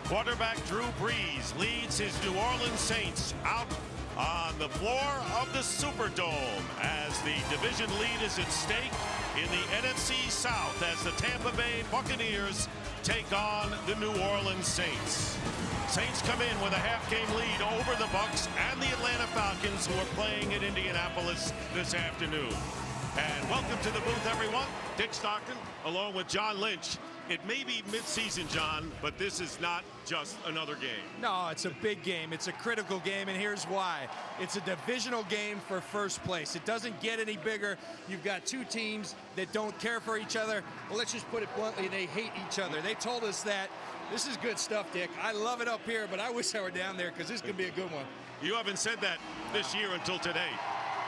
Quarterback Drew Brees leads his New Orleans Saints out on the floor of the Superdome as the division lead is at stake in the NFC South as the Tampa Bay Buccaneers take on the New Orleans Saints. Saints come in with a half-game lead over the Bucs and the Atlanta Falcons, who are playing in Indianapolis this afternoon. And welcome to the booth, everyone. Dick Stockton, along with John Lynch. It may be mid-season, John, but this is not just another game. No, it's a big game. It's a critical game, and here's why. It's a divisional game for first place. It doesn't get any bigger. You've got two teams that don't care for each other. Well, let's just put it bluntly, they hate each other. They told us that. This is good stuff, Dick. I love it up here, but I wish I were down there because this could be a good one. You haven't said that this year until today.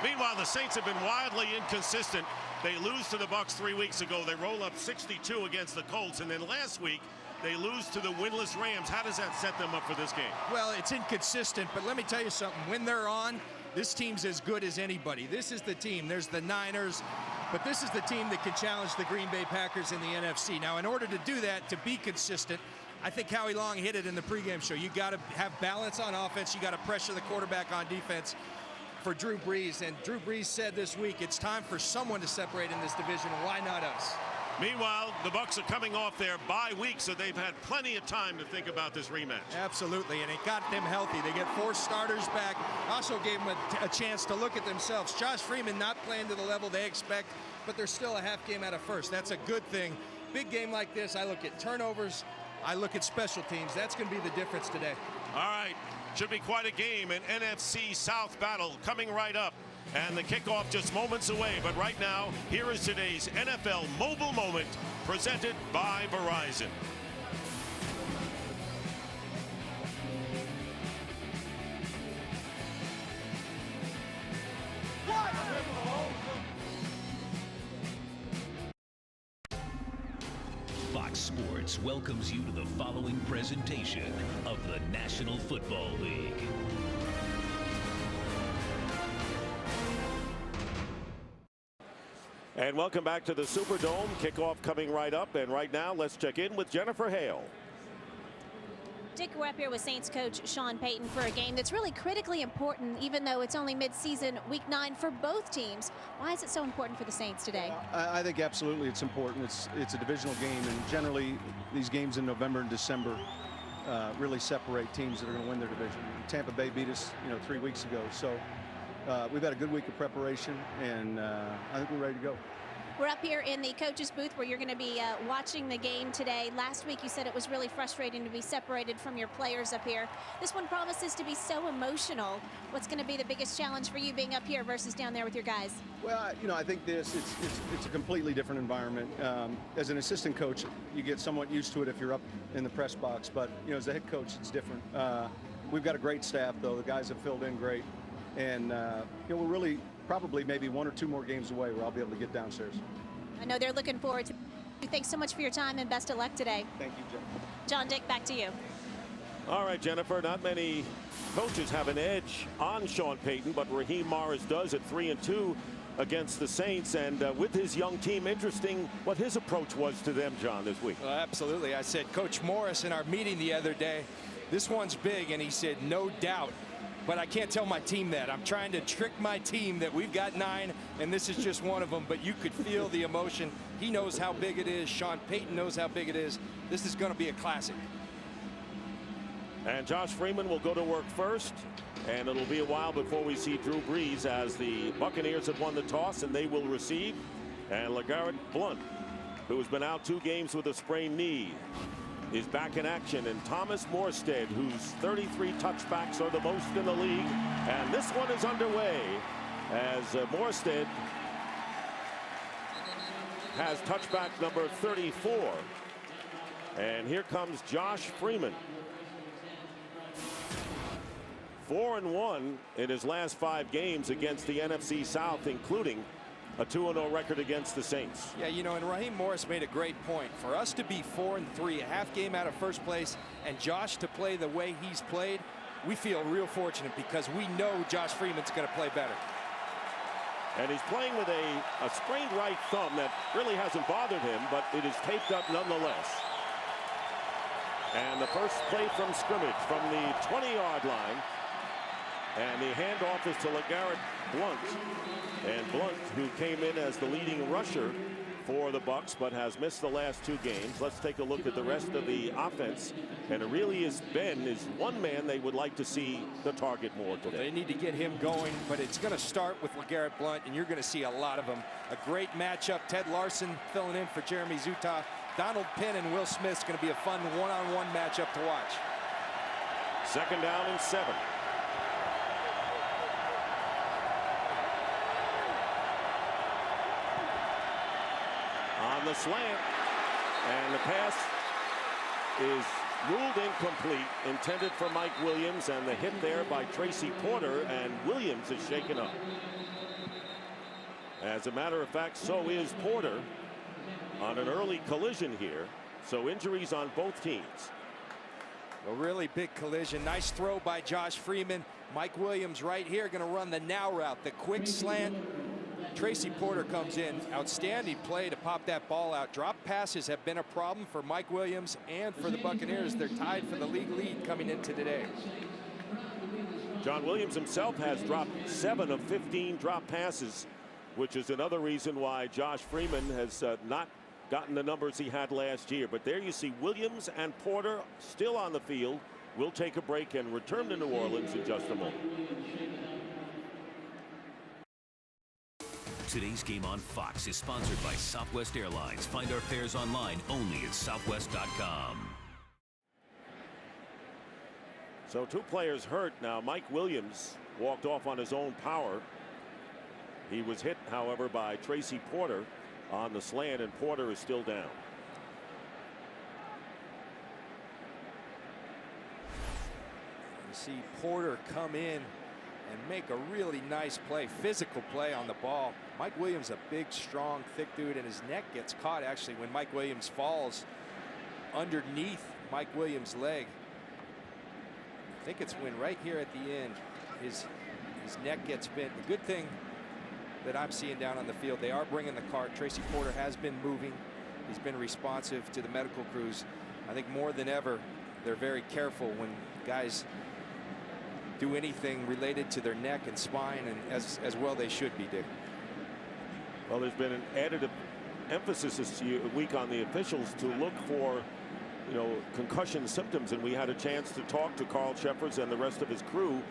Meanwhile, the Saints have been wildly inconsistent. They lose to the Bucs 3 weeks ago. They roll up 62 against the Colts. And then last week, they lose to the winless Rams. How does that set them up for this game? Well, it's inconsistent, but let me tell you something. When they're on, this team's as good as anybody. This is the team. There's the Niners, but this is the team that can challenge the Green Bay Packers in the NFC. Now, in order to do that, to be consistent, I think Howie Long hit it in the pregame show. You got to have balance on offense. You got to pressure the quarterback on defense for Drew Brees. And Drew Brees said this week, it's time for someone to separate in this division. Why not us? Meanwhile, the Bucs are coming off their bye week, so they've had plenty of time to think about this rematch. Absolutely, and it got them healthy. They get 4 starters back. Also gave them a chance to look at themselves. Josh Freeman not playing to the level they expect, but they're still a half game out of first. That's a good thing. Big game like this, I look at turnovers, I look at special teams. That's going to be the difference today. All right. Should be quite a game, an NFC South battle coming right up. And the kickoff just moments away. But right now, here is today's NFL Mobile Moment presented by Verizon. Fox Sports welcomes you to the following presentation of the National Football League. And welcome back to the Superdome. Kickoff coming right up. And right now, let's check in with Jennifer Hale. Dick, we're up here with Saints coach Sean Payton for a game that's really critically important, even though it's only mid-season, week 9 for both teams. Why is it so important for the Saints today? I think absolutely it's important. It's a divisional game, and generally these games in November and December really separate teams that are going to win their division. Tampa Bay beat us, 3 weeks ago, so we've had a good week of preparation, and I think we're ready to go. We're up here in the coach's booth where you're going to be watching the game today. Last week you said it was really frustrating to be separated from your players up here. This one promises to be so emotional. What's going to be the biggest challenge for you being up here versus down there with your guys? Well, I think it's a completely different environment. As an assistant coach, you get somewhat used to it if you're up in the press box, but as a head coach, it's different. We've got a great staff, though. The guys have filled in great, and we're really probably maybe 1 or 2 more games away where I'll be able to get downstairs. I know they're looking forward to it. Thanks so much for your time and best of luck today. Thank you, Jen. John, Dick, back to you. All right, Jennifer, not many coaches have an edge on Sean Payton, but Raheem Morris does at 3-2 against the Saints. And with his young team, interesting what his approach was to them, John, this week. Well, absolutely. I said, Coach Morris in our meeting the other day, this one's big, and he said, no doubt. But I can't tell my team that. I'm trying to trick my team that we've got 9, and this is just one of them. But you could feel the emotion. He knows how big it is. Sean Payton knows how big it is. This is going to be a classic. And Josh Freeman will go to work first. And it'll be a while before we see Drew Brees, as the Buccaneers have won the toss and they will receive. And LeGarrette Blount, who has been out 2 games with a sprained knee, is back in action, and Thomas Morstead, whose 33 touchbacks are the most in the league. And this one is underway as Morstead has touchback number 34. And here comes Josh Freeman. 4-1 in his last 5 games against the NFC South, including a 2-0 record against the Saints. Yeah, and Raheem Morris made a great point. For us to be 4-3, a half game out of first place, and Josh to play the way he's played, we feel real fortunate because we know Josh Freeman's going to play better. And he's playing with a sprained right thumb that really hasn't bothered him, but it is taped up nonetheless. And the first play from scrimmage from the 20-yard line. And the handoff is to LeGarrette Blount. And Blount, who came in as the leading rusher for the Bucs, but has missed the last 2 games. Let's take a look at the rest of the offense. And it really is one man they would like to see the target more today. They need to get him going, but it's going to start with LeGarrette Blount, and you're going to see a lot of them. A great matchup. Ted Larson filling in for Jeremy Zutaw. Donald Penn and Will Smith's going to be a fun one-on-one matchup to watch. 2nd down and 7. On the slant, and the pass is ruled incomplete, intended for Mike Williams, and the hit there by Tracy Porter, and Williams is shaken up. As a matter of fact, so is Porter on an early collision here. So injuries on both teams. A really big collision. Nice throw by Josh Freeman. Mike Williams right here going to run the now route, the quick slant. Tracy Porter comes in. Outstanding play to pop that ball out. Drop passes have been a problem for Mike Williams and for the Buccaneers. They're tied for the league lead coming into today. John Williams himself has dropped 7 of 15 drop passes, which is another reason why Josh Freeman has not gotten the numbers he had last year. But there you see Williams and Porter still on the field. We'll take a break and return to New Orleans in just a moment. Today's game on Fox is sponsored by Southwest Airlines. Find our fares online only at southwest.com. So 2 players hurt now. Mike Williams walked off on his own power. He was hit, however, by Tracy Porter on the slant, and Porter is still down. You see Porter come in and make a really nice play, physical play on the ball. Mike Williams, a big, strong, thick dude, and his neck gets caught actually when Mike Williams falls underneath Mike Williams' leg. I think it's when right here at the end his neck gets bent. The good thing that I'm seeing down on the field, they are bringing the cart. Tracy Porter has been moving. He's been responsive to the medical crews. I think more than ever, they're very careful when guys do anything related to their neck and spine, and as well they should be, Dick. Well, there's been an added emphasis this week on the officials to look for, concussion symptoms, and we had a chance to talk to Carl Shepherds and the rest of his crew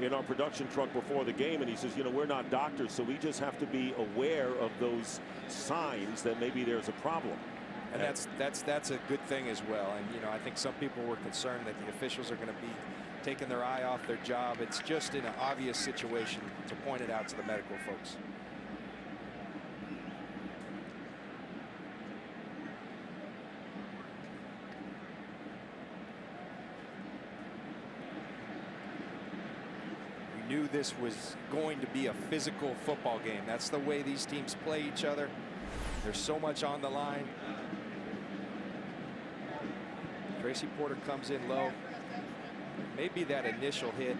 in our production truck before the game, and he says, we're not doctors, so we just have to be aware of those signs that maybe there's a problem. And that's a good thing as well. And I think some people were concerned that the officials are going to be taking their eye off their job. It's just in an obvious situation to point it out to the medical folks. We knew this was going to be a physical football game. That's the way these teams play each other. There's so much on the line. Tracy Porter comes in low. Maybe that initial hit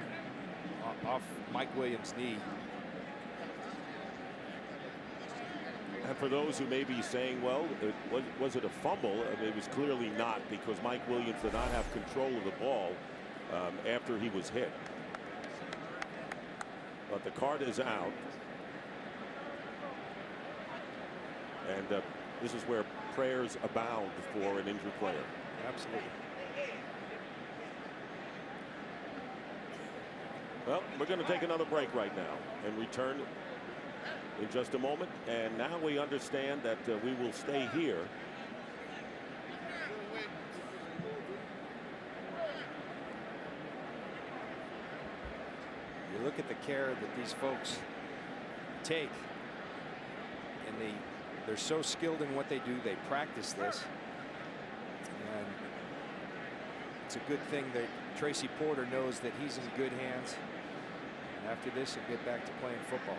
off Mike Williams' knee. And for those who may be saying, well, was it a fumble? It was clearly not, because Mike Williams did not have control of the ball after he was hit. But the card is out. And this is where prayers abound for an injured player. Absolutely. Well, we're going to take another break right now and return in just a moment. And now we understand that we will stay here. You look at the care that these folks take, and they're so skilled in what they do. They practice this, and it's a good thing that Tracy Porter knows that he's in good hands. And after this, he'll get back to playing football.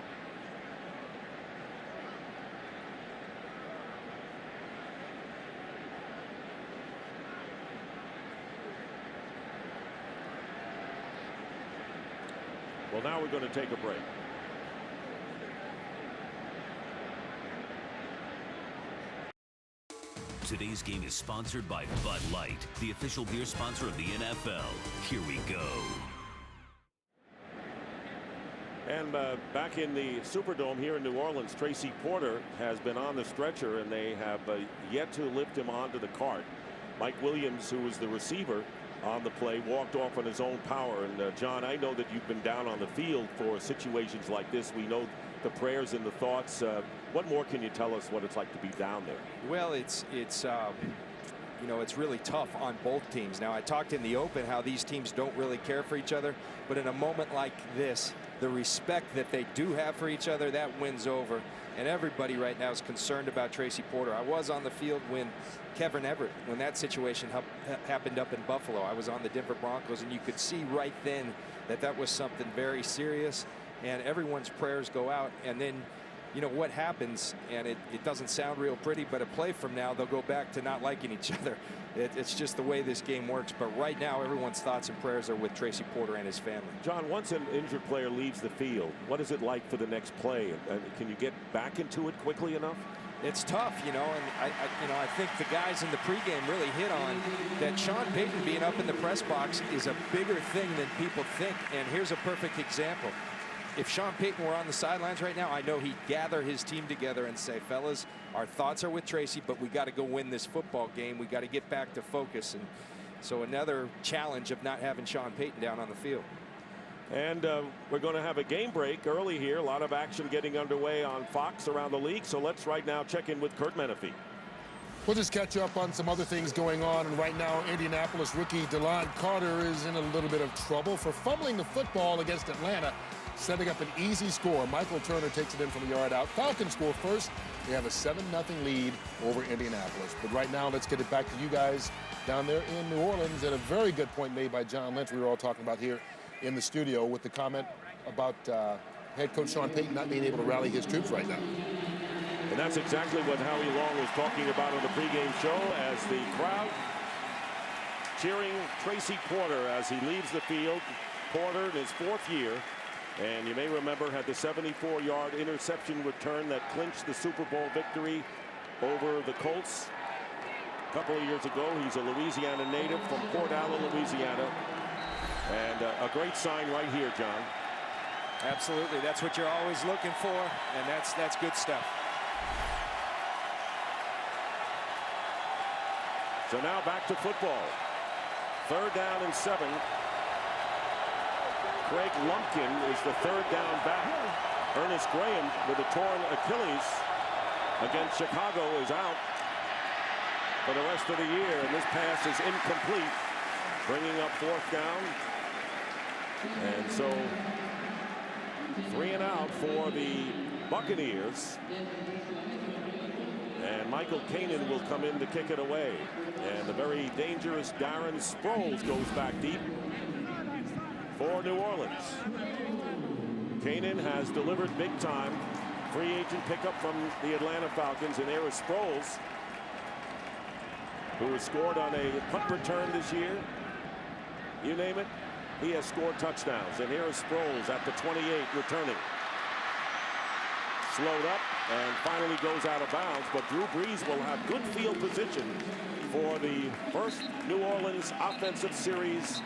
Well, now we're going to take a break. Today's game is sponsored by Bud Light, the official beer sponsor of the NFL. Here we go. And back in the Superdome here in New Orleans, Tracy Porter has been on the stretcher, and they have yet to lift him onto the cart. Mike Williams, who was the receiver on the play, walked off on his own power. And John, I know that you've been down on the field for situations like this. We know the prayers and the thoughts. What more can you tell us what it's like to be down there? Well, it's you know, it's really tough on both teams. Now, I talked in the open how these teams don't really care for each other, but in a moment like this, the respect that they do have for each other, that wins over. And everybody right now is concerned about Tracy Porter. I was on the field when Kevin Everett, when that situation happened up in Buffalo. I was on the Denver Broncos, and you could see right then that that was something very serious, and everyone's prayers go out. And then, you know, what happens, and it doesn't sound real pretty, but a play from now, they'll go back to not liking each other. It's just the way this game works. But right now, everyone's thoughts and prayers are with Tracy Porter and his family. John, once an injured player leaves the field, what is it like for the next play? Can you get back into it quickly enough? It's tough, you know, and I think the guys in the pregame really hit on that Sean Payton being up in the press box is a bigger thing than people think. And here's a perfect example. If Sean Payton were on the sidelines right now, I know he'd gather his team together and say, fellas, our thoughts are with Tracy, but we got to go win this football game. We got to get back to focus. And so another challenge of not having Sean Payton down on the field. And we're going to have a game break early here. A lot of action getting underway on Fox around the league. So let's right now check in with Kurt Menefee. We'll just catch you up on some other things going on. And right now, Indianapolis rookie DeLon Carter is in a little bit of trouble for fumbling the football against Atlanta, setting up an easy score. Michael Turner takes it in from the yard out. Falcons score first. They have a 7-0 lead over Indianapolis. But right now, let's get it back to you guys down there in New Orleans. And a very good point made by John Lynch, we were all talking about here in the studio, with the comment about head coach Sean Payton not being able to rally his troops right now. And that's exactly what Howie Long was talking about on the pregame show, as the crowd cheering Tracy Porter as he leaves the field. Porter in his 4th year, and you may remember, had the 74-yard interception return that clinched the Super Bowl victory over the Colts a couple of years ago. He's a Louisiana native from Port Allen, Louisiana. And a great sign right here, John. Absolutely. That's what you're always looking for, and that's good stuff. So now back to football. 3rd down and 7. Craig Lumpkin is the 3rd down back. Ernest Graham with a torn Achilles against Chicago is out for the rest of the year, and this pass is incomplete, bringing up 4th down. And so 3 and out for the Buccaneers. And Michael Kanan will come in to kick it away. And the very dangerous Darren Sproles goes back deep for New Orleans. Kanan has delivered big time. Free agent pickup from the Atlanta Falcons. And there is Sproles, who has scored on a punt return this year. You name it, he has scored touchdowns. And here is Sproles at the 28, returning. Slowed up and finally goes out of bounds, but Drew Brees will have good field position for the first New Orleans offensive series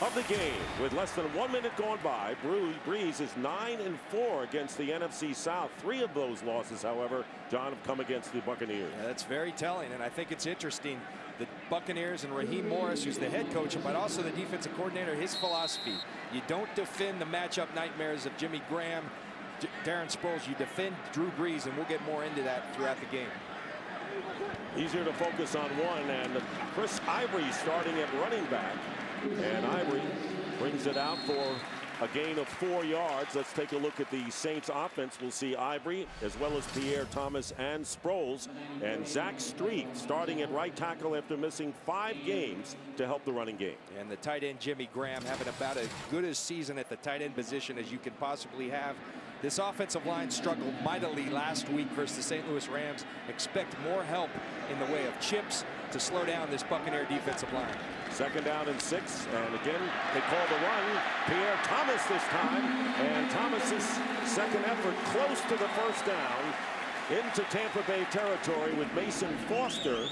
of the game. With less than 1 minute gone by, Brees is 9-4 against the NFC South. 3 of those losses, however, John, have come against the Buccaneers. Yeah, that's very telling, and I think it's interesting. The Buccaneers and Raheem Morris, who's the head coach, but also the defensive coordinator, his philosophy: you don't defend the matchup nightmares of Jimmy Graham, Darren Sproles. You defend Drew Brees, and we'll get more into that throughout the game. Easier to focus on one, and Chris Ivory starting at running back. And Ivory brings it out for a gain of 4 yards. Let's take a look at the Saints offense. We'll see Ivory as well as Pierre Thomas and Sproles, and Zach Street starting at right tackle after missing 5 games to help the running game. And the tight end Jimmy Graham having about as good a season at the tight end position as you can possibly have. This offensive line struggled mightily last week versus the St. Louis Rams. Expect more help in the way of chips to slow down this Buccaneer defensive line. 2nd down and 6, and again they call the run. Pierre Thomas this time, and Thomas's second effort close to the 1st down. into Tampa Bay territory with Mason Foster,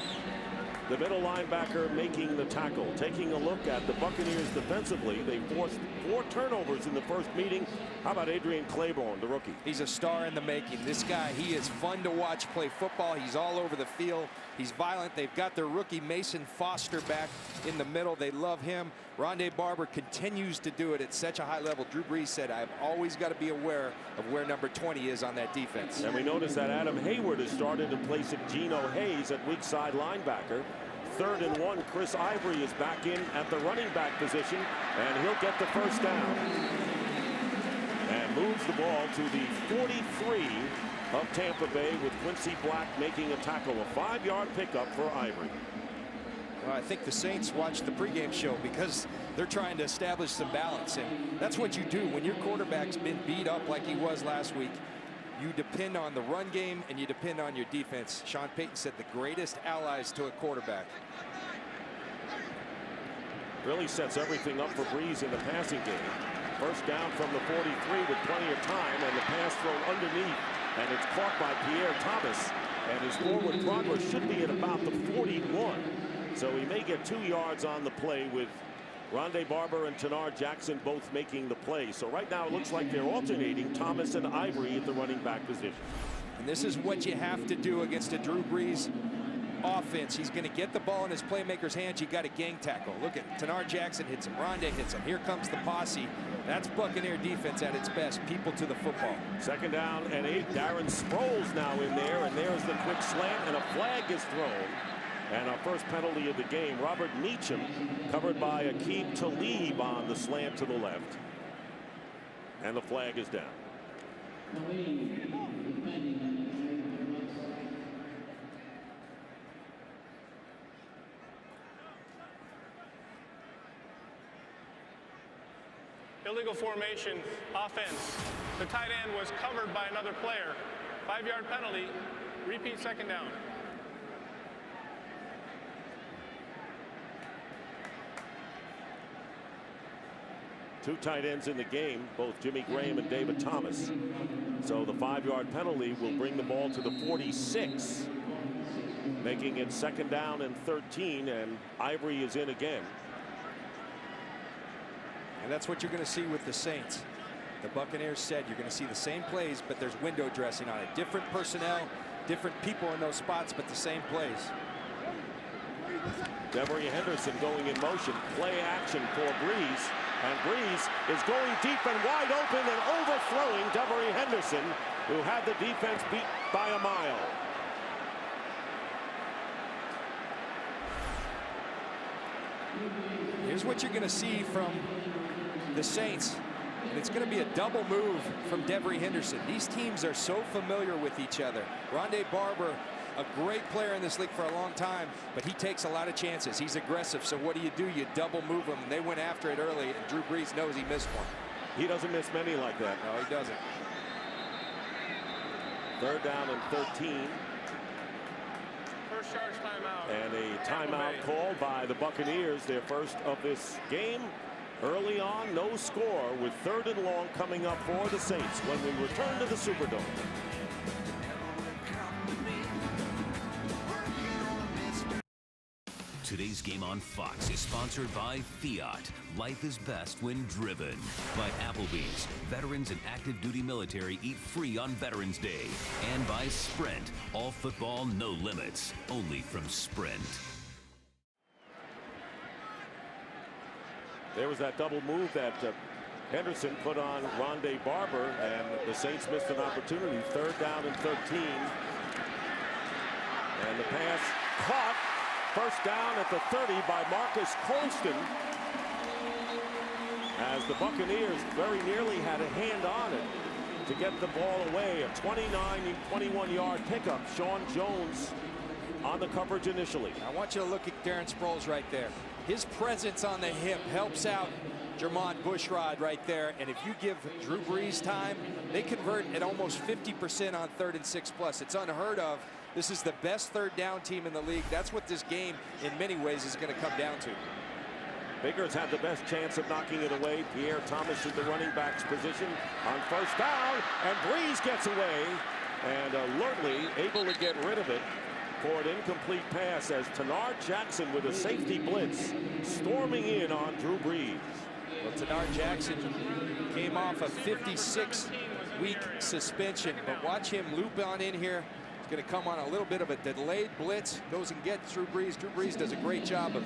the middle linebacker, making the tackle. Taking a look at the Buccaneers defensively, they forced 4 turnovers in the first meeting. How about Adrian Claiborne, the rookie? He's a star in the making. This guy, he is fun to watch play football. He's all over the field. He's violent. They've got their rookie Mason Foster back in the middle. They love him. Rondé Barber continues to do it at such a high level. Drew Brees said, I've always got to be aware of where number 20 is on that defense. And we notice that Adam Hayward has started in place of Geno Hayes at weak side linebacker. 3rd and 1. Chris Ivory is back in at the running back position, and he'll get the first down. And moves the ball to the 43 of Tampa Bay, with Quincy Black making a tackle. A 5-yard pickup for Ivory. Well, I think the Saints watched the pregame show because they're trying to establish some balance, and that's what you do when your quarterback's been beat up like he was last week. You depend on the run game and you depend on your defense. Sean Payton said the greatest allies to a quarterback. Really sets everything up for Brees in the passing game. First down from the 43 with plenty of time, and the pass thrown underneath, and it's caught by Pierre Thomas, and his forward progress should be at about the 41. So he may get 2 yards on the play, with Rondé Barber and Tanar Jackson both making the play. So right now it looks like they're alternating Thomas and Ivory at the running back position. And this is what you have to do against a Drew Brees offense. He's going to get the ball in his playmaker's hands. You got a gang tackle. Look at Tanar Jackson hits him. Rondé hits him. Here comes the posse. That's Buccaneer defense at its best. People to the football. 2nd down and 8. Darren Sproles now in there, and there's the quick slant, and a flag is thrown. And our first penalty of the game. Robert Meacham covered by Aqib Talib on the slant to the left. And the flag is down. Illegal formation, offense. The tight end was covered by another player. 5-yard penalty. Repeat 2nd down. Two tight ends in the game, both Jimmy Graham and David Thomas. So the 5-yard penalty will bring the ball to the 46, making it 2nd down and 13, and Ivory is in again. And that's what you're going to see with the Saints. The Buccaneers said you're going to see the same plays, but there's window dressing on it. Different personnel, different people in those spots, but the same plays. Devery Henderson going in motion. Play action for Brees. And Brees is going deep and wide open and overthrowing Devery Henderson, who had the defense beat by a mile. Here's what you're going to see from the Saints. And it's going to be a double move from Devery Henderson. These teams are so familiar with each other. Rondé Barber, a great player in this league for a long time, but he takes a lot of chances. He's aggressive, so what do? You double move him, and they went after it early, and Drew Brees knows he missed one. He doesn't miss many like that. No, he doesn't. 3rd down and 13. First charge timeout. And a timeout called by the Buccaneers, their first of this game. Early on, no score, with 3rd and long coming up for the Saints when we return to the Superdome. Today's game on Fox is sponsored by Fiat. Life is best when driven. By Applebee's. Veterans and active duty military eat free on Veterans Day. And by Sprint. All football, no limits. Only from Sprint. There was that double move that Henderson put on Rondé Barber, and the Saints missed an opportunity. 3rd down and 13. And the pass caught. First down at the 30 by Marcus Colston, as the Buccaneers very nearly had a hand on it to get the ball away. A 21-yard pickup. Sean Jones on the coverage initially. I want you to look at Darren Sproles right there. His presence on the hip helps out Jermon Bushrod right there. And if you give Drew Brees time, they convert at almost 50% on 3rd and 6+. It's unheard of. This is the best 3rd down team in the league. That's what this game, in many ways, is going to come down to. Baker's had the best chance of knocking it away. Pierre Thomas in the running back's position on 1st down, and Brees gets away. and alertly able to get rid of it for an incomplete pass as Tenard Jackson with a safety blitz storming in on Drew Brees. Well, Tenard Jackson came off a 56-week suspension, but watch him loop on in here. He's going to come on a little bit of a delayed blitz, goes and gets Drew Brees. Drew Brees does a great job of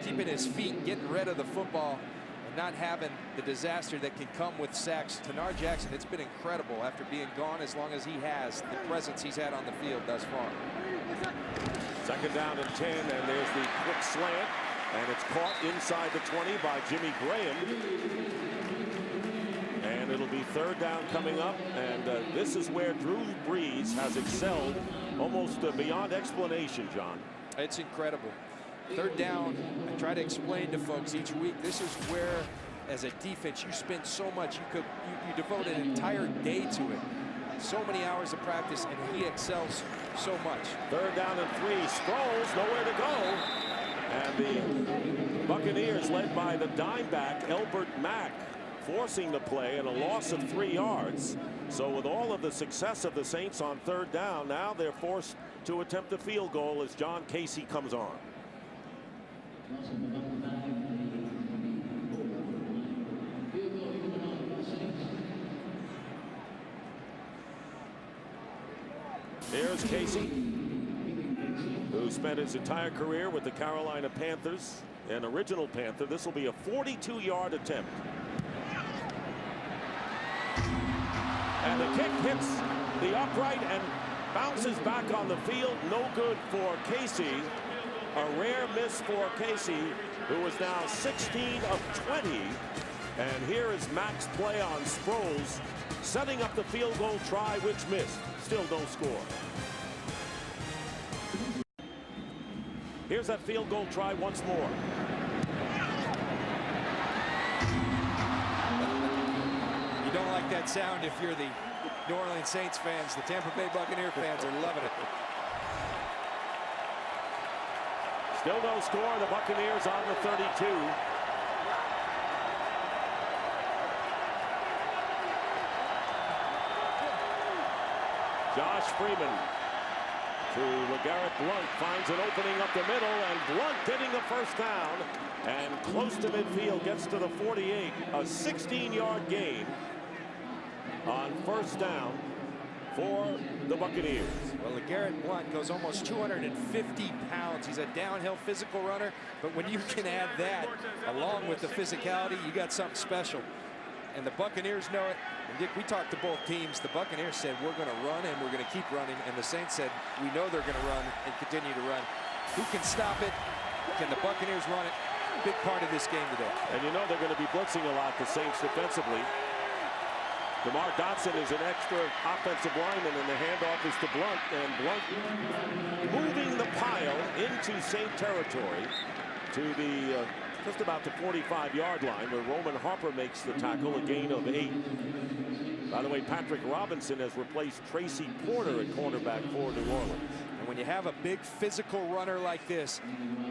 keeping his feet, getting rid of the football, and not having the disaster that can come with sacks. Tenard Jackson, it's been incredible after being gone as long as he has, the presence he's had on the field thus far. Second down and 10, and there's the quick slant, and it's caught inside the 20 by Jimmy Graham. And it'll be third down coming up, and this is where Drew Brees has excelled almost beyond explanation, John. It's incredible. Third down, I try to explain to folks each week, this is where, as a defense, you spend so much. You devote an entire day to it. So many hours of practice, and he excels so much. Third down and 3. Sproles, nowhere to go. And the Buccaneers, led by the dime back, Elbert Mack, forcing the play and a loss of 3 yards. So with all of the success of the Saints on third down, now they're forced to attempt a field goal as John Casey comes on. Here's Casey, who spent his entire career with the Carolina Panthers, an original Panther. This will be a 42-yard attempt. And the kick hits the upright and bounces back on the field. No good for Casey. A rare miss for Casey, who is now 16 of 20. And here is Mack's play on Sproles, setting up the field goal try, which missed. Still no score. Here's that field goal try once more. You don't like that sound if you're the New Orleans Saints fans. The Tampa Bay Buccaneer fans are loving it. Still no score. The Buccaneers on the 32. Josh Freeman to LeGarrette Blount, finds an opening up the middle, and Blount getting the first down and close to midfield, gets to the 48. A 16-yard gain on first down for the Buccaneers. Well, LeGarrette Blount goes almost 250 pounds. He's a downhill physical runner, but when you can add that along with the physicality, you got something special. And the Buccaneers know it. And Dick, we talked to both teams. The Buccaneers said, we're going to run and we're going to keep running. And the Saints said, we know they're going to run and continue to run. Who can stop it? Can the Buccaneers run it? Big part of this game today. And you know they're going to be blitzing a lot, the Saints defensively. DeMar Dotson is an extra offensive lineman, and the handoff is to Blount. And Blount moving the pile into Saint territory to the just about the 45-yard line, where Roman Harper makes the tackle, a gain of 8. By the way, Patrick Robinson has replaced Tracy Porter at cornerback for New Orleans. And when you have a big physical runner like this,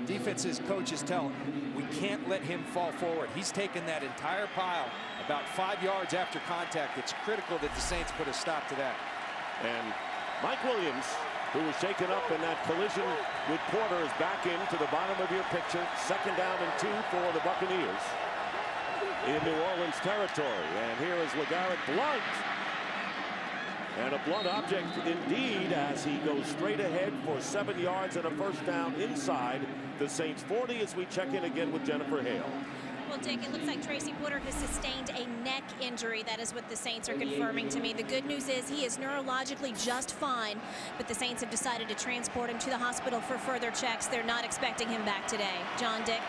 defenses coaches tell him, we can't let him fall forward. He's taken that entire pile about 5 yards after contact. It's critical that the Saints put a stop to that. And Mike Williams, who was shaken up in that collision with Porter, is back into the bottom of your picture. Second down and 2 for the Buccaneers in New Orleans territory. And here is LeGarrette Blount. And a blunt object indeed, as he goes straight ahead for 7 yards and a first down inside the Saints 40, as we check in again with Jennifer Hale. Well, Dick, it looks like Tracy Porter has sustained a neck injury. That is what the Saints are confirming to me. The good news is he is neurologically just fine, but the Saints have decided to transport him to the hospital for further checks. They're not expecting him back today. John, Dick.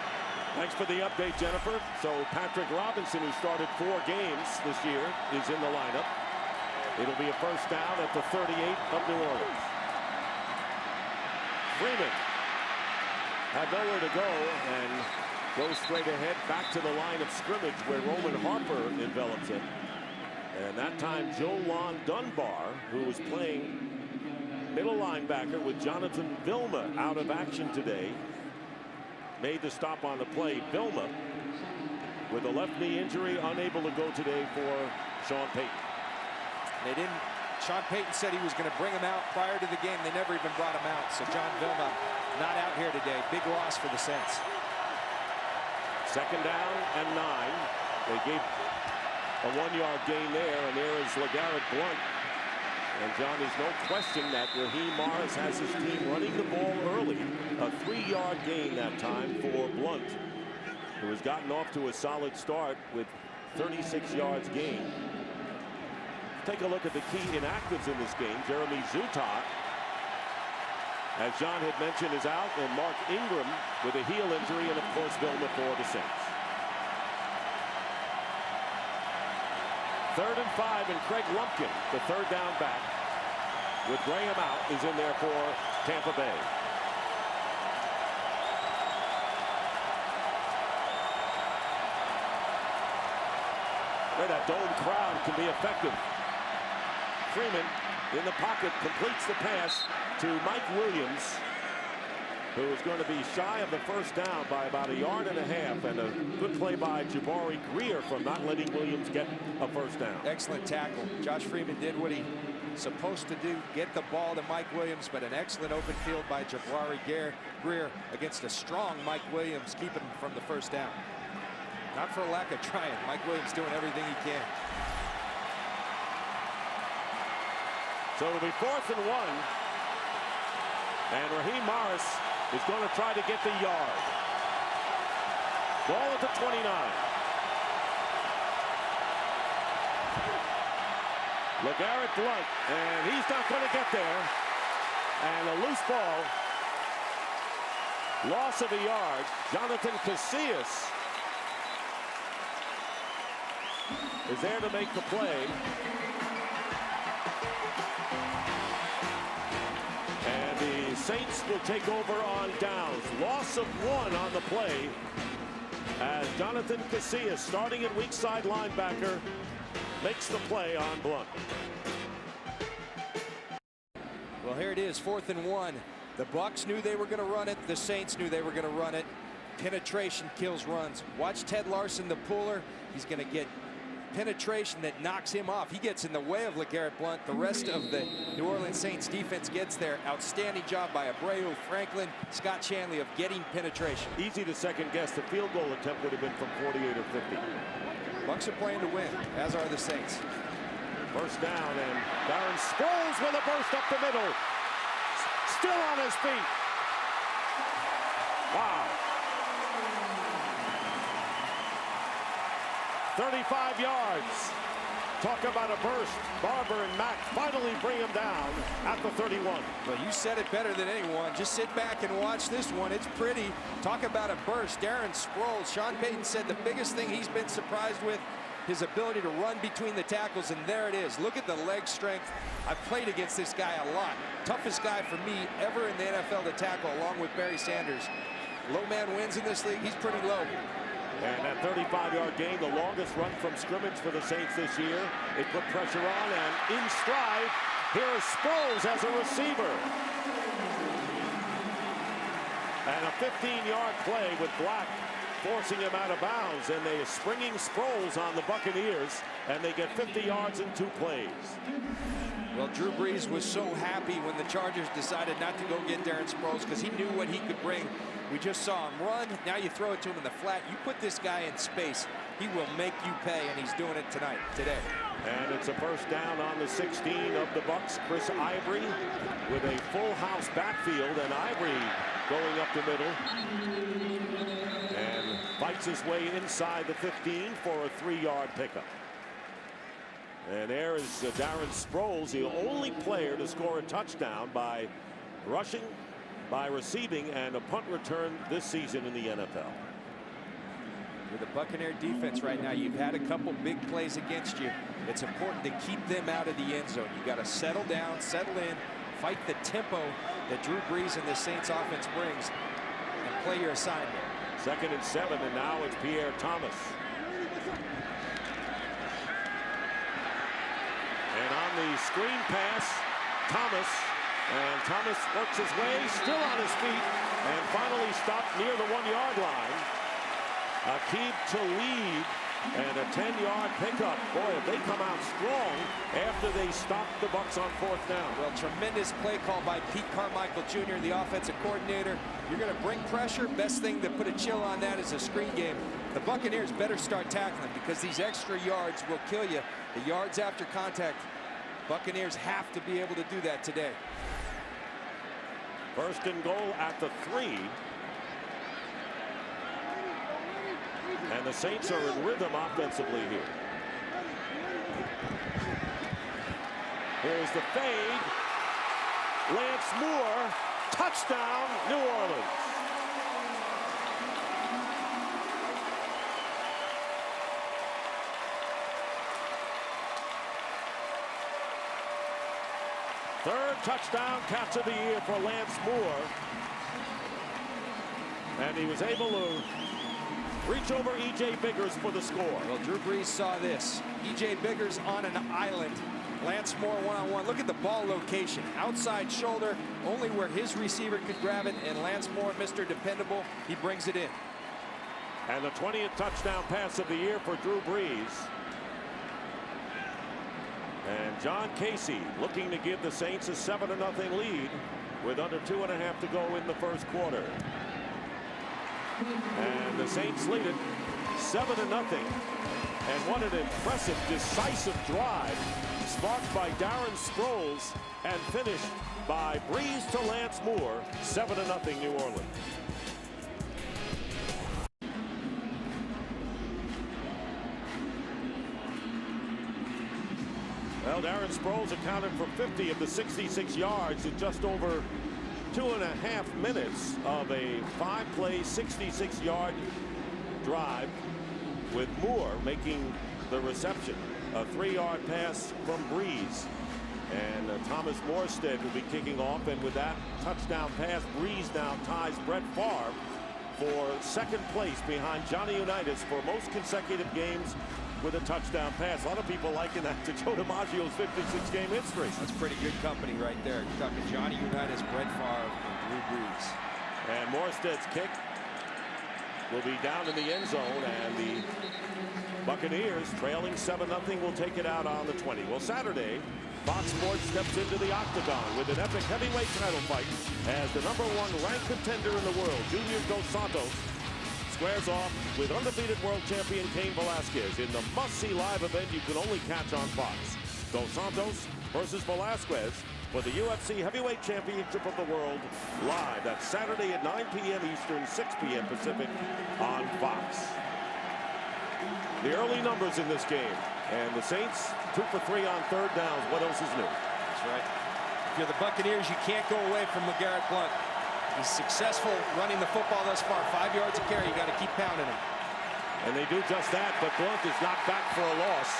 Thanks for the update, Jennifer. So Patrick Robinson, who started 4 games this year, is in the lineup. It'll be a first down at the 38 of New Orleans. Freeman had nowhere to go and goes straight ahead back to the line of scrimmage where Roman Harper envelops it. And that time Jolon Dunbar, who was playing middle linebacker with Jonathan Vilma out of action today, made the stop on the play. Vilma, with a left knee injury, unable to go today for Sean Payton. They didn't Sean Payton said he was going to bring him out prior to the game. They never even brought him out. So John Vilma not out here today. Big loss for the Saints. 2nd down and 9. They gave a 1-yard gain there, and there is LeGarrette Blount. And John, there's no question that Raheem Morris has his team running the ball early. A 3-yard gain that time for Blount, who has gotten off to a solid start with 36 yards gained. Take a look at the key inactives in this game. Jeremy Zutat, as John had mentioned, is out, and Mark Ingram with a heel injury, and of course Vilma for the Saints. 3rd and 5, and Craig Lumpkin, the 3rd down back, with Graham out, is in there for Tampa Bay. Where that dome crowd can be effective. Freeman in the pocket completes the pass to Mike Williams, who is going to be shy of the 1st down by about 1.5 yards, and a good play by Jabari Greer from not letting Williams get a 1st down. Excellent tackle. Josh Freeman did what he supposed to do, get the ball to Mike Williams, but an excellent open field by Jabari Greer against a strong Mike Williams, keeping him from the 1st down. Not for a lack of trying. Mike Williams doing everything he can. So it'll be 4th and 1. And Raheem Morris is going to try to get the yard. Ball at the 29. LeGarrette Blount, and he's not going to get there. And a loose ball. Loss of a yard. Jonathan Casillas is there to make the play. And the Saints will take over on downs. Loss of 1 on the play as Jonathan Casillas, starting at weak side linebacker, makes the play on Blount. Well, here it is, 4th and 1. The Bucs knew they were going to run it. The Saints knew they were going to run it. Penetration kills runs. Watch Ted Larson, the puller. He's going to get penetration that knocks him off. He gets in the way of LeGarrette Blount. The rest of the New Orleans Saints defense gets there. Outstanding job by Abreu, Franklin, Scott Shanley of getting penetration. Easy to second guess. The field goal attempt would have been from 48 or 50. Bucs are playing to win, as are the Saints. 1st down, and Darren Sproles with a burst up the middle. Still on his feet. Wow. 35 yards. Talk about a burst. Barber and Mack finally bring him down at the 31. Well, you said it better than anyone. Just sit back and watch this one. It's pretty. Talk about a burst. Darren Sproles. Sean Payton said the biggest thing he's been surprised with, his ability to run between the tackles, and there it is. Look at the leg strength. I've played against this guy a lot. Toughest guy for me ever in the NFL to tackle, along with Barry Sanders. Low man wins in this league. He's pretty low. And that 35-yard gain, the longest run from scrimmage for the Saints this year. It put pressure on, and in stride, here is Sproles as a receiver. And a 15-yard play with Black forcing him out of bounds, and they are springing Sproles on the Buccaneers, and they get 50 yards in 2 plays. Well, Drew Brees was so happy when the Chargers decided not to go get Darren Sproles because he knew what he could bring. We just saw him run. Now you throw it to him in the flat. You put this guy in space, he will make you pay, and he's doing it today. And it's a 1st down on the 16 of the Bucs. Chris Ivory with a full house backfield, and Ivory going up the middle and fights his way inside the 15 for a 3-yard pickup. And there is Darren Sproles, the only player to score a touchdown by rushing, by receiving, and a punt return this season in the NFL. With the Buccaneer defense right now, you've had a couple big plays against you. It's important to keep them out of the end zone. You got to settle down, settle in, fight the tempo that Drew Brees and the Saints offense brings, and play your assignment. 2nd and 7, and now it's Pierre Thomas. And on the screen pass, Thomas works his way, still on his feet, and finally stopped near the 1-yard line. Aqib Talib And a 10-yard pickup. Boy, if they come out strong after they stop the Bucs on 4th down. Well, tremendous play call by Pete Carmichael Jr., the offensive coordinator. You're going to bring pressure. Best thing to put a chill on that is a screen game. The Buccaneers better start tackling because these extra yards will kill you. The yards after contact, Buccaneers have to be able to do that today. 1st and goal at the 3. And the Saints are in rhythm offensively here. Here's the fade. Lance Moore, touchdown, New Orleans. Third touchdown catch of the year for Lance Moore. And he was able to reach over E.J. Biggers for the score. Well, Drew Brees saw this. E.J. Biggers on an island. Lance Moore one-on-one. Look at the ball location. Outside shoulder, only where his receiver could grab it. And Lance Moore, Mr. Dependable, he brings it in. And the 20th touchdown pass of the year for Drew Brees. And John Casey looking to give the Saints a 7-0 lead with under 2.5 to go in the 1st quarter. And the Saints lead it 7-0. And what an impressive, decisive drive sparked by Darren Sproles and finished by Brees to Lance Moore. 7-0 New Orleans. Well, Darren Sproles accounted for 50 of the 66 yards in just over 2.5 minutes of a 5-play, 66-yard drive, with Moore making the reception. A 3-yard pass from Brees. And Thomas Morstead will be kicking off. And with that touchdown pass, Brees now ties Brett Favre for 2nd place behind Johnny Unitas for most consecutive games with a touchdown pass. A lot of people liken that to Joe DiMaggio's 56-game history. That's pretty good company right there. You're talking Johnny Unitas, Brett Favre, and Drew Brees. And Morstead's kick will be down in the end zone, and the Buccaneers, trailing 7-0, will take it out on the 20. Well, Saturday, Fox Sports steps into the octagon with an epic heavyweight title fight as the #1 ranked contender in the world, Junior Dos Santos, squares off with undefeated world champion Cain Velasquez in the must-see live event you can only catch on Fox. Dos Santos versus Velasquez for the UFC Heavyweight Championship of the World, live. That's Saturday at 9 p.m. Eastern, 6 p.m. Pacific on Fox. The early numbers in this game, and the Saints 2 for 3 on 3rd downs. What else is new? That's right. If you're the Buccaneers, you can't go away from LeGarrette Blount. He's successful running the football thus far. 5 yards a carry. You got to keep pounding him. And they do just that, but Blount is knocked back for a loss.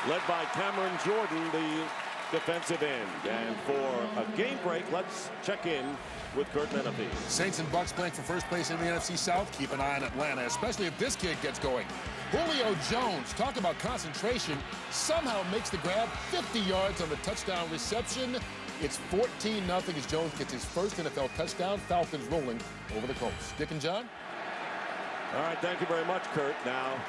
Led by Cameron Jordan, the defensive end. And for a game break, let's check in with Kurt Menefee. Saints and Bucs playing for first place in the NFC South. Keep an eye on Atlanta, especially if this kid gets going. Julio Jones, talk about concentration, somehow makes the grab, 50 yards on the touchdown reception. It's 14-0 as Jones gets his first NFL touchdown. Falcons rolling over the Colts. Dick and John? All right, thank you very much, Kurt. Now,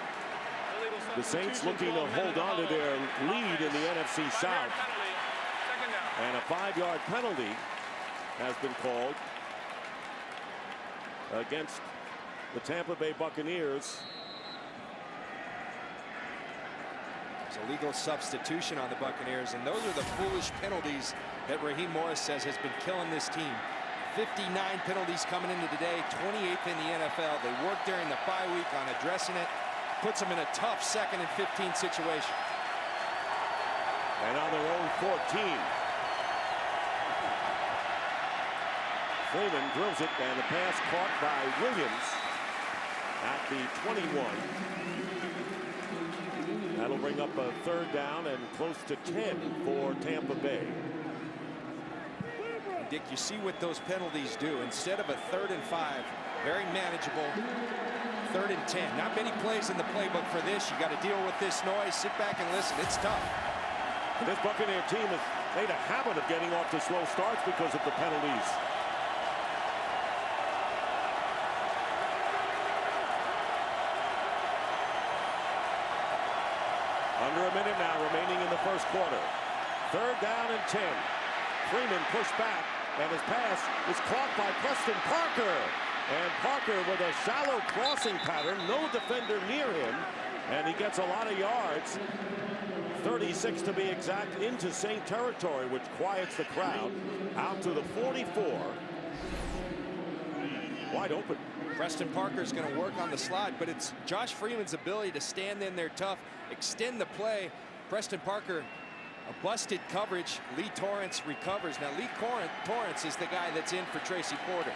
the Saints looking to hold on to their lead in the NFC South. And a 5-yard penalty has been called against the Tampa Bay Buccaneers. There's a legal substitution on the Buccaneers, and those are the foolish penalties that Raheem Morris says has been killing this team. 59 penalties coming into today, 28th in the NFL. They worked during the bye week on addressing it. Puts them in a tough 2nd and 15 situation. And on their own 14. Freeman drills it, and the pass caught by Williams at the 21. That'll bring up a 3rd down and close to 10 for Tampa Bay. Dick, you see what those penalties do. Instead of a 3rd and 5, very manageable 3rd and 10. Not many plays in the playbook for this. You got to deal with this noise. Sit back and listen. It's tough. This Buccaneer team has made a habit of getting off to slow starts because of the penalties. minute now remaining in the first quarter. 3rd down and 10. Freeman pushed back, and his pass is caught by Preston Parker. And Parker with a shallow crossing pattern, no defender near him, and he gets a lot of yards. 36 to be exact, into Saint territory, which quiets the crowd. Out to the 44. Wide open. Preston Parker's going to work on the slide, but it's Josh Freeman's ability to stand in there tough, extend the play. Preston Parker, a busted coverage. Lee Torrance recovers. Now, Lee Torrance is the guy that's in for Tracy Porter.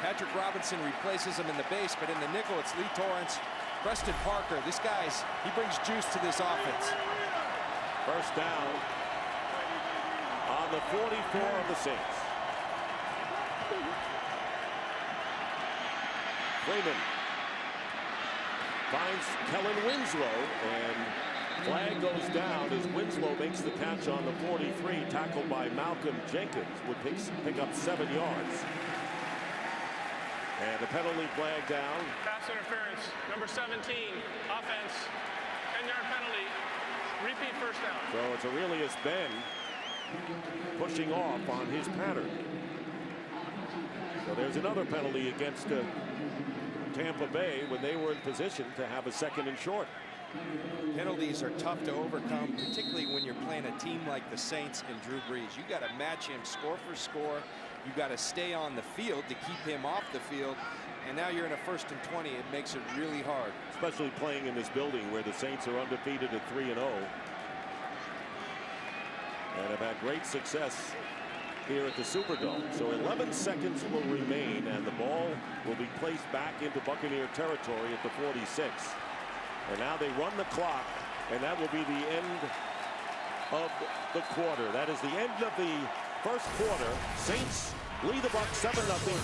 Patrick Robinson replaces him in the base, but in the nickel, it's Lee Torrance. Preston Parker, he brings juice to this offense. First down on the 44 of the Saints. Freeman finds Kellen Winslow, and flag goes down as Winslow makes the catch on the 43, tackled by Malcolm Jenkins, would pick up 7 yards. And the penalty flag down. Pass interference, number 17, offense, 10-yard penalty, repeat first down. So it's Aurelius Ben pushing off on his pattern. So there's another penalty against Tampa Bay when they were in position to have a 2nd and short. Penalties are tough to overcome, particularly when you're playing a team like the Saints and Drew Brees. You got to match him score for score. You got to stay on the field to keep him off the field. And now you're in a 1st and 20. It makes it really hard. Especially playing in this building where the Saints are undefeated at 3-0. And have had great success here at the Superdome. So 11 seconds will remain, and the ball will be placed back into Buccaneer territory at the 46. And now they run the clock, and that will be the end of the quarter. That is the end of the first quarter. Saints lead the Bucs 7-0.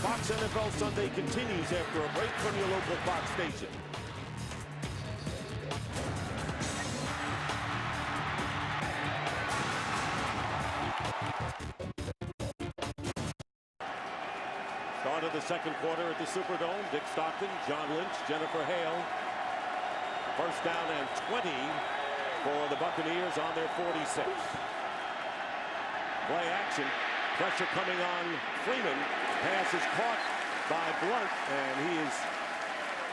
Fox NFL Sunday continues after a break from your local Fox station. Start of the second quarter at the Superdome. Dick Stockton, John Lynch, Jennifer Hale. First down and 20 for the Buccaneers on their 46. Play action. Pressure coming on Freeman. Pass is caught by Blunt, and he is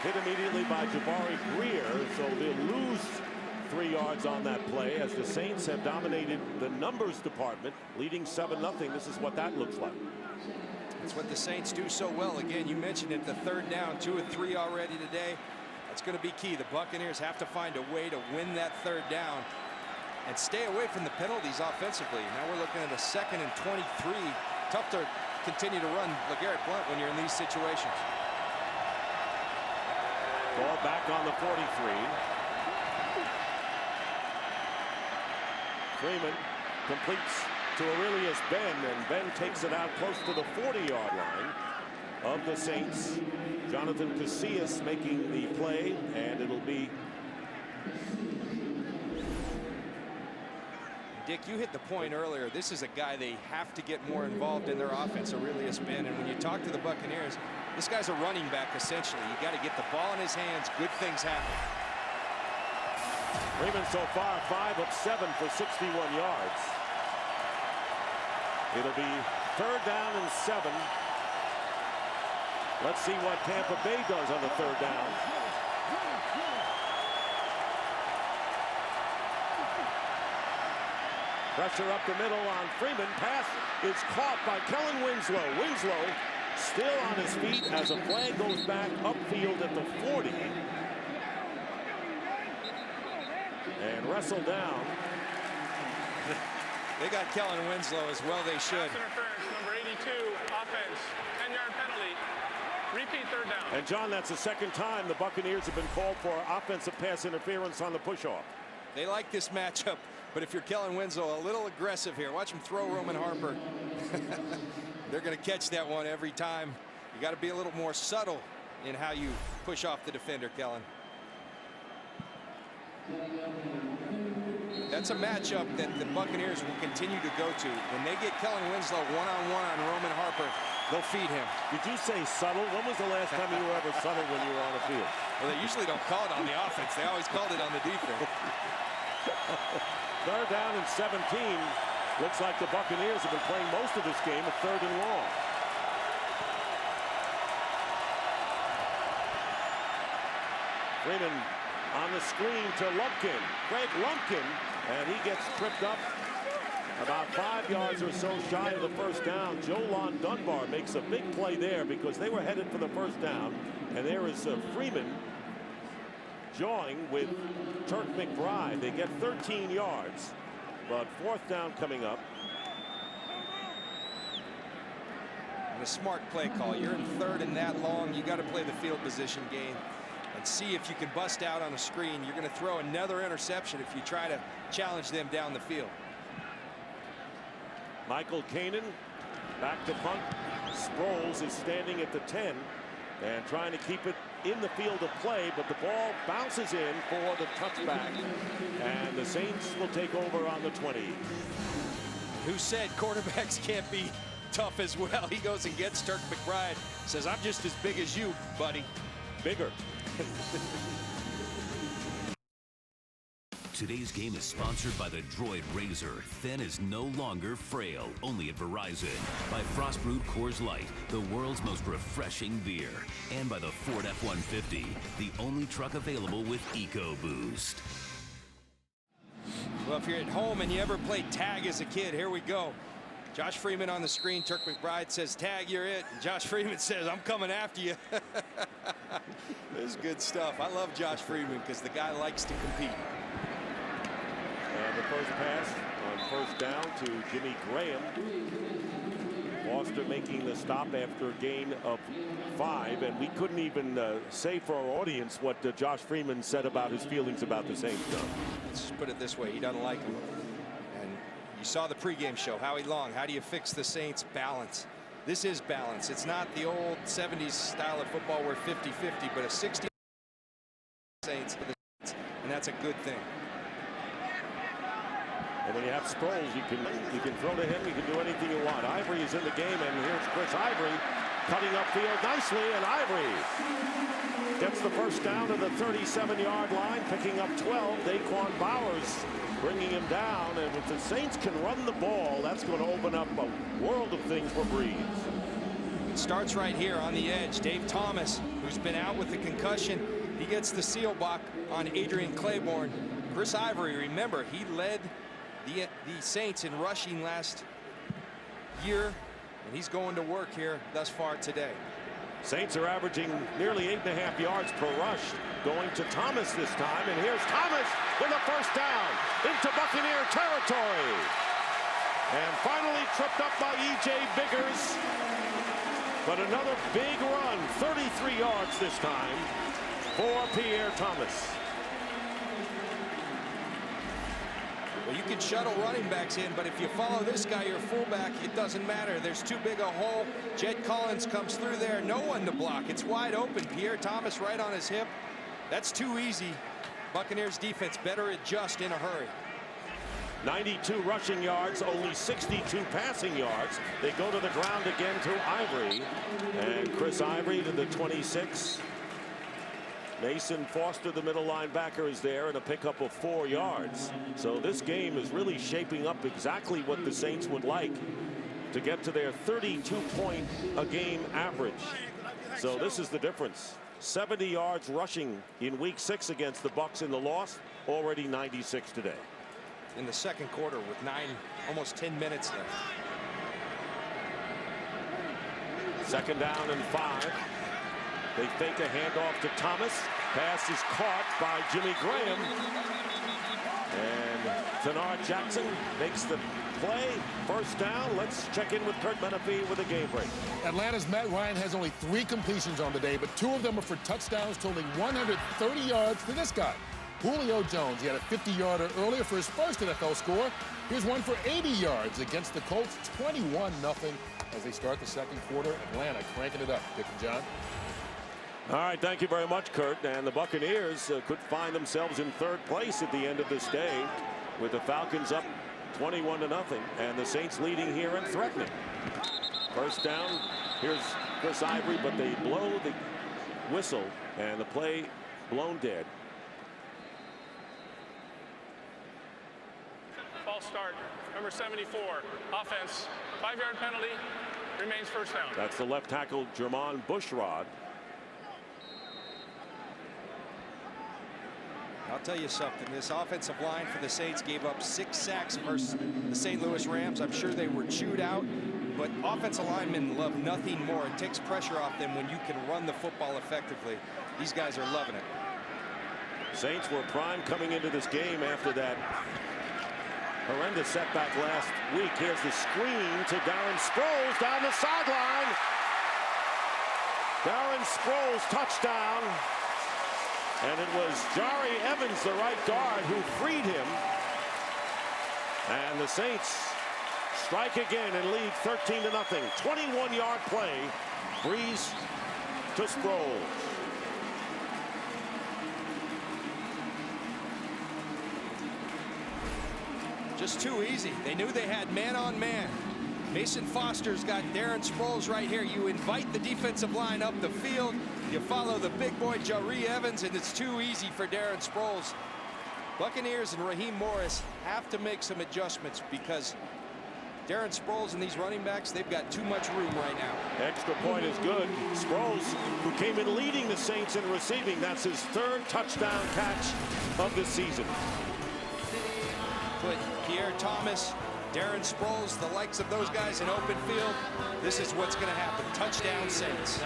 hit immediately by Jabari Greer. So they'll lose 3 yards on that play as the Saints have dominated the numbers department, leading 7-0. This is what that looks like. It's what the Saints do so well. Again, you mentioned it, the 3rd down, 2 of 3 already today. That's going to be key. The Buccaneers have to find a way to win that 3rd down and stay away from the penalties offensively. Now we're looking at a 2nd and 23. Tough to continue to run LeGarrette Blount when you're in these situations. Ball back on the 43. Freeman completes to Aurelius Ben, and Ben takes it out close to the 40-yard line of the Saints. Jonathan Casillas making the play, and it'll be... Dick, you hit the point earlier. This is a guy they have to get more involved in their offense, Aurelius Ben. And when you talk to the Buccaneers, this guy's a running back, essentially. You got to get the ball in his hands. Good things happen. Freeman so far 5 of 7 for 61 yards. It'll be 3rd down and 7. Let's see what Tampa Bay does on the 3rd down. Pressure up the middle on Freeman. Pass is caught by Kellen Winslow. Winslow still on his feet as a flag goes back upfield at the 40. And wrestled down. They got Kellen Winslow as well. They should. Pass interference, number 82, offense, 10-yard penalty, repeat 3rd down. And John, that's the 2nd time the Buccaneers have been called for offensive pass interference on the push-off. They like this matchup, but if you're Kellen Winslow, a little aggressive here. Watch him throw Roman Harper. They're going to catch that one every time. You got to be a little more subtle in how you push off the defender, Kellen. That's a matchup that the Buccaneers will continue to go to. When they get Kellen Winslow one-on-one on Roman Harper, they'll feed him. Did you say subtle? When was the last time you were ever subtle when you were on the field? Well, they usually don't call it on the offense. They always called it on the defense. Third down and 17. Looks like the Buccaneers have been playing most of this game at 3rd and long. Freeman on the screen to Lumpkin. Greg Lumpkin, and he gets tripped up about 5 yards or so shy of the first down. Jolon Dunbar makes a big play there because they were headed for the first down. And there is Freeman jawing with Turk McBride. They get 13 yards, but 4th down coming up. And a smart play call. You're in 3rd and that long. You got to play the field position game and see if you can bust out on a screen. You're going to throw another interception if you try to challenge them down the field. Michael Kanan back to punt. Sproles is standing at the 10 and trying to keep it in the field of play, but the ball bounces in for the touchback, and the Saints will take over on the 20. Who said quarterbacks can't be tough as well? He goes and gets Turk McBride, says, I'm just as big as you, buddy. Bigger. Today's game is sponsored by the Droid Razor. Thin is no longer frail, only at Verizon. By Frostbrewed Coors Light, the world's most refreshing beer. And by the Ford F-150, the only truck available with EcoBoost. Well, if you're at home and you ever played tag as a kid, here we go. Josh Freeman on the screen. Turk McBride says, tag, you're it. And Josh Freeman says, I'm coming after you. This is good stuff. I love Josh Freeman because the guy likes to compete. And the first pass on 1st down to Jimmy Graham. Foster making the stop after a gain of 5, and we couldn't even say for our audience what Josh Freeman said about his feelings about the Saints. Let's just put it this way, he doesn't like him. And you saw the pregame show. Howie Long, how do you fix the Saints? Balance. This is balance. It's not the old 70s style of football where 50-50, but a 60 Saints for the Saints, and that's a good thing. And when you have Sproles, you can throw to him. You can do anything you want. Ivory is in the game, and here's Chris Ivory cutting upfield nicely, and Ivory gets the first down to the 37-yard line, picking up 12. Daquan Bowers bringing him down, and if the Saints can run the ball, that's going to open up a world of things for Breeze. It starts right here on the edge. Dave Thomas, who's been out with the concussion, he gets the seal block on Adrian Claiborne. Chris Ivory, remember, he led the Saints in rushing last year, and he's going to work here thus far today. Saints are averaging nearly 8.5 yards per rush, going to Thomas this time, and here's Thomas with a first down into Buccaneer territory, and finally tripped up by E.J. Biggers, but another big run, 33 yards this time for Pierre Thomas. Well, you can shuttle running backs in, but if you follow this guy, your fullback, it doesn't matter. There's too big a hole. Jed Collins comes through there. No one to block. It's wide open. Pierre Thomas right on his hip. That's too easy. Buccaneers defense better adjust in a hurry. 92 rushing yards, only 62 passing yards. They go to the ground again to Ivory. And Chris Ivory to the 26. Mason Foster, the middle linebacker, is there, and a pickup of 4 yards. So this game is really shaping up exactly what the Saints would like to get to their 32-point-a-game average. So this is the difference. 70 yards rushing in week 6 against the Bucs in the loss, already 96 today. In the second quarter with almost 10 minutes left. Second down and 5. They fake a handoff to Thomas. Pass is caught by Jimmy Graham. And Thenard Jackson makes the play. First down. Let's check in with Kurt Menefee with a game break. Atlanta's Matt Ryan has only 3 completions on the day, but 2 of them are for touchdowns, totaling 130 yards to this guy, Julio Jones. He had a 50-yarder earlier for his first NFL score. Here's one for 80 yards against the Colts, 21-0 as they start the second quarter. Atlanta cranking it up. Dick and John. All right, thank you very much, Kurt. And the Buccaneers could find themselves in 3rd place at the end of this day, with the Falcons up 21-0 and the Saints leading here and threatening. First down. Here's Chris Ivory, but they blow the whistle and the play blown dead. number 74. Offense, 5-yard penalty, remains first down. That's the left tackle, Jermon Bushrod. I'll tell you something. This offensive line for the Saints gave up 6 sacks versus the St. Louis Rams. I'm sure they were chewed out, but offensive linemen love nothing more. It takes pressure off them when you can run the football effectively. These guys are loving it. Saints were primed coming into this game after that horrendous setback last week. Here's the screen to Darren Sproles down the sideline. Darren Sproles touchdown. And it was Jari Evans, the right guard, who freed him. And the Saints strike again and lead 13-0. 21-yard play. Breeze to Sproles. Just too easy. They knew they had man on man. Mason Foster's got Darren Sproles right here. You invite the defensive line up the field. You follow the big boy Jari Evans, and it's too easy for Darren Sproles. Buccaneers and Raheem Morris have to make some adjustments because Darren Sproles and these running backs, they've got too much room right now. Extra point is good. Sproles, who came in leading the Saints in receiving, that's his 3rd touchdown catch of the season. Put Pierre Thomas, Darren Sproles, the likes of those guys in open field. This is what's going to happen. Touchdown Saints.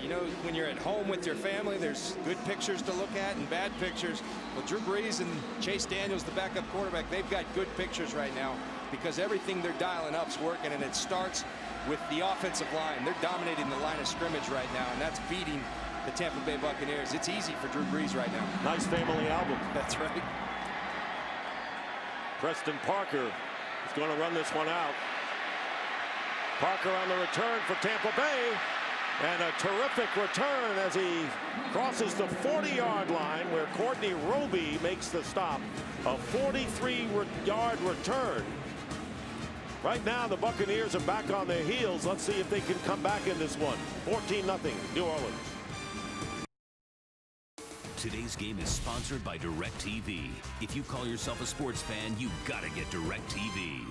You know, when you're at home with your family, there's good pictures to look at and bad pictures. Well, Drew Brees and Chase Daniels, the backup quarterback, they've got good pictures right now because everything they're dialing up's working, and it starts with the offensive line. They're dominating the line of scrimmage right now, and that's beating the Tampa Bay Buccaneers. It's easy for Drew Brees right now. Nice family album. That's right. Preston Parker is going to run this one out. Parker on the return for Tampa Bay. And a terrific return as he crosses the 40-yard line where Courtney Roby makes the stop. A 43-yard return. Right now, the Buccaneers are back on their heels. Let's see if they can come back in this one. 14-0, New Orleans. Today's game is sponsored by DirecTV. If you call yourself a sports fan, you gotta get DirecTV.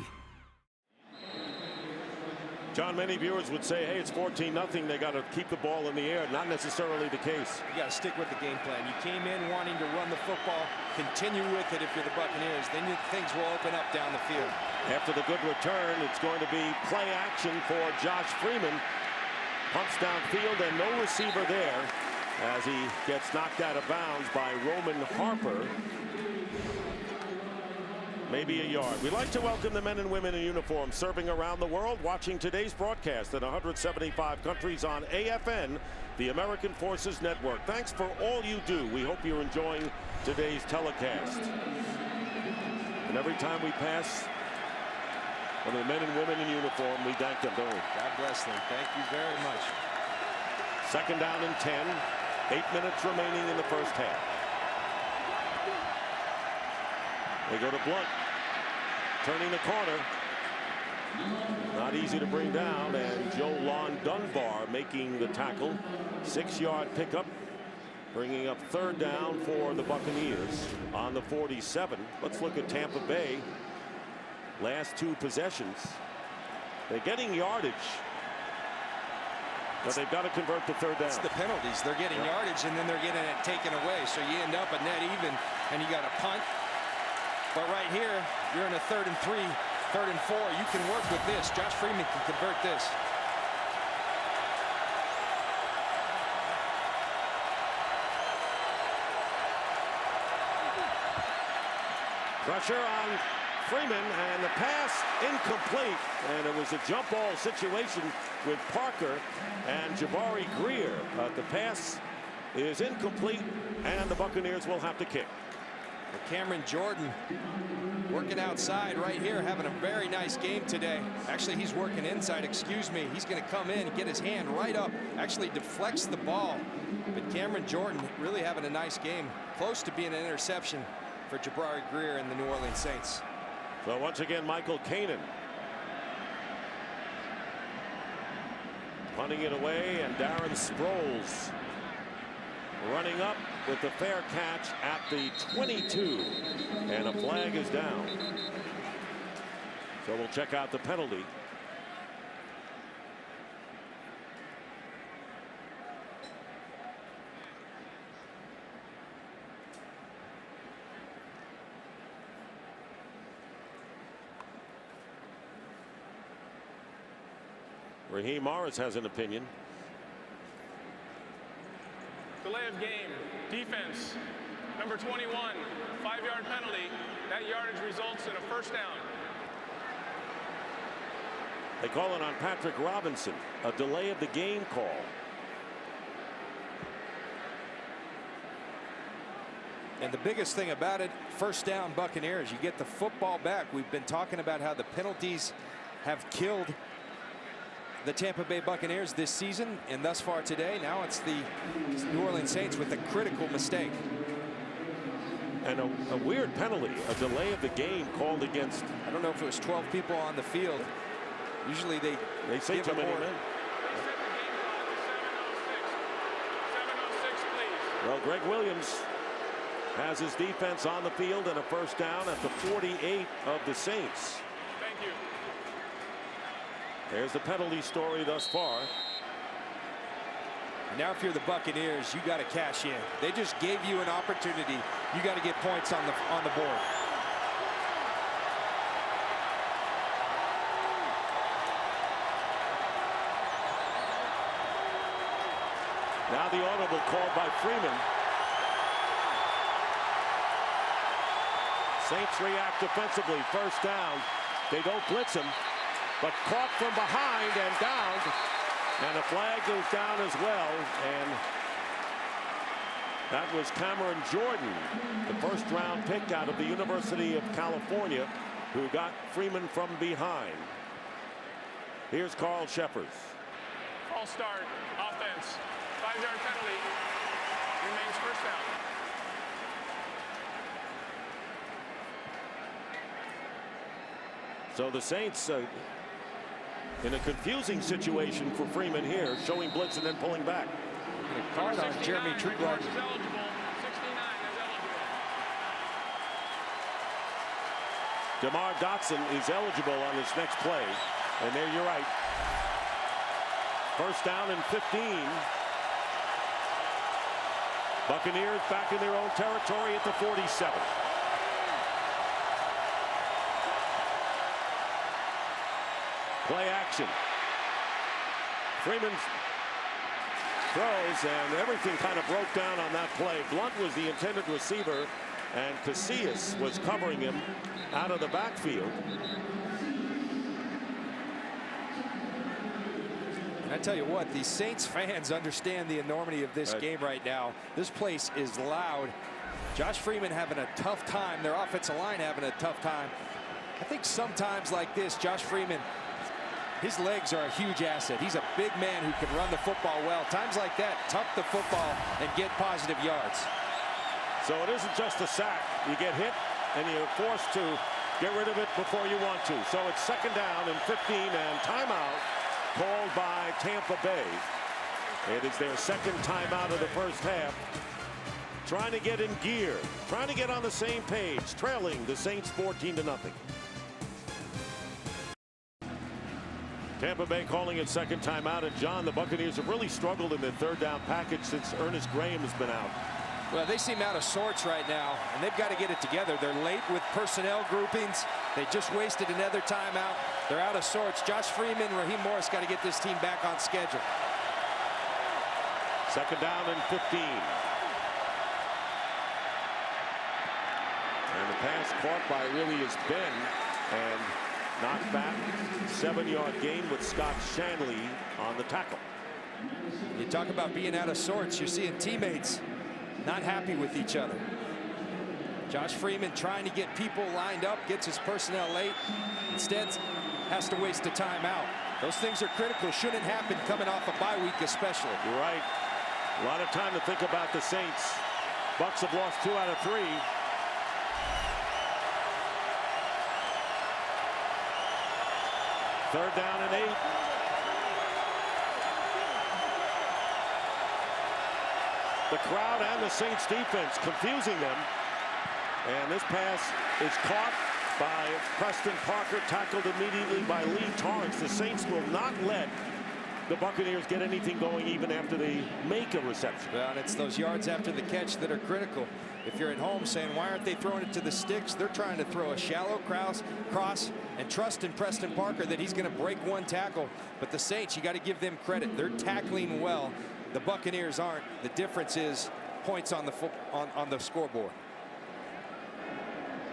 John, many viewers would say, hey, it's 14-0. They got to keep the ball in the air. Not necessarily the case. You got to stick with the game plan. You came in wanting to run the football. Continue with it if you're the Buccaneers. Then things will open up down the field. After the good return, it's going to be play action for Josh Freeman. Pumps downfield and no receiver there as he gets knocked out of bounds by Roman Harper. Maybe a yard. We'd like to welcome the men and women in uniform serving around the world, watching today's broadcast in 175 countries on AFN, the American Forces Network. Thanks for all you do. We hope you're enjoying today's telecast. And every time we pass one of the men and women in uniform, we thank them, don't we? God bless them. Thank you very much. 2nd down and 10. 8 minutes remaining in the first half. They go to Blunt, turning the corner. Not easy to bring down, and Joe Lon Dunbar making the tackle. 6-yard pickup, bringing up 3rd down for the Buccaneers on the 47. Let's look at Tampa Bay. Last 2 possessions. They're getting yardage, but they've got to convert the 3rd down. It's the penalties. They're getting yardage, and then they're getting it taken away. So you end up a net even, and you got a punt. But right here, you're in a 3rd and 3, 3rd and 4. You can work with this. Josh Freeman can convert this. Pressure on Freeman, and the pass incomplete. And it was a jump ball situation with Parker and Jabari Greer. But the pass is incomplete, and the Buccaneers will have to kick. Cameron Jordan working outside right here, having a very nice game today. Actually, he's working inside, excuse me. He's going to come in and get his hand right up, actually deflects the ball. But Cameron Jordan really having a nice game, close to being an interception for Jabari Greer and the New Orleans Saints. So once again, Michael Kanan punting it away, and Darren Sproles running up with the fair catch at the 22, and a flag is down. So we'll check out the penalty. Raheem Morris has an opinion. Delay of game, defense, number 21, 5-yard penalty. That yardage results in a first down. They call it on Patrick Robinson, a delay of the game call. And the biggest thing about it, first down Buccaneers, you get the football back. We've been talking about how the penalties have killed the Tampa Bay Buccaneers this season and thus far today. Now it's the New Orleans Saints with a critical mistake. And a weird penalty, a delay of the game called against. I don't know if it was 12 people on the field. Usually they say give too many more. men. 706, please. Well, Greg Williams has his defense on the field and a first down at the 48 of the Saints. Thank you. There's the penalty story thus far. Now if you're the Buccaneers, you got to cash in. They just gave you an opportunity. You got to get points on the board. Now the audible called by Freeman. Saints react defensively. First down. They don't blitz him, but caught from behind and down. And a flag goes down as well. And that was Cameron Jordan, the first-round pick out of the University of California, who got Freeman from behind. Here's Carl Shepard. False start, offense, 5-yard penalty, remains first down. So the Saints in a confusing situation for Freeman here, showing blitz and then pulling back. Card on Jeremy Trueblood. Is eligible. 69 is eligible. DeMar Dotson is eligible on this next play. And there you're right. First down and 15. Buccaneers back in their own territory at the 47. Play action. Freeman throws, and everything kind of broke down on that play. Blunt was the intended receiver, and Casillas was covering him out of the backfield. And I tell you what, these Saints fans understand the enormity of this game right now. This place is loud. Josh Freeman having a tough time. Their offensive line having a tough time. I think sometimes like this, Josh Freeman, his legs are a huge asset. He's a big man who can run the football well. Times like that, tuck the football and get positive yards. So it isn't just a sack. You get hit and you're forced to get rid of it before you want to. So it's second down and 15 and timeout called by Tampa Bay. It is their second timeout of the first half. Trying to get in gear, trying to get on the same page, trailing the Saints 14-0. Tampa Bay calling it second timeout, and John, the Buccaneers have really struggled in their third down package since Ernest Graham has been out. Well, they seem out of sorts right now, and they've got to get it together. They're late with personnel groupings. They just wasted another timeout. They're out of sorts. Josh Freeman, Raheem Morris got to get this team back on schedule. Second down and 15. And the pass caught by really is Ben, and knocked back. 7-yard gain with Scott Shanley on the tackle. You talk about being out of sorts. You're seeing teammates not happy with each other. Josh Freeman trying to get people lined up, gets his personnel late. Instead, has to waste a timeout. Those things are critical. Shouldn't happen coming off a bye week especially. You're right. A lot of time to think about the Saints. Bucs have lost 2 out of 3. Third down and 8. the crowd and the Saints defense confusing them. And this pass is caught by Preston Parker, tackled immediately by Lee Torrance. The Saints will not let the Buccaneers get anything going even after they make a reception. Well, and it's those yards after the catch that are critical. If you're at home saying, why aren't they throwing it to the sticks? They're trying to throw a shallow cross and trust in Preston Parker that he's going to break one tackle. But the Saints, you got to give them credit. They're tackling well. The Buccaneers aren't. The difference is points on the scoreboard.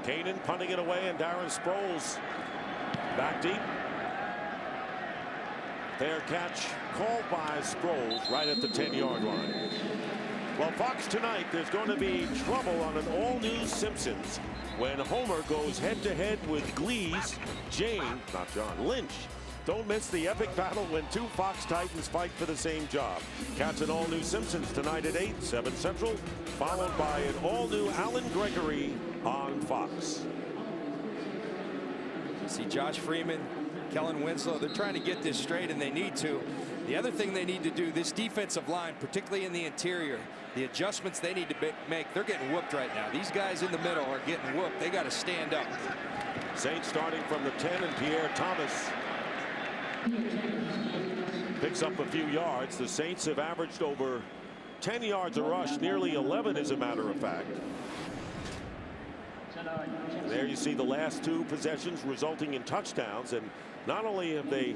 Kanan punting it away, and Darren Sproles back deep. Fair catch called by Sproles right at the 10-yard line. Well, Fox tonight, there's going to be trouble on an all-new Simpsons when Homer goes head-to-head with Glee's not John Lynch. Don't miss the epic battle when two Fox Titans fight for the same job. Catch an all-new Simpsons tonight at 8, 7 Central, followed by an all-new Alan Gregory on Fox. See Josh Freeman, Kellen Winslow, they're trying to get this straight, and they need to. The other thing they need to do, this defensive line, particularly in the interior, the adjustments they need to make, they're getting whooped right now. These guys in the middle are getting whooped. They got to stand up. Saints starting from the 10, and Pierre Thomas picks up a few yards. The Saints have averaged over 10 yards a rush, nearly 11 as a matter of fact. And there you see the last two possessions resulting in touchdowns, and not only have they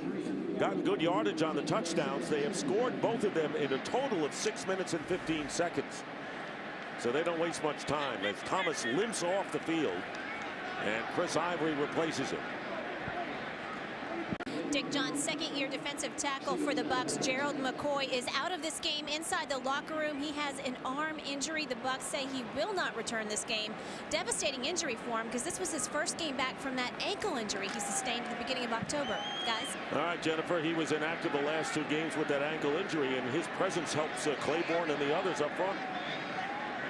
gotten good yardage on the touchdowns, they have scored both of them in a total of 6 minutes and 15 seconds. So they don't waste much time as Thomas limps off the field and Chris Ivory replaces him. Dick John, second-year defensive tackle for the Bucs. Gerald McCoy is out of this game. Inside the locker room, he has an arm injury. The Bucs say he will not return this game. Devastating injury for him because this was his first game back from that ankle injury he sustained at the beginning of October. Guys? All right, Jennifer, he was inactive the last two games with that ankle injury, and his presence helps Claiborne and the others up front.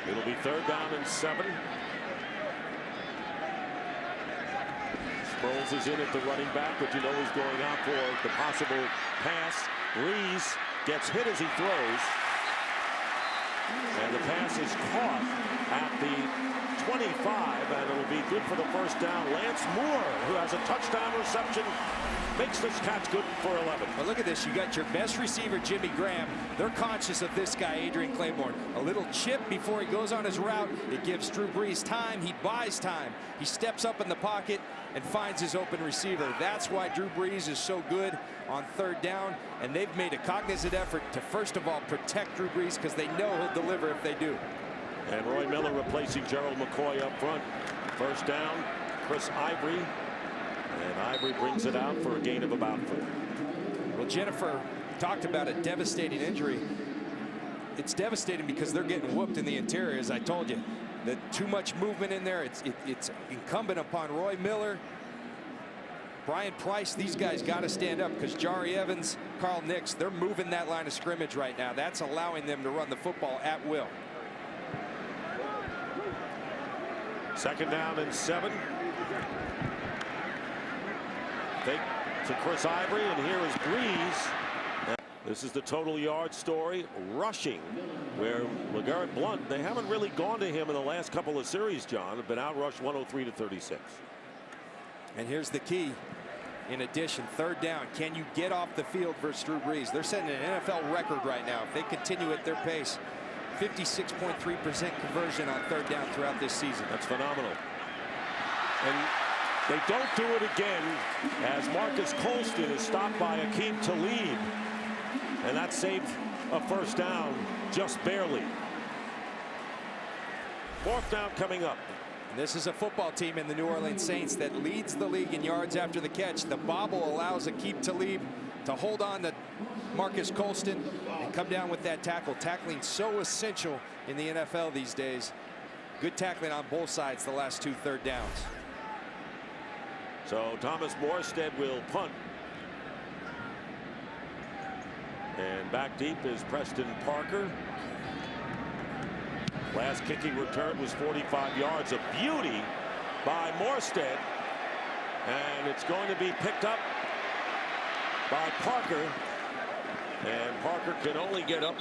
It'll be 3rd down and 7. Sproles is in at the running back, but you know he's going out for the possible pass. Rees gets hit as he throws. And the pass is caught at the 25, and it'll be good for the 1st down. Lance Moore, who has a touchdown reception, makes this catch good for 11. But look at this. You got your best receiver, Jimmy Graham. They're conscious of this guy, Adrian Claiborne. A little chip before he goes on his route. It gives Drew Brees time. He buys time. He steps up in the pocket and finds his open receiver. That's why Drew Brees is so good on 3rd down. And they've made a cognizant effort to, first of all, protect Drew Brees because they know he'll deliver if they do. And Roy Miller replacing Gerald McCoy up front. 1st down, Chris Ivory. And Ivory brings it out for a gain of about 4. Well, Jennifer talked about a devastating injury. It's devastating because they're getting whooped in the interior, as I told you. Too much movement in there. It's incumbent upon Roy Miller, Brian Price. These guys got to stand up because Jari Evans, Carl Nix, they're moving that line of scrimmage right now. That's allowing them to run the football at will. 2nd down and 7. Fake to Chris Ivory, and here is Brees. This is the total yard story. Rushing, where LeGarrette Blount, they haven't really gone to him in the last couple of series, John. Have been outrushed 103-36. And here's the key. In addition, 3rd down. Can you get off the field versus Drew Brees? They're setting an NFL record right now. If they continue at their pace, 56.3% conversion on 3rd down throughout this season. That's phenomenal. And they don't do it again as Marcus Colston is stopped by Akeem Talib. And that saved a 1st down just barely. 4th down coming up. And this is a football team in the New Orleans Saints that leads the league in yards after the catch. The bobble allows Akeem Talib to hold on to Marcus Colston and come down with that tackle. Tackling so essential in the NFL these days. Good tackling on both sides the last 2 3rd downs. So Thomas Morstead will punt. And back deep is Preston Parker. Last kicking return was 45 yards. A beauty by Morstead. And it's going to be picked up by Parker. And Parker can only get up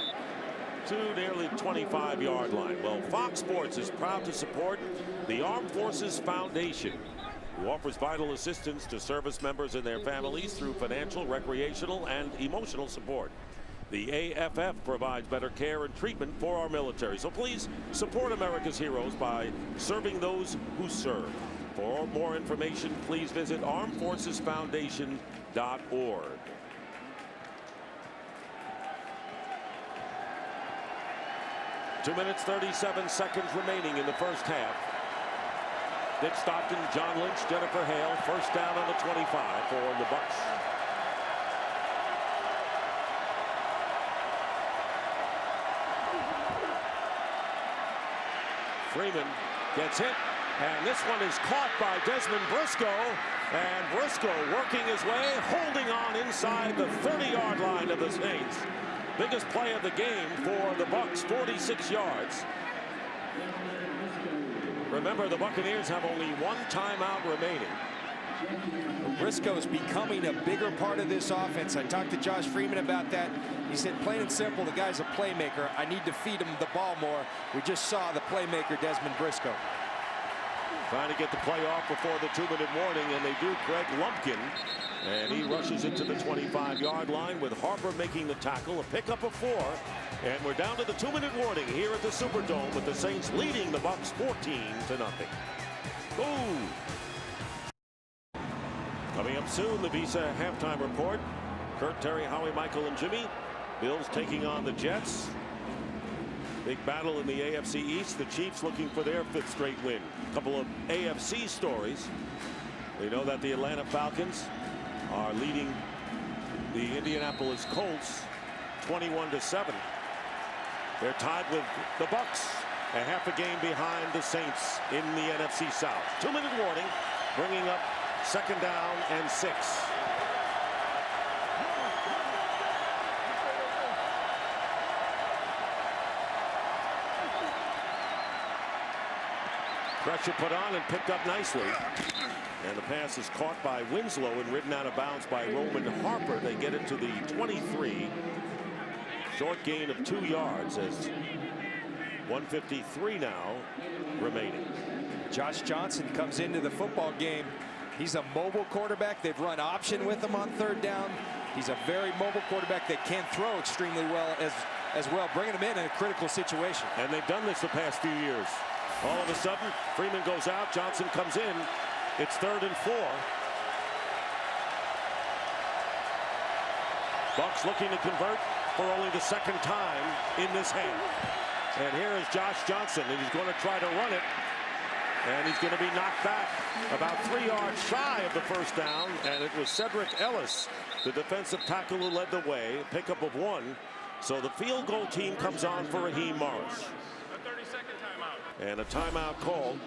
to nearly 25-yard line. Well, Fox Sports is proud to support the Armed Forces Foundation, who offers vital assistance to service members and their families through financial, recreational, and emotional support. The AFF provides better care and treatment for our military. So please support America's heroes by serving those who serve. For more information, please visit armedforcesfoundation.org. Two minutes, 37 seconds remaining in the first half. Dick Stockton, John Lynch, Jennifer Hale, first down on the 25 for the Bucs. Freeman gets hit, and this one is caught by Desmond Briscoe, and Briscoe working his way, holding on inside the 30-yard line of the Saints. Biggest play of the game for the Bucs, 46 yards. Remember, the Buccaneers have only one timeout remaining. Briscoe's becoming a bigger part of this offense. I talked to Josh Freeman about that. He said, plain and simple, the guy's a playmaker. I need to feed him the ball more. We just saw the playmaker, Desmond Briscoe. Trying to get the play off before the 2-minute warning, and they do. Greg Lumpkin, and he rushes it to the 25-yard line with Harper making the tackle, a pickup of 4, and we're down to the 2-minute warning here at the Superdome with the Saints leading the Bucs 14-0. Ooh. Coming up soon, the Visa halftime report. Kurt, Terry, Howie, Michael, and Jimmy. Bills taking on the Jets. Big battle in the AFC East. The Chiefs looking for their 5th straight win. A couple of AFC stories. We know that the Atlanta Falcons are leading the Indianapolis Colts 21-7. They're tied with the Bucs, a half a game behind the Saints in the NFC South. 2-minute warning, bringing up 2nd down and 6. Pressure put on and picked up nicely. And the pass is caught by Winslow and ridden out of bounds by Roman Harper. They get it to the 23. Short gain of 2 yards as 1:53 now remaining. Josh Johnson comes into the football game. He's a mobile quarterback. They've run option with him on 3rd down. He's a very mobile quarterback that can throw extremely well as well, bringing him in a critical situation. And they've done this the past few years. All of a sudden, Freeman goes out, Johnson comes in. It's 3rd and 4. Bucs looking to convert for only the 2nd time in this half. And here is Josh Johnson, and he's going to try to run it. And he's going to be knocked back about 3 yards shy of the 1st down. And it was Cedric Ellis, the defensive tackle, who led the way, a pickup of 1. So the field goal team comes on for Raheem Morris. And a timeout called.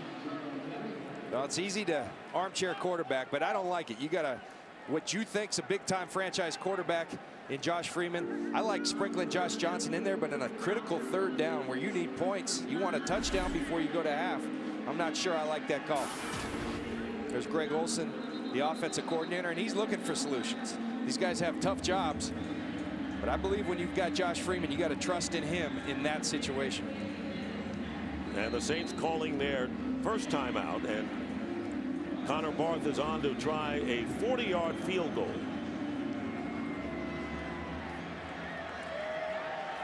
Well, it's easy to armchair quarterback, but I don't like it. You got what you think's a big-time franchise quarterback in Josh Freeman. I like sprinkling Josh Johnson in there, but in a critical 3rd down where you need points, you want a touchdown before you go to half. I'm not sure I like that call. There's Greg Olson, the offensive coordinator, and he's looking for solutions. These guys have tough jobs, but I believe when you've got Josh Freeman, you got to trust in him in that situation. And the Saints calling their first timeout, and Connor Barth is on to try a 40-yard field goal.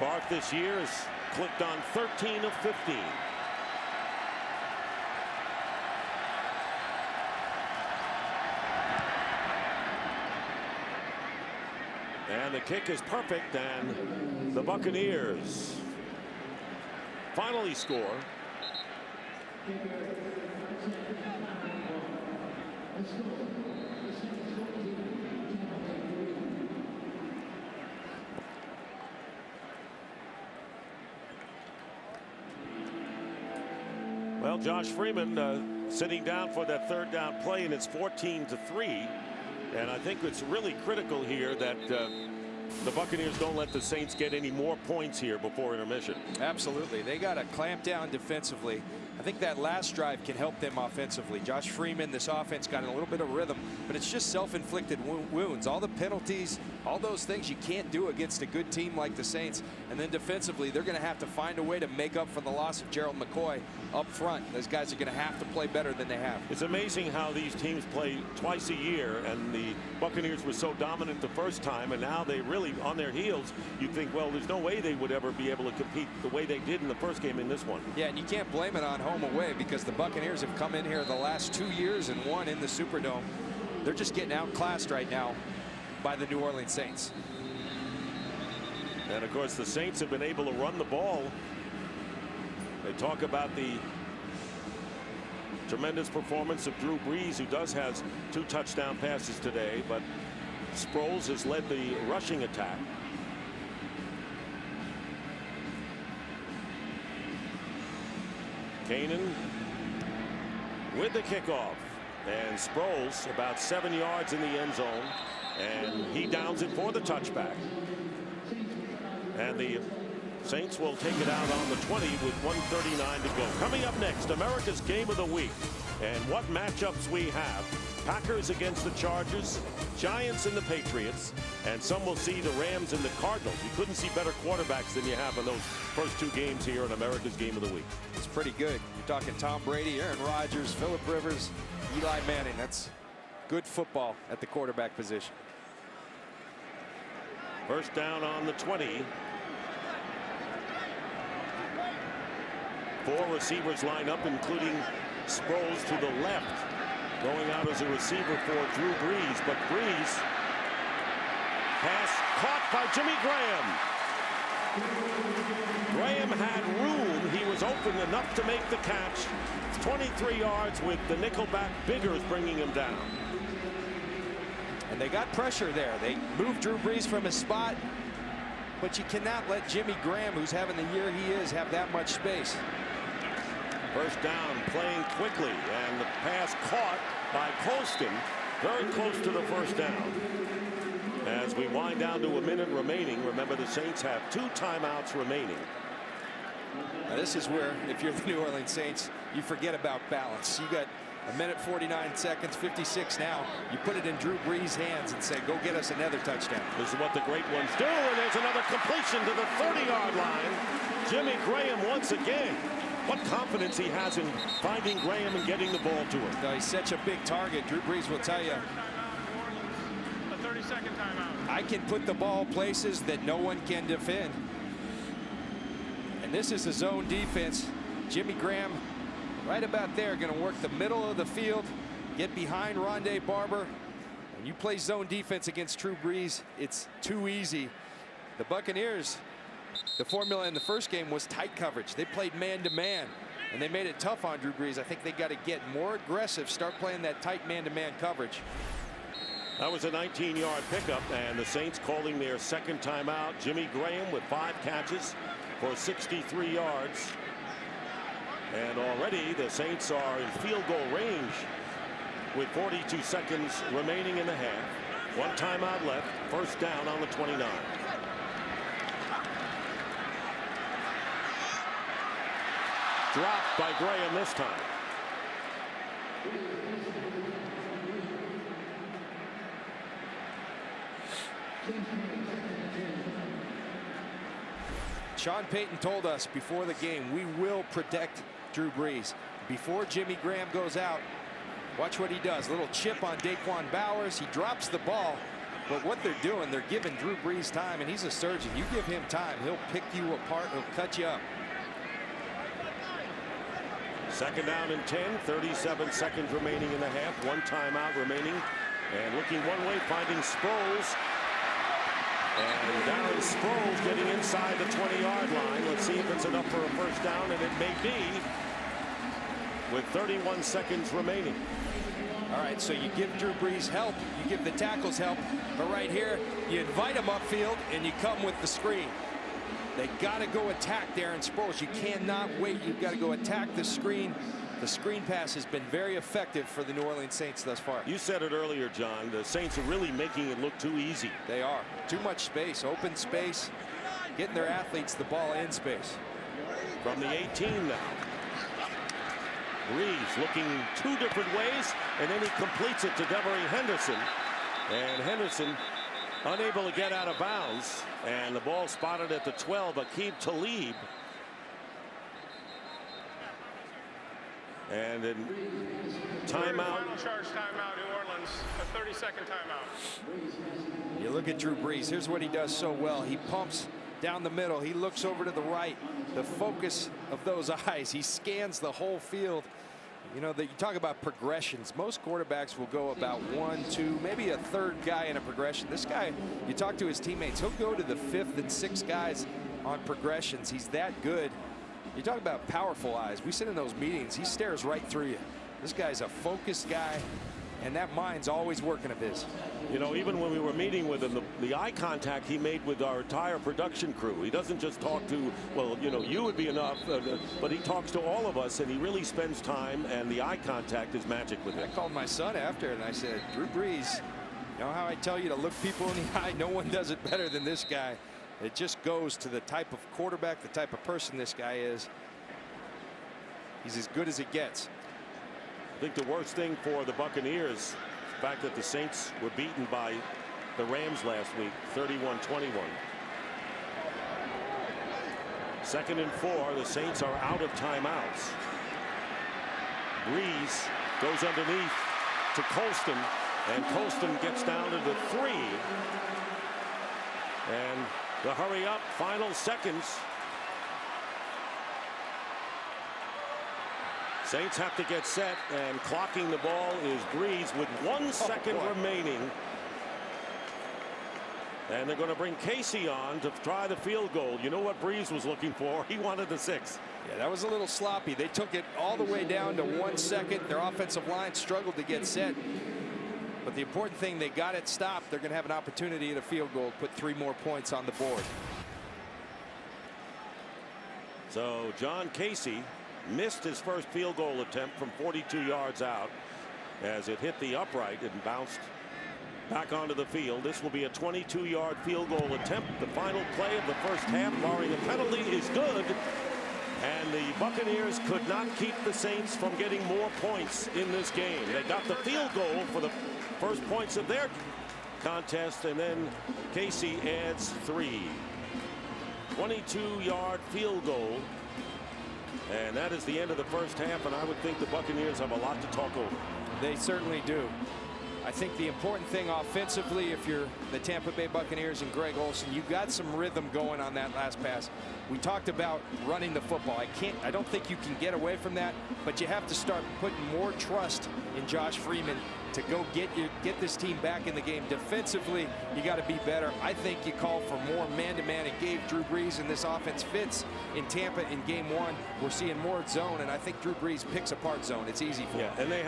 Barth this year has clicked on 13 of 15. And the kick is perfect, and the Buccaneers finally score. Well, Josh Freeman sitting down for that 3rd down play, and it's 14-3. And I think it's really critical here that the Buccaneers don't let the Saints get any more points here before intermission. Absolutely. They got to clamp down defensively. I think that last drive can help them offensively. Josh Freeman, this offense got in a little bit of rhythm, but it's just self-inflicted wounds. All the penalties, All those things you can't do against a good team like the Saints. And then defensively, they're going to have to find a way to make up for the loss of Gerald McCoy up front. Those guys are going to have to play better than they have. It's amazing how these teams play twice a year, and the Buccaneers were so dominant the first time, and now they really on their heels. You think, well, there's no way they would ever be able to compete the way they did in the first game in this one. Yeah, and you can't blame it on home away, because the Buccaneers have come in here the last 2 years and won in the Superdome. They're just getting outclassed right now by the New Orleans Saints. And of course, the Saints have been able to run the ball. They talk about the tremendous performance of Drew Brees, who has 2 touchdown passes today, but Sproles has led the rushing attack. Canaan with the kickoff, and Sproles about 7 yards in the end zone, and he downs it for the touchback. And the Saints will take it out on the 20 with 1:39 to go. Coming up next, America's Game of the Week, and what matchups we have. Packers against the Chargers, Giants and the Patriots, and some will see the Rams and the Cardinals. You couldn't see better quarterbacks than you have in those first 2 games here in America's Game of the Week. It's pretty good. You're talking Tom Brady, Aaron Rodgers, Phillip Rivers, Eli Manning. That's good football at the quarterback position. First down on the 20. 4 receivers line up, including Sproles to the left, going out as a receiver for Drew Brees. But Brees, pass caught by Jimmy Graham. Graham had room. He was open enough to make the catch. 23 yards with the nickelback Biggers bringing him down. And they got pressure there. They moved Drew Brees from his spot, but you cannot let Jimmy Graham, who's having the year he is, have that much space. First down, playing quickly, and the pass caught by Colston, very close to the first down. As we wind down to a minute remaining, remember the Saints have 2 timeouts remaining. Now this is where, if you're the New Orleans Saints, you forget about balance. You got a minute 49 seconds, 56 now. You put it in Drew Brees' hands and say, go get us another touchdown. This is what the great ones do, and there's another completion to the 30-yard line. Jimmy Graham once again. What confidence he has in finding Graham and getting the ball to him. No, he's such a big target. Drew Brees will tell you, A 30-second timeout. I can put the ball places that no one can defend. And this is a zone defense. Jimmy Graham right about there, going to work the middle of the field, get behind Rondé Barber. When you play zone defense against Drew Brees, it's too easy. The Buccaneers, the formula in the first game was tight coverage. They played man-to-man, and they made it tough on Drew Brees. I think they got to get more aggressive, start playing that tight man-to-man coverage. That was a 19-yard pickup, and the Saints calling their second timeout. Jimmy Graham with 5 catches for 63 yards. And already the Saints are in field goal range with 42 seconds remaining in the half. 1 timeout left. First down on the 29. Dropped by Graham this time. Sean Payton told us before the game, we will protect Drew Brees. Before Jimmy Graham goes out, watch what he does. A little chip on Daquan Bowers. He drops the ball. But what they're doing, they're giving Drew Brees time, and he's a surgeon. You give him time, he'll pick you apart, he'll cut you up. Second down and 10, 37 seconds remaining in the half. 1 timeout remaining. And looking one way, finding Sproles. And Darren Sproles getting inside the 20-yard line. Let's see if it's enough for a first down, and it may be with 31 seconds remaining. All right, so you give Drew Brees help, you give the tackles help, but right here, you invite him upfield, and you come with the screen. They got to go attack Darren Sproles. You cannot wait. You've got to go attack the screen. The screen pass has been very effective for the New Orleans Saints thus far. You said it earlier, John. The Saints are really making it look too easy. They are. Too much space, open space, getting their athletes the ball in space. From the 18 now. Brees looking 2 different ways, and then he completes it to Devery Henderson. And Henderson Unable to get out of bounds, and the ball spotted at the 12. Aqib Talib. And in timeout. Final charge timeout, New Orleans. A 30-second timeout. You look at Drew Brees. Here's what he does so well. He pumps down the middle. He looks over to the right. The focus of those eyes. He scans the whole field. You know, that you talk about progressions. Most quarterbacks will go about 1, 2, maybe a third guy in a progression. This guy, you talk to his teammates, he'll go to the 5th and 6th guys on progressions. He's that good. You talk about powerful eyes. We sit in those meetings. He stares right through you. This guy's a focused guy, and that mind's always working of his. You know, even when we were meeting with him, the eye contact he made with our entire production crew. He doesn't just talk to, well, you know, you would be enough, but he talks to all of us, and he really spends time, and the eye contact is magic with him. I called my son after, and I said, Drew Brees, you know how I tell you to look people in the eye? No one does it better than this guy. It just goes to the type of quarterback, the type of person this guy is. He's as good as it gets. I think the worst thing for the Buccaneers, the fact that the Saints were beaten by the Rams last week, 31-21. 2nd and 4. The Saints are out of timeouts. Brees goes underneath to Colston, and Colston gets down to the 3. And the hurry up, final seconds. Saints have to get set, and clocking the ball is Brees with 1 second remaining. And they're going to bring Casey on to try the field goal. You know what Brees was looking for? He wanted the 6. Yeah, that was a little sloppy. They took it all the way down to 1 second. Their offensive line struggled to get set. But the important thing, they got it stopped. They're going to have an opportunity at a field goal, put 3 more points on the board. So John Casey missed his first field goal attempt from 42 yards out as it hit the upright and bounced back onto the field. This will be a 22-yard field goal attempt. The final play of the first half, barring a penalty, is good. And the Buccaneers could not keep the Saints from getting more points in this game. They got the field goal for the first points of their contest, and then Casey adds 3. 22-yard field goal. And that is the end of the first half, and I would think the Buccaneers have a lot to talk over. They certainly do. I think the important thing offensively, if you're the Tampa Bay Buccaneers and Greg Olsen, you got some rhythm going on that last pass. We talked about running the football. I don't think you can get away from that, but you have to start putting more trust in Josh Freeman to go get this team back in the game. Defensively, you got to be better. I think you call for more man-to-man. It gave Drew Brees, and this offense fits in Tampa in game 1. We're seeing more zone, and I think Drew Brees picks apart zone. It's easy for him. And they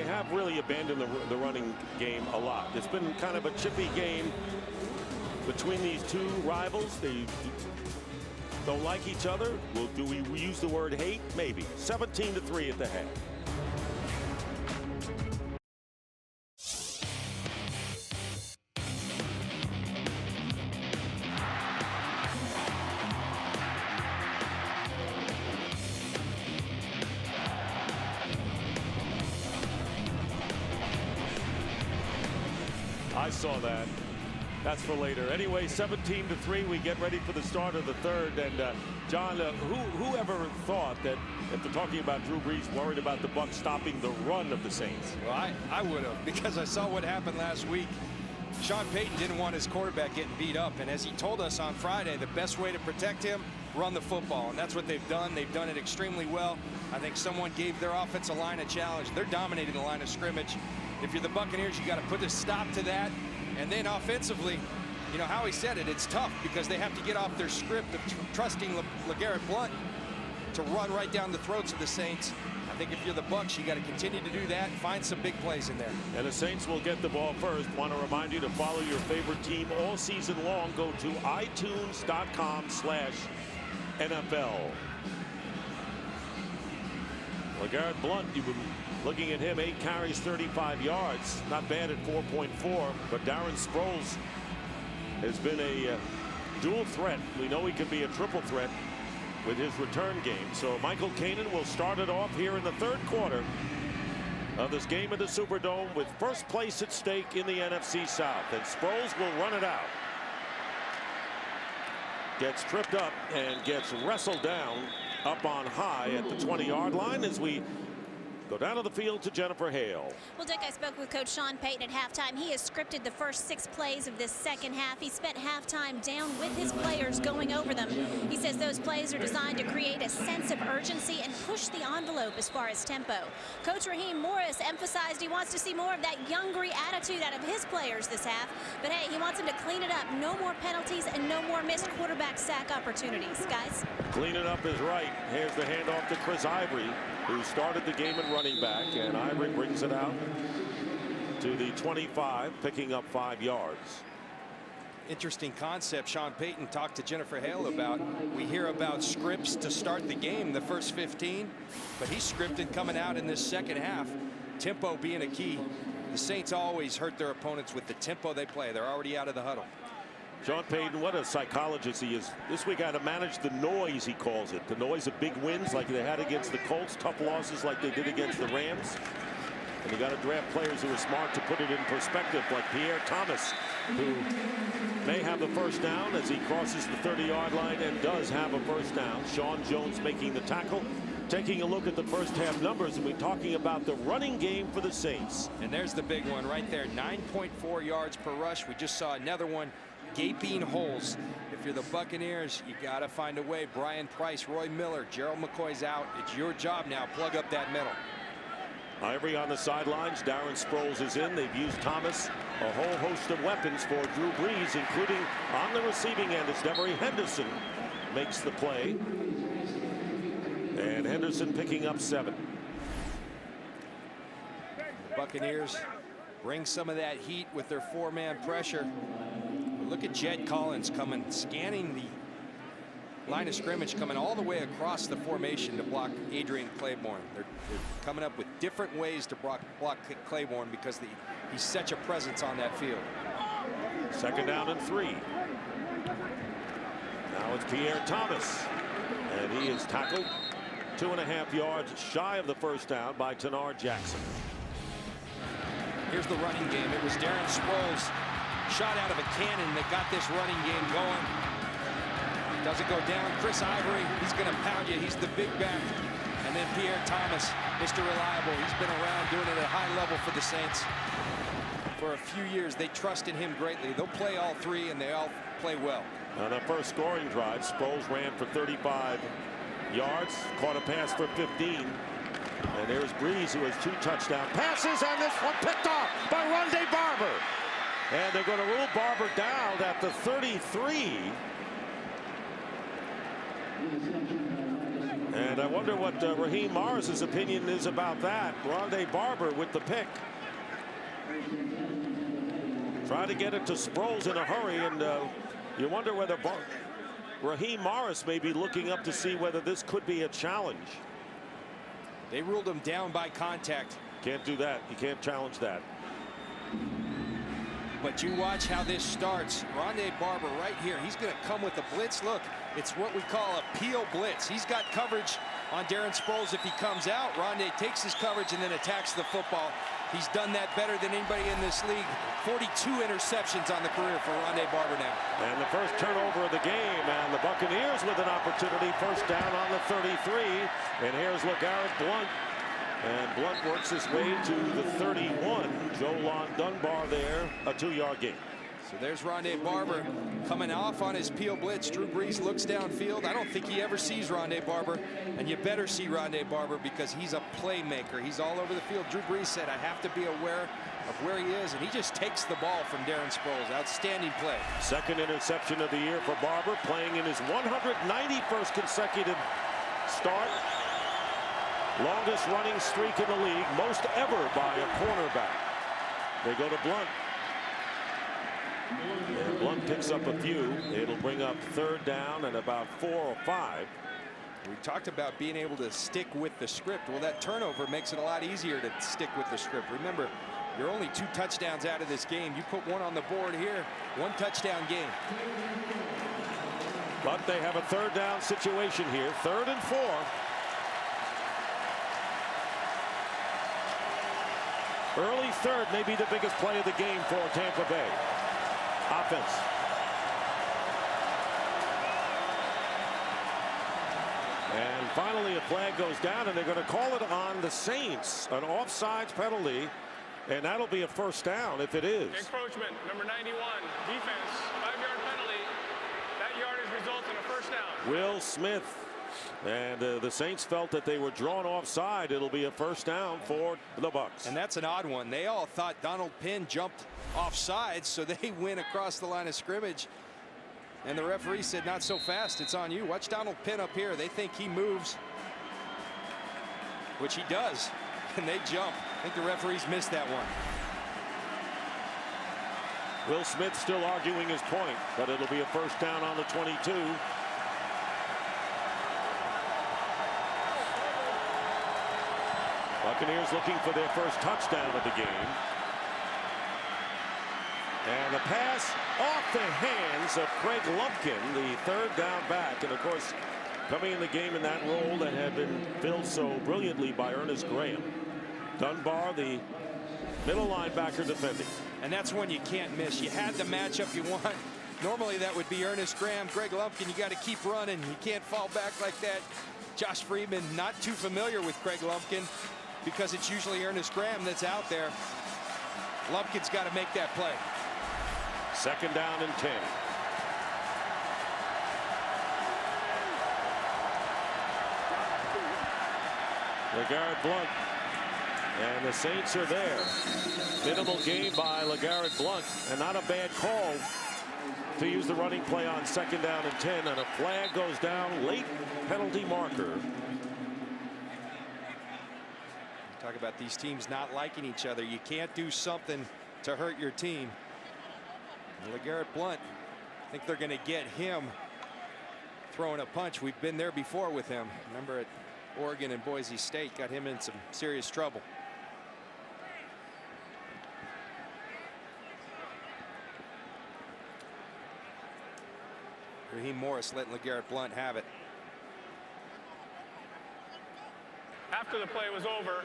have really abandoned the running game a lot. It's been kind of a chippy game between these two rivals. They don't like each other. Well, do we use the word hate? Maybe. 17-3 at the half. I saw that. That's for later. Anyway, 17-3. We get ready for the start of the third. And John, whoever thought that if they're talking about Drew Brees worried about the Bucs stopping the run of the Saints? Well, I would have, because I saw what happened last week. Sean Payton didn't want his quarterback getting beat up, and as he told us on Friday, the best way to protect him, run the football, and that's what they've done. They've done it extremely well. I think someone gave their offensive line a challenge. They're dominating the line of scrimmage. If you're the Buccaneers, you got to put a stop to that. And then offensively, you know, Howie said it, it's tough because they have to get off their script of trusting LeGarrette Blount to run right down the throats of the Saints. I think if you're the Bucs, you got to continue to do that and find some big plays in there. And the Saints will get the ball first. Want to remind you to follow your favorite team all season long. Go to itunes.com/NFL. LeGarrette Blount, you've been looking at him, 8 carries, 35 yards. Not bad at 4.4, but Darren Sproles has been a dual threat. We know he can be a triple threat with his return game. So Michael Kanan will start it off here in the third quarter of this game of the Superdome with first place at stake in the NFC South. And Sproles will run it out. Gets tripped up and gets wrestled down up on high at the 20-yard line as we go down to the field to Jennifer Hale. Well, Dick, I spoke with Coach Sean Payton at halftime. He has scripted the first 6 plays of this second half. He spent halftime down with his players going over them. He says those plays are designed to create a sense of urgency and push the envelope as far as tempo. Coach Raheem Morris emphasized he wants to see more of that Youngery attitude out of his players this half. But hey, he wants them to clean it up. No more penalties and no more missed quarterback sack opportunities. Guys? Clean it up is right. Here's the handoff to Chris Ivory, who started the game at running back, and Ivory brings it out to the 25, picking up 5 yards. Interesting concept Sean Payton talked to Jennifer Hale about. We hear about scripts to start the game, the first 15, but he's scripted coming out in this second half. Tempo being a key. The Saints always hurt their opponents with the tempo they play. They're already out of the huddle. Sean Payton, what a psychologist he is. This week had to manage the noise, he calls it. The noise of big wins like they had against the Colts, tough losses like they did against the Rams. And you got to draft players who are smart to put it in perspective, like Pierre Thomas, who may have the first down as he crosses the 30-yard line and does have a first down. Sean Jones making the tackle. Taking a look at the first half numbers, and we're talking about the running game for the Saints. And there's the big one right there, 9.4 yards per rush. We just saw another one. Gaping holes. If you're the Buccaneers, you got to find a way. Brian Price, Roy Miller, Gerald McCoy's out. It's your job now. Plug up that middle. Ivory on the sidelines. Darren Sproles is in. They've used Thomas, a whole host of weapons for Drew Brees, including on the receiving end as Devery Henderson makes the play. And Henderson picking up 7. The Buccaneers bring some of that heat with their 4-man pressure. Look at Jed Collins coming, scanning the line of scrimmage, coming all the way across the formation to block Adrian Claiborne. They're coming up with different ways to block Claiborne because he's such a presence on that field. Second down and 3. Now it's Pierre Thomas, and he is tackled 2.5 yards shy of the first down by Tanar Jackson. Here's the running game. It was Darren Sproles, shot out of a cannon, that got this running game going. Doesn't go down. Chris Ivory, he's going to pound you. He's the big back. And then Pierre Thomas, Mr. Reliable. He's been around doing it at a high level for the Saints for a few years. They trust in him greatly. They'll play all 3, and they all play well. On that first scoring drive, Sproles ran for 35 yards, caught a pass for 15. And there's Brees, who has 2 touchdown passes, and this one picked off by Rondé Barber. And they're going to rule Barber down at the 33. And I wonder what Raheem Morris's opinion is about that. Rondé Barber with the pick. Try to get it to Sproles in a hurry, and you wonder whether Raheem Morris may be looking up to see whether this could be a challenge. They ruled him down by contact. Can't do that. You can't challenge that. But you watch how this starts. Rondé Barber right here. He's going to come with a blitz. Look, it's what we call a peel blitz. He's got coverage on Darren Sproles if he comes out. Rondé takes his coverage and then attacks the football. He's done that better than anybody in this league. 42 interceptions on the career for Rondé Barber now. And the first turnover of the game, and the Buccaneers with an opportunity. First down on the 33. And here's LeGarrette Blount. And Blount works his way to the 31. Jolon Dunbar there, a 2-yard gain. So there's Rondé Barber coming off on his peel blitz. Drew Brees looks downfield. I don't think he ever sees Rondé Barber, and you better see Rondé Barber because he's a playmaker. He's all over the field. Drew Brees said, I have to be aware of where he is, and he just takes the ball from Darren Sproles. Outstanding play. Second interception of the year for Barber, playing in his 191st consecutive start. Longest running streak in the league, most ever by a cornerback. They go to Blount. And Blount picks up a few. It'll bring up 3rd down and about 4 or 5. We talked about being able to stick with the script. Well, that turnover makes it a lot easier to stick with the script. Remember, you're only 2 touchdowns out of this game. You put 1 on the board here, 1 touchdown game. But they have a 3rd down situation here, 3rd and 4. Early third may be the biggest play of the game for Tampa Bay. Offense. And finally a flag goes down, and they're going to call it on the Saints. An offsides penalty, and that'll be a first down if it is. Encroachment, number 91, defense, 5-yard penalty. That yardage results in a first down. Will Smith. And the Saints felt that they were drawn offside. It'll be a first down for the Bucs. And that's an odd one. They all thought Donald Penn jumped offside, so they went across the line of scrimmage. And the referee said, not so fast, it's on you. Watch Donald Penn up here. They think he moves, which he does, and they jump. I think the referees missed that one. Will Smith still arguing his point, but it'll be a first down on the 22. Buccaneers looking for their first touchdown of the game. And the pass off the hands of Craig Lumpkin, the third down back. And of course, coming in the game in that role that had been filled so brilliantly by Ernest Graham. Dunbar, the middle linebacker, defending. And that's one you can't miss. You had the matchup you want. Normally that would be Ernest Graham. Greg Lumpkin, you got to keep running. You can't fall back like that. Josh Freeman not too familiar with Craig Lumpkin, because it's usually Ernest Graham that's out there. Lumpkin's got to make that play. Second down and 10. LeGarrette Blount. And the Saints are there. Minimal gain by LeGarrette Blount, and not a bad call to use the running play on second down and 10, and a flag goes down, late penalty marker. Talk about these teams not liking each other. You can't do something to hurt your team. LeGarrette Blount, I think they're going to get him throwing a punch. We've been there before with him. Remember at Oregon and Boise State, got him in some serious trouble. Raheem Morris letting LeGarrette Blount have it. After the play was over,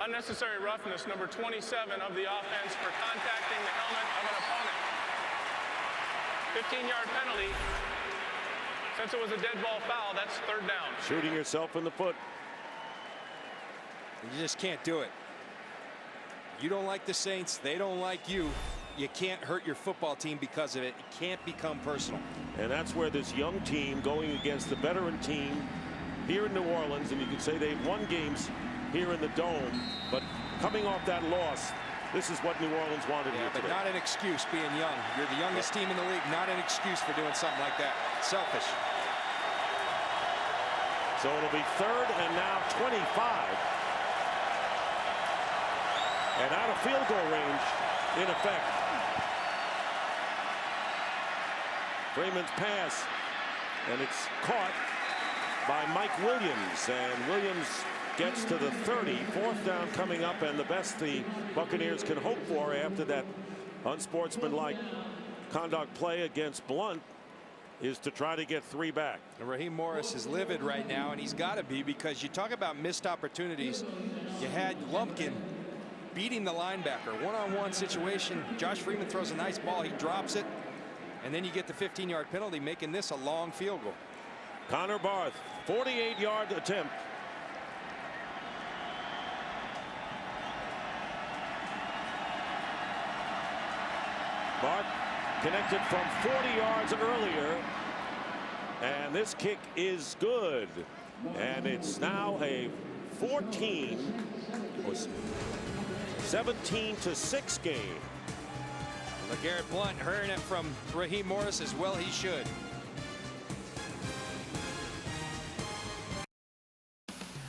unnecessary roughness, number 27 of the offense for contacting the helmet of an opponent. 15-yard penalty. Since it was a dead ball foul, that's third down. Shooting yourself in the foot. You just can't do it. You don't like the Saints, they don't like you. You can't hurt your football team because of it. It can't become personal. And that's where this young team going against the veteran team here in New Orleans, and you can say they've won games here in the Dome, but coming off that loss, this is what New Orleans wanted here but today. not an excuse being young. You're the youngest team in the league. Not an excuse for doing something like that. Selfish. So it'll be third and now 25. And out of field goal range, in effect. Freeman's pass, and it's caught by Mike Williams, and Williams gets to the 30. Fourth down coming up, and the best the Buccaneers can hope for after that unsportsmanlike conduct play against Blount is to try to get 3 back. And Raheem Morris is livid right now, and he's got to be, because you talk about missed opportunities. You had Lumpkin beating the linebacker, one-on-one situation. Josh Freeman throws a nice ball, he drops it, and then you get the 15-yard penalty, making this a long field goal. Connor Barth, 48-yard attempt. Barth connected from 40 yards earlier, and this kick is good, and it's now a 17-6 game. LeGarrette Blount hearing it from Raheem Morris as well he should.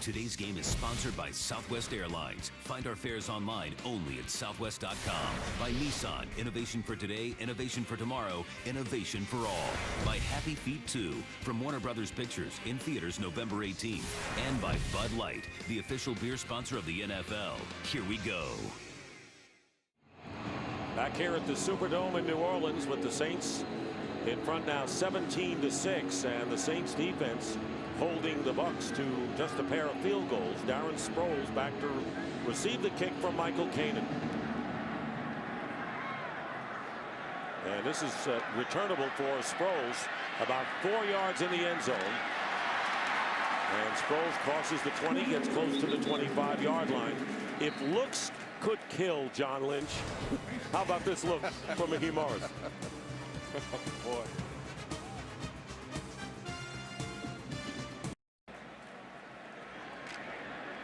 Today's game is sponsored by Southwest Airlines. Find our fares online only at southwest.com. By Nissan, innovation for today, innovation for tomorrow, innovation for all. By Happy Feet 2, from Warner Brothers Pictures, in theaters November 18th. And by Bud Light, the official beer sponsor of the NFL. Here we go. Back here at the Superdome in New Orleans with the Saints in front now 17-6, and the Saints defense holding the Bucs to just a pair of field goals. Darren Sproles back to receive the kick from Michael Kanan. And this is returnable for Sproles, about 4 yards in the end zone. And Sproles crosses the 20, gets close to the 25-yard line. If looks could kill, John Lynch, how about this look from Raheem Morris? Oh, boy.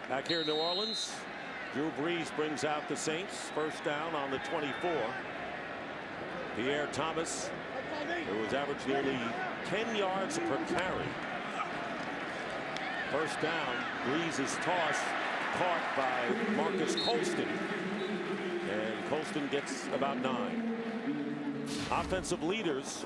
Back here in New Orleans, Drew Brees brings out the Saints. First down on the 24. Pierre Thomas, who has averaged nearly 10 yards per carry. First down, Brees' toss caught by Marcus Colston. And Colston gets about 9. Offensive leaders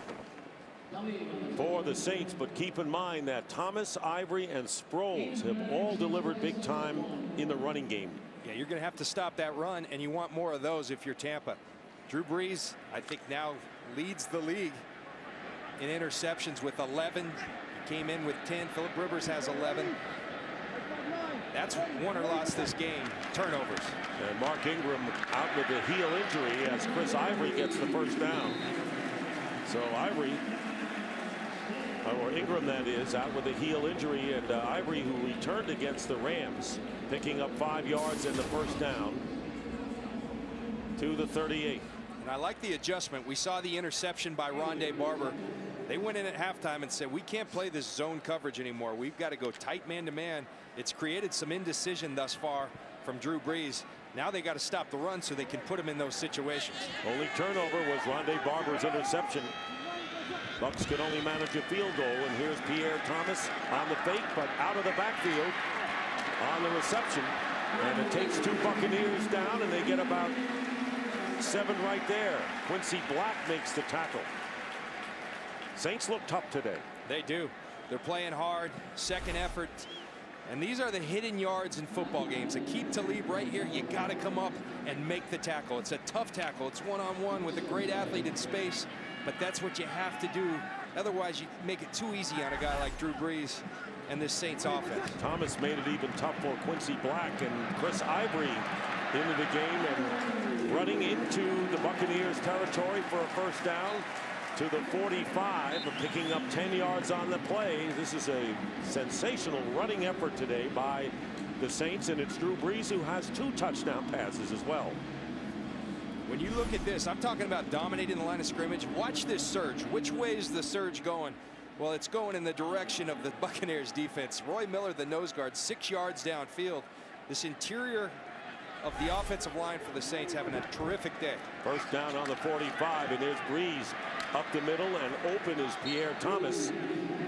for the Saints, but keep in mind that Thomas, Ivory, and Sproles have all delivered big time in the running game. Yeah, you're going to have to stop that run, and you want more of those if you're Tampa. Drew Brees, I think, now leads the league in interceptions with 11. He came in with 10. Philip Rivers has 11. That's won or lost this game. Turnovers. And Mark Ingram out with a heel injury as Chris Ivory gets the first down. So Ivory, or Ingram that is, out with a heel injury, and Ivory, who returned against the Rams, picking up 5 yards in the first down to the 38. And I like the adjustment. We saw the interception by Rondé Barber. They went in at halftime and said, we can't play this zone coverage anymore. We've got to go tight man-to-man. It's created some indecision thus far from Drew Brees. Now they got to stop the run so they can put him in those situations. Only turnover was Rondé Barber's interception. Bucs could only manage a field goal, and here's Pierre Thomas on the fake, but out of the backfield on the reception. And it takes 2 Buccaneers down, and they get about 7 right there. Quincy Black makes the tackle. Saints look tough today. They do. They're playing hard, second effort. And these are the hidden yards in football games. Aqib Talib right here, you got to come up and make the tackle. It's a tough tackle. It's one-on-one with a great athlete in space, but that's what you have to do. Otherwise, you make it too easy on a guy like Drew Brees and this Saints offense. Thomas made it even tough for Quincy Black, and Chris Ivory into the game and running into the Buccaneers territory for a first down to the 45, picking up 10 yards on the play. This is a sensational running effort today by the Saints, and it's Drew Brees who has 2 touchdown passes as well. When you look at this, I'm talking about dominating the line of scrimmage. Watch this surge. Which way is the surge going? Well, it's going in the direction of the Buccaneers defense. Roy Miller, the nose guard, 6 yards downfield. This interior of the offensive line for the Saints having a terrific day. First down on the 45, and there's Brees up the middle, and open is Pierre Thomas,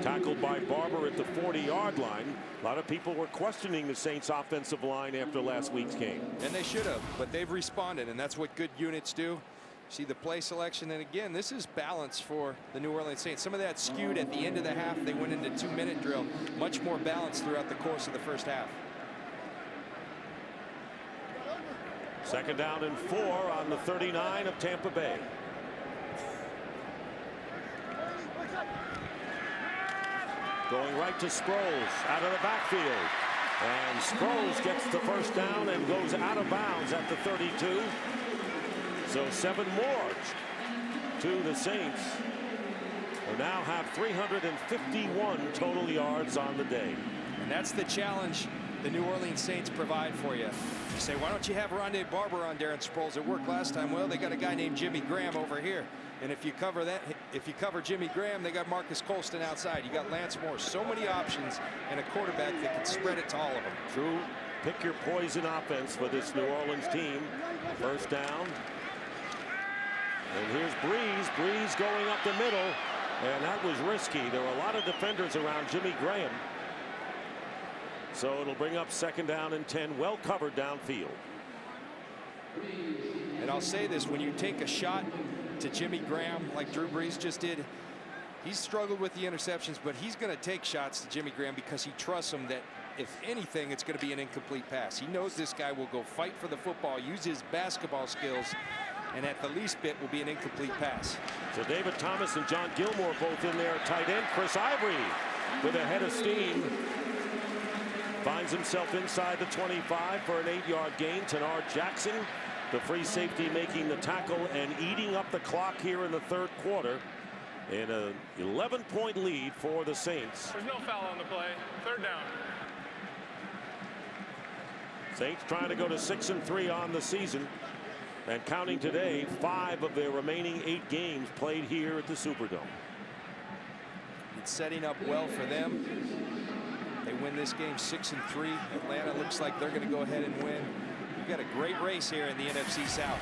tackled by Barber at the 40-yard line. A lot of people were questioning the Saints offensive line after last week's game. And they should have, but they've responded, and that's what good units do. See the play selection, and again, this is balance for the New Orleans Saints. Some of that skewed at the end of the half. They went into 2-minute drill. Much more balanced throughout the course of the first half. Second down and 4 on the 39 of Tampa Bay. Going right to Sproles out of the backfield. And Sproles gets the first down and goes out of bounds at the 32. So 7 more to the Saints, who now have 351 total yards on the day. And that's the challenge the New Orleans Saints provide for you. You say, why don't you have Rondé Barber on Darren Sproles? It worked last time. Well, they got a guy named Jimmy Graham over here. And if you cover that, if you cover Jimmy Graham, they got Marcus Colston outside. You got Lance Moore. So many options and a quarterback that can spread it to all of them. True pick your poison offense for this New Orleans team. First down. And here's Brees. Brees going up the middle. And that was risky. There were a lot of defenders around Jimmy Graham. So it'll bring up second down and 10, well covered downfield. And I'll say this, when you take a shot to Jimmy Graham like Drew Brees just did, he's struggled with the interceptions, but he's going to take shots to Jimmy Graham because he trusts him that if anything, it's going to be an incomplete pass. He knows this guy will go fight for the football, use his basketball skills, and at the least bit will be an incomplete pass. So David Thomas and John Gilmore both in there. Tight end Chris Ivory with a head of steam. Finds himself inside the 25 for an 8-yard gain. Tenard Jackson, the free safety, making the tackle and eating up the clock here in the third quarter. In an 11-point lead for the Saints. There's no foul on the play. Third down. Saints trying to go to 6-3 on the season. And counting today, 5 of their remaining 8 games played here at the Superdome. It's setting up well for them. They win this game 6-3. Atlanta looks like they're going to go ahead and win. We've got a great race here in the NFC South.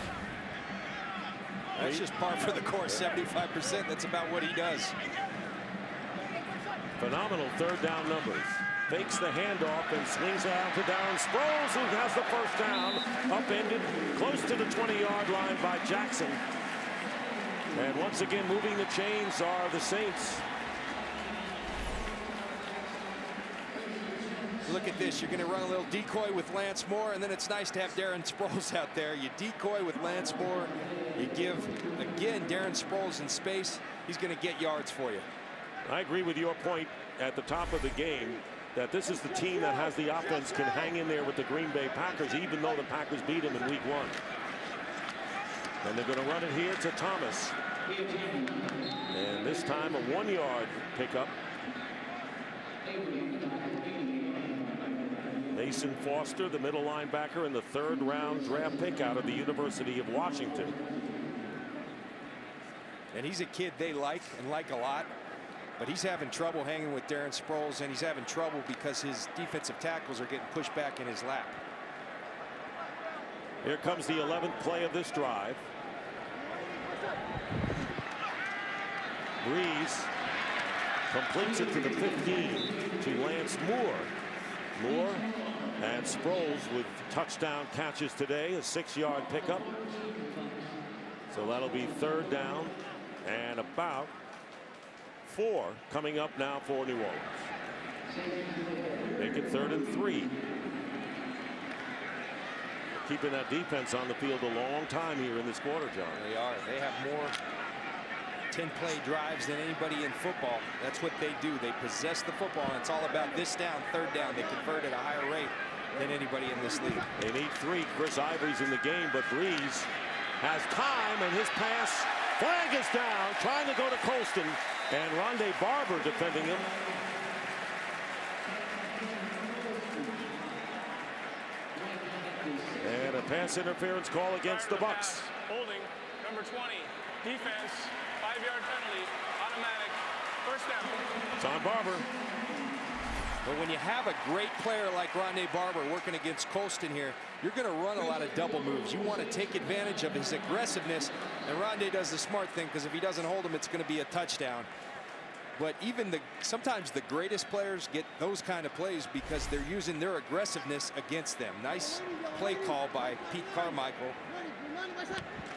That's just par for the course, 75%. That's about what he does. Phenomenal third down numbers. Fakes the handoff and swings it out to Darren Sproles, who has the first down. Upended close to the 20-yard line by Jackson. And once again, moving the chains are the Saints. Look at this. You're going to run a little decoy with Lance Moore, and then it's nice to have Darren Sproles out there. You decoy with Lance Moore. You give, again, Darren Sproles in space. He's going to get yards for you. I agree with your point at the top of the game that this is the team that has the offense, can hang in there with the Green Bay Packers, even though the Packers beat them in week 1. And they're going to run it here to Thomas. And this time a 1-yard pickup. Mason Foster, the middle linebacker, and the 3rd-round draft pick out of the University of Washington. And he's a kid they like and like a lot, but he's having trouble hanging with Darren Sproles, and he's having trouble because his defensive tackles are getting pushed back in his lap. Here comes the 11th play of this drive. Breeze completes it to the 15 to Lance Moore. Moore and Sproles with touchdown catches today, a 6-yard pickup. So that'll be 3rd down and about 4 coming up now for New Orleans. Make it 3rd and 3. Keeping that defense on the field a long time here in this quarter, John. They are. They have more 10-play drives than anybody in football. That's what they do. They possess the football, and it's all about this down, 3rd down. They convert at a higher rate than anybody in this league. They need 3. Chris Ivory's in the game, but Breeze has time, and his pass flag is down, trying to go to Colston, and Rondé Barber defending him. And a pass interference call against the Bucs. Holding, number 20. Defense, 5-yard penalty, automatic, 1st down. It's on Barber. But when you have a great player like Rondé Barber working against Colston here, you're going to run a lot of double moves. You want to take advantage of his aggressiveness, and Rondé does the smart thing, because if he doesn't hold him, it's going to be a touchdown. But even sometimes the greatest players get those kind of plays because they're using their aggressiveness against them. Nice play call by Pete Carmichael.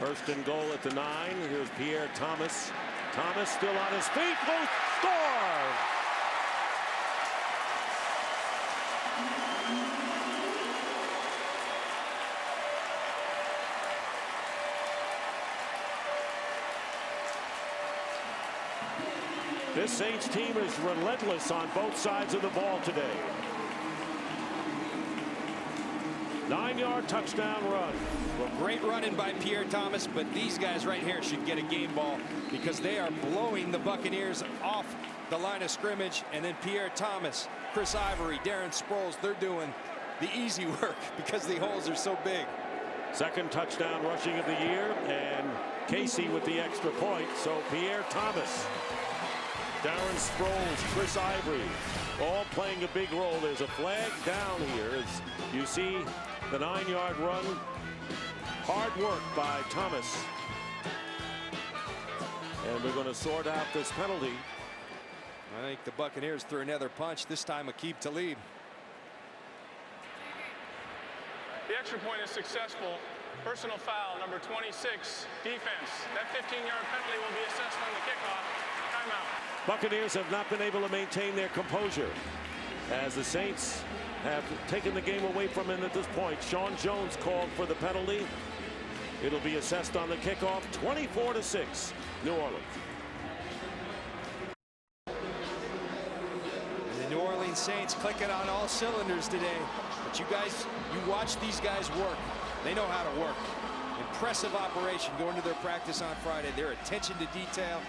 1st and goal at the 9. Here's Pierre Thomas. Thomas still on his feet. Will score. This Saints team is relentless on both sides of the ball today. 9-yard touchdown run. Well, great running by Pierre Thomas, but these guys right here should get a game ball because they are blowing the Buccaneers off the line of scrimmage. And then Pierre Thomas, Chris Ivory, Darren Sproles, they're doing the easy work because the holes are so big. 2nd touchdown rushing of the year, and Casey with the extra point. So Pierre Thomas, Darren Sproles, Chris Ivory, all playing a big role. There's a flag down here as you see the 9-yard run. Hard work by Thomas. And we're going to sort out this penalty. I think the Buccaneers threw another punch, this time Aqib Talib. The extra point is successful. Personal foul, number 26, defense. That 15-yard penalty will be assessed on the kickoff. Timeout. Buccaneers have not been able to maintain their composure as the Saints have taken the game away from them at this point. Sean Jones called for the penalty. It'll be assessed on the kickoff. 24-6, New Orleans. Orleans Saints clicking on all cylinders today. But you guys, you watch these guys work. They know how to work. Impressive operation going to their practice on Friday. Their attention to detail.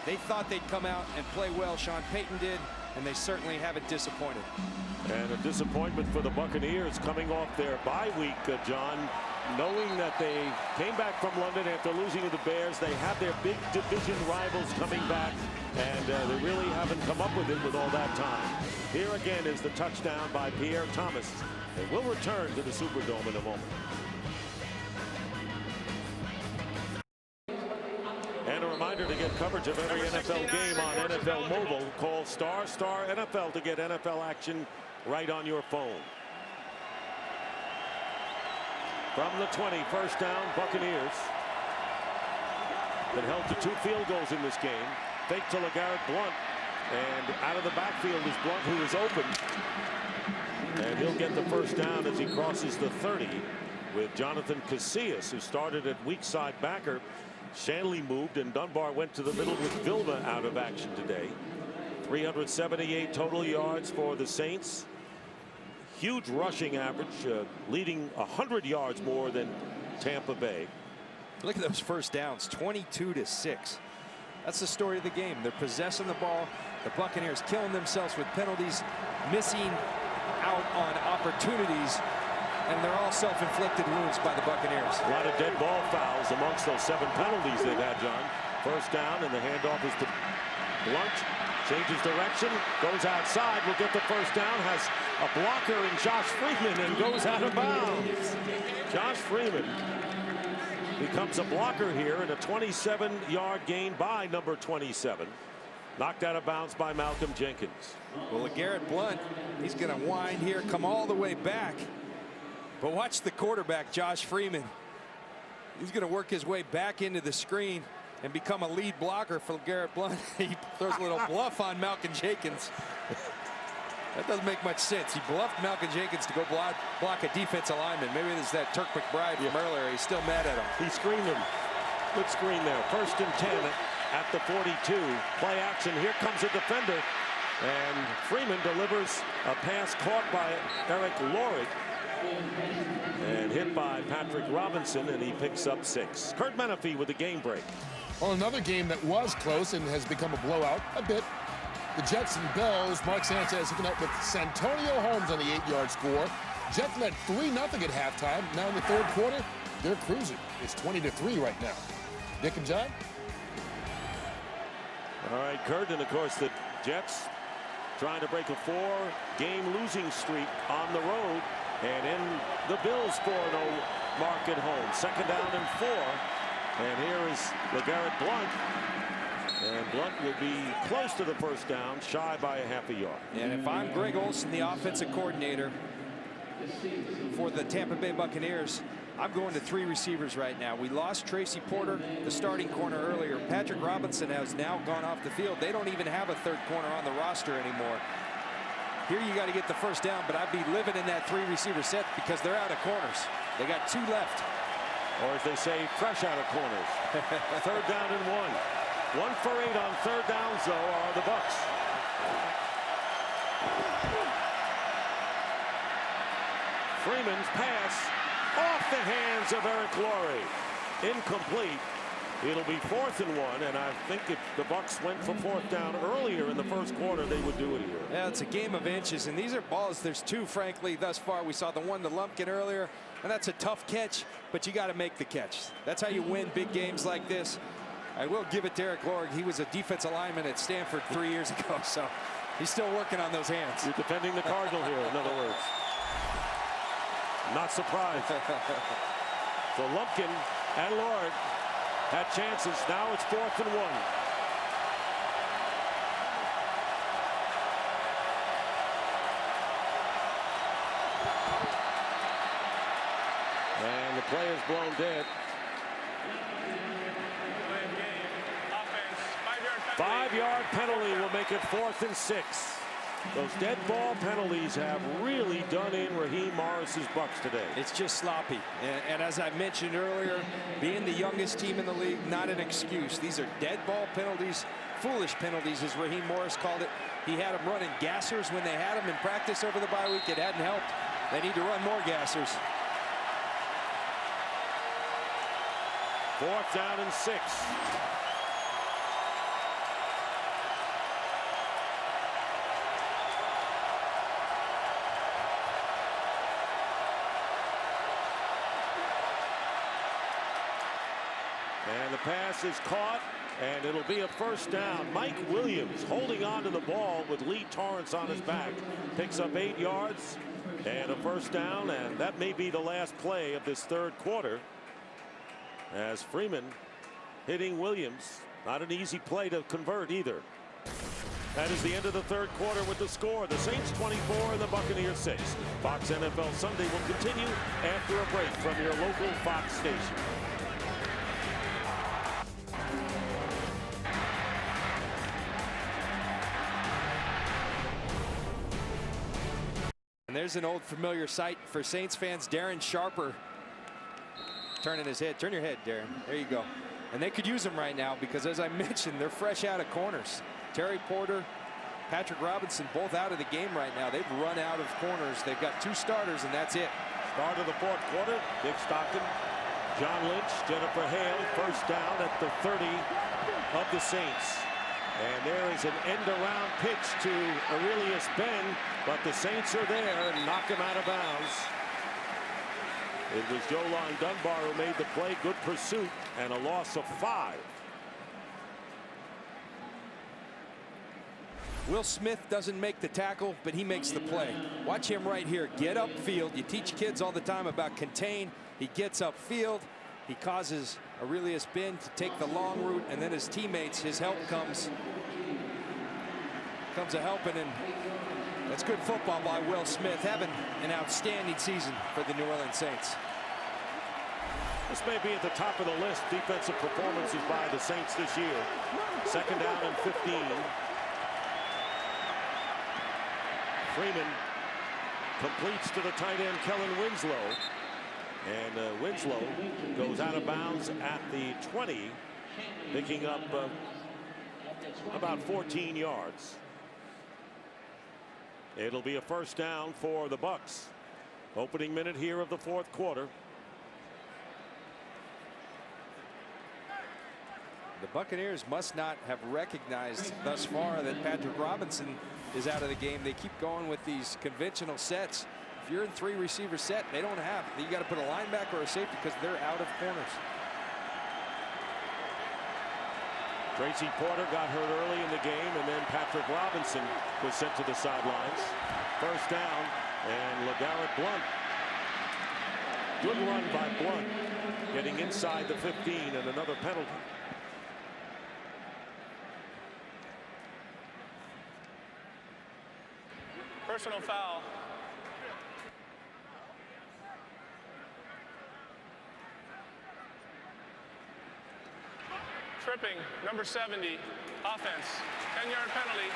They thought they'd come out and play well. Sean Payton did, and they certainly haven't disappointed. And a disappointment for the Buccaneers coming off their bye week, John, knowing that they came back from London after losing to the Bears. They have their big division rivals coming back, and they really haven't come up with it with all that time. Here again is the touchdown by Pierre Thomas. They will return to the Superdome in a moment. And a reminder to get coverage of every NFL game on NFL Mobile. Call ** NFL to get NFL action right on your phone. From the 20, first down, Buccaneers. Been held to 2 field goals in this game. Fake to LeGarrette Blount. And out of the backfield is Blount, who is open. And he'll get the first down as he crosses the 30 with Jonathan Casillas, who started at weak side backer. Shanley moved, and Dunbar went to the middle with Vilma out of action today. 378 total yards for the Saints. Huge rushing average, leading 100 yards more than Tampa Bay. Look at those first downs, 22-6. That's the story of the game. They're possessing the ball. The Buccaneers killing themselves with penalties, missing out on opportunities, and they're all self-inflicted wounds by the Buccaneers. A lot of dead ball fouls amongst those 7 penalties they've had, John. First down, and the handoff is to Blount. Changes direction, goes outside, will get the first down, has a blocker in Josh Freeman, and goes out of bounds. Josh Freeman becomes a blocker here, and a 27-yard gain by number 27. Knocked out of bounds by Malcolm Jenkins. Well, LeGarrette Blount, he's going to wind here, come all the way back. But watch the quarterback, Josh Freeman. He's going to work his way back into the screen and become a lead blocker for LeGarrette Blount. He throws a little bluff on Malcolm Jenkins. That doesn't make much sense. He bluffed Malcolm Jenkins to go block a defensive lineman. Maybe it's that Turk McBride from earlier. He's still mad at him. He screened him. Good screen there. First and 10 at the 42. Play action. Here comes a defender. And Freeman delivers a pass caught by Eric Lorig and hit by Patrick Robinson, and he picks up 6. Kurt Menefee with the game break. Well, another game that was close and has become a blowout a bit. The Jets and Bills. Mark Sanchez hooking up with Santonio Holmes on the 8-yard score. Jets led 3-0 at halftime. Now in the third quarter, they're cruising. It's 20-3 right now. Nick and John? All right, Kurt, and of course the Jets trying to break a 4-game losing streak on the road. And in the Bills 4-0 mark at home. Second down and 4. And here is LeGarrette Blount. And Blount will be close to the first down, shy by a half a yard. And if I'm Greg Olsen, the offensive coordinator for the Tampa Bay Buccaneers, I'm going to 3 receivers right now. We lost Tracy Porter, the starting corner, earlier. Patrick Robinson has now gone off the field. They don't even have a 3rd corner on the roster anymore. Here you got to get the first down, but I'd be living in that 3-receiver set because they're out of corners. They got 2 left. Or as they say, fresh out of corners. 3rd down and 1. 1 for 8 on 3rd downs, though, are the Bucs. Freeman's pass off the hands of Eric Lorig. Incomplete. It'll be 4th and 1, and I think if the Bucs went for 4th down earlier in the first quarter, they would do it here. Yeah, it's a game of inches, and these are balls. There's 2, frankly, thus far. We saw the one to Lumpkin earlier, and that's a tough catch, but you got to make the catch. That's how you win big games like this. I will give it to Eric Lorig. He was a defensive lineman at Stanford 3 years ago, so he's still working on those hands. You're defending the Cardinal here, in other words. Not surprised. So Lumpkin and Lorig had chances. Now it's 4th and 1. And the play is blown dead. 5-yard penalty will make it 4th and 6. Those dead ball penalties have really done in Raheem Morris's Bucs today. It's just sloppy. And as I mentioned earlier, being the youngest team in the league, not an excuse. These are dead ball penalties, foolish penalties, as Raheem Morris called it. He had them running gassers when they had them in practice over the bye week. It hadn't helped. They need to run more gassers. 4th down and 6. And the pass is caught, and it'll be a 1st down. Mike Williams holding on to the ball with Lee Torrance on his back. Picks up 8 yards and a 1st down, and that may be the last play of this 3rd quarter. As Freeman hitting Williams. Not an easy play to convert either. That is the end of the 3rd quarter with the score. The Saints 24 and the Buccaneers 6. Fox NFL Sunday will continue after a break from your local Fox station. And there's an old familiar sight for Saints fans. Darren Sharper turning his head. Turn your head, Darren. There you go. And they could use him right now because, as I mentioned, they're fresh out of corners. Terry Porter, Patrick Robinson, both out of the game right now. They've run out of corners. They've got 2 starters, and that's it. Start of the 4th quarter. Dick Stockton, John Lynch, Jennifer Hale. 1st down at the 30 of the Saints. And there is an end-around pitch to Aurelius Ben, but the Saints are there and knock him out of bounds. It was Joline Dunbar who made the play. Good pursuit and a loss of 5. Will Smith doesn't make the tackle, but he makes the play. Watch him right here. Get upfield. You teach kids all the time about contain. He gets upfield. He causes Aurelius Ben to take the long route, and then his teammates, his help comes a helping, and that's good football by Will Smith, having an outstanding season for the New Orleans Saints. This may be at the top of the list. Defensive performances by the Saints this year. 2nd down and 15. Freeman completes to the tight end Kellen Winslow. And Winslow goes out of bounds at the 20, picking up about 14 yards. It'll be a 1st down for the Bucs. Opening minute here of the 4th quarter. The Buccaneers must not have recognized thus far that Patrick Robinson is out of the game. They keep going with these conventional sets. If you're in 3 receiver set, they don't have. You got to put a linebacker or a safety because they're out of corners. Tracy Porter got hurt early in the game, and then Patrick Robinson was sent to the sidelines. 1st down, and LeGarrette Blount. Good run by Blount, getting inside the 15, and another penalty. Personal foul. Tripping, number 70, offense. 10-yard penalty.